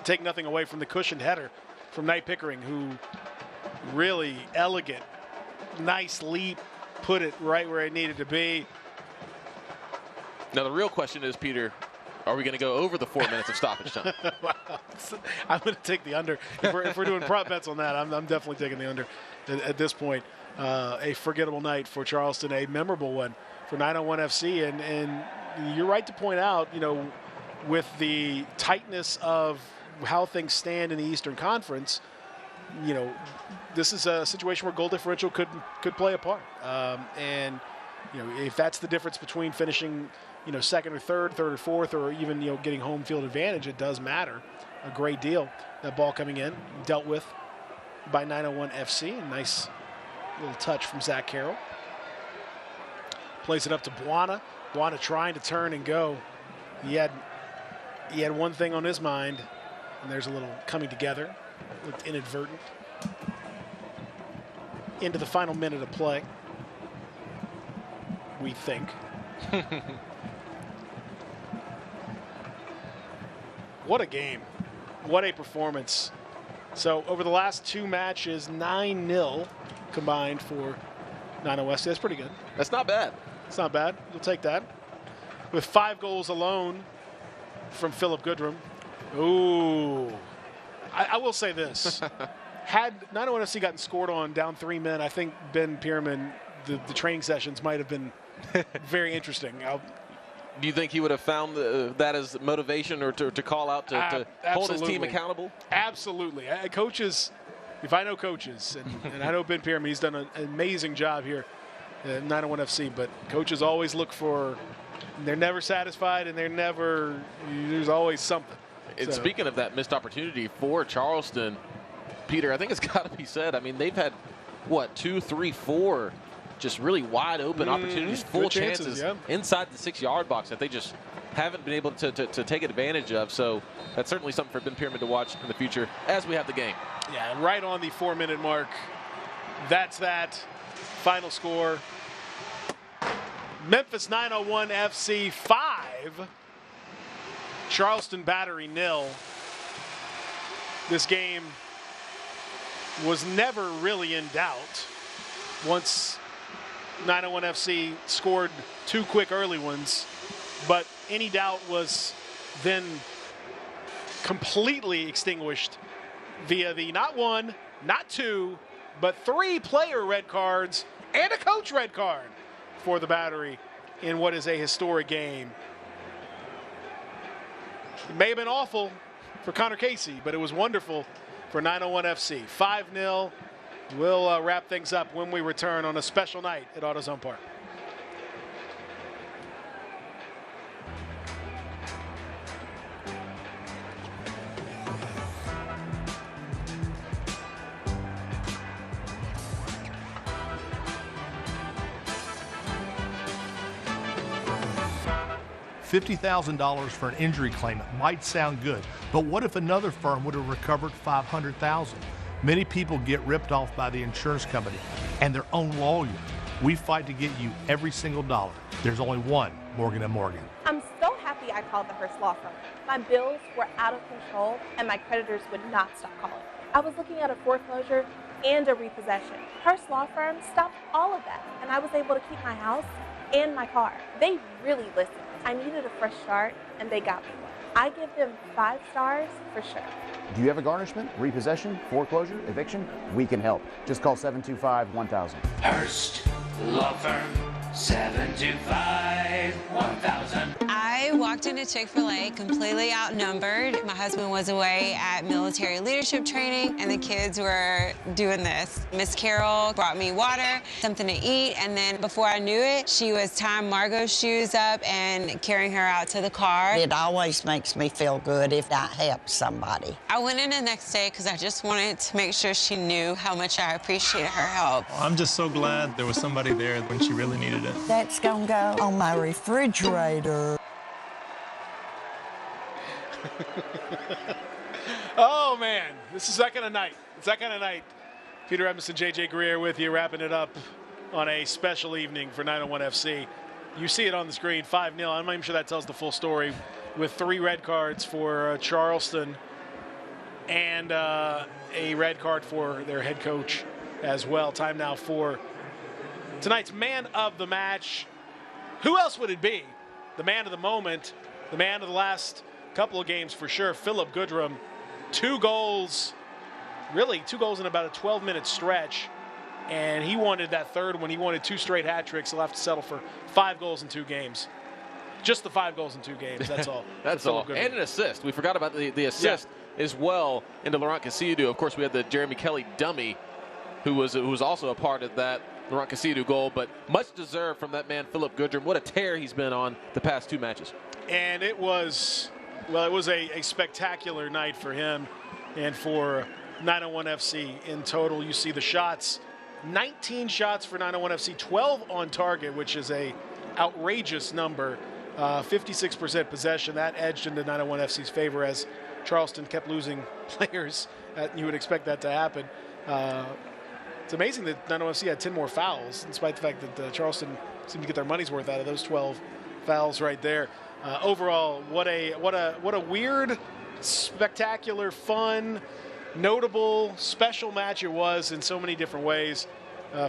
take nothing away from the cushioned header from Knight Pickering, who really elegant, nice leap, put it right where it needed to be. Now, the real question is, Peter, are we going to go over the 4 minutes of stoppage time? I'm going to take the under. If we're doing prop bets on that, I'm definitely taking the under at this point. A forgettable night for Charleston, a memorable one for 901 FC. And you're right to point out, with the tightness of how things stand in the Eastern Conference, this is a situation where goal differential could play a part. And if that's the difference between finishing, second or third or fourth, or even, getting home field advantage, it does matter a great deal. That ball coming in, dealt with by 901 FC. A nice little touch from Zach Carroll. Plays it up to Buana. Buana trying to turn and go. He had one thing on his mind, and there's a little coming together. Looked inadvertent. Into the final minute of play, we think. What a game. What a performance. So over the last 2 matches, 9-0 combined for 901 FC. That's pretty good. That's not bad. It's not bad. You'll take that. With 5 goals alone from Philip Goodrum. Ooh. I will say this. Had 901 FC gotten scored on down 3 men, I think Ben Pierman, the training sessions might have been very interesting. Do you think he would have found that as motivation or to call out to hold his team accountable? Absolutely. Coaches, if I know coaches, and I know Ben Pierman, he's done an amazing job here at 901 FC, but coaches always look for, they're never satisfied, and there's always something. And speaking of that missed opportunity for Charleston, Peter, I think it's got to be said. I mean, they've had, 2, 3, 4 just really wide open opportunities, full chances inside the 6-yard box that they just haven't been able to take advantage of. So that's certainly something for Ben Pierman to watch in the future as we have the game. Yeah, and right on the 4-minute mark. That's that. Final score. Memphis 901 FC 5. Charleston Battery 0. This game was never really in doubt once 901 FC scored 2 quick early ones, but any doubt was then completely extinguished via the not 1, not 2, but 3 player red cards and a coach red card for the Battery in what is a historic game. It may have been awful for Connor Casey, but it was wonderful for 901 FC. 5-0. We'll wrap things up when we return on a special night at AutoZone Park. $50,000 for an injury claim might sound good, but what if another firm would have recovered $500,000? Many people get ripped off by the insurance company and their own lawyer. We fight to get you every single dollar. There's only one Morgan & Morgan. I'm so happy I called the Hearst Law Firm. My bills were out of control and my creditors would not stop calling. I was looking at a foreclosure and a repossession. Hearst Law Firm stopped all of that, and I was able to keep my house and my car. They really listened. I needed a fresh start, and they got me one. I give them 5 stars for sure. Do you have a garnishment, repossession, foreclosure, eviction? We can help. Just call 725-1000. Hearst Law Firm, 725-1000. I walked into Chick-fil-A completely outnumbered. My husband was away at military leadership training, and the kids were doing this. Miss Carol brought me water, something to eat, and then before I knew it, she was tying Margot's shoes up and carrying her out to the car. It always makes me feel good if that helps somebody. I went in the next day because I just wanted to make sure she knew how much I appreciated her help. I'm just so glad there was somebody there when she really needed it. That's gonna go on my refrigerator. Oh, man. This is that kind of night. It's that kind of night. Peter Edmondson, J.J. Greer with you, wrapping it up on a special evening for 901 FC. You see it on the screen, 5-0. I'm not even sure that tells the full story, with 3 red cards for Charleston and a red card for their head coach as well. Time now for tonight's man of the match. Who else would it be? The man of the moment, the man of the last couple of games for sure, Philip Goodrum. 2 goals, really 2 goals in about a 12-minute stretch. And he wanted that third one. He wanted 2 straight hat tricks. He'll have to settle for 5 goals in 2 games. Just the 5 goals in 2 games, that's all. That's all. And an assist. We forgot about the assist as well into Laurent Casillas. Of course, we had the Jeremy Kelly dummy who was also a part of that Laurent Casillas goal, but much deserved from that man, Philip Goodrum. What a tear he's been on the past 2 matches. And it was, well, it was a spectacular night for him and for 901 FC in total. You see the shots, 19 shots for 901 FC, 12 on target, which is a outrageous number. 56% possession. That edged into 901 FC's favor as Charleston kept losing players. You would expect that to happen. It's amazing that 901 FC had 10 more fouls, despite the fact that Charleston seemed to get their money's worth out of those 12 fouls right there. Overall, what a weird, spectacular, fun, notable, special match it was in so many different ways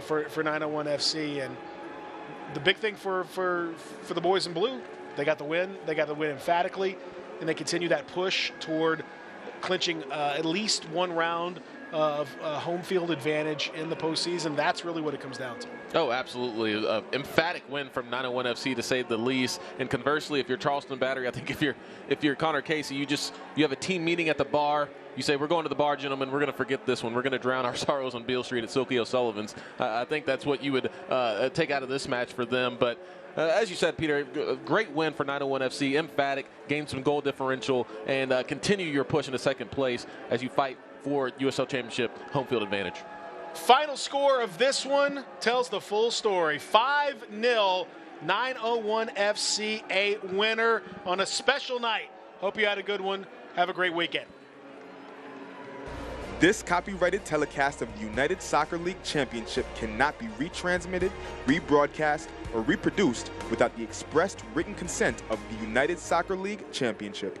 for 901 FC. And the big thing for the boys in blue, they got the win. They got the win emphatically, and they continue that push toward clinching at least 1 round of home field advantage in the postseason. That's really what it comes down to. Oh, absolutely. Emphatic win from 901 FC, to say the least. And conversely, if you're Charleston Battery, I think if you're Connor Casey, you have a team meeting at the bar. You say, we're going to the bar, gentlemen. We're going to forget this one. We're going to drown our sorrows on Beale Street at Silky O'Sullivan's. I think that's what you would take out of this match for them. But as you said, Peter, a great win for 901 FC. Emphatic, gained some goal differential, and continue your push into second place as you fight for USL Championship home field advantage. Final score of this one tells the full story. 5-0, 901 FC, a winner on a special night. Hope you had a good one. Have a great weekend. This copyrighted telecast of the United Soccer League Championship cannot be retransmitted, rebroadcast, or reproduced without the expressed written consent of the United Soccer League Championship.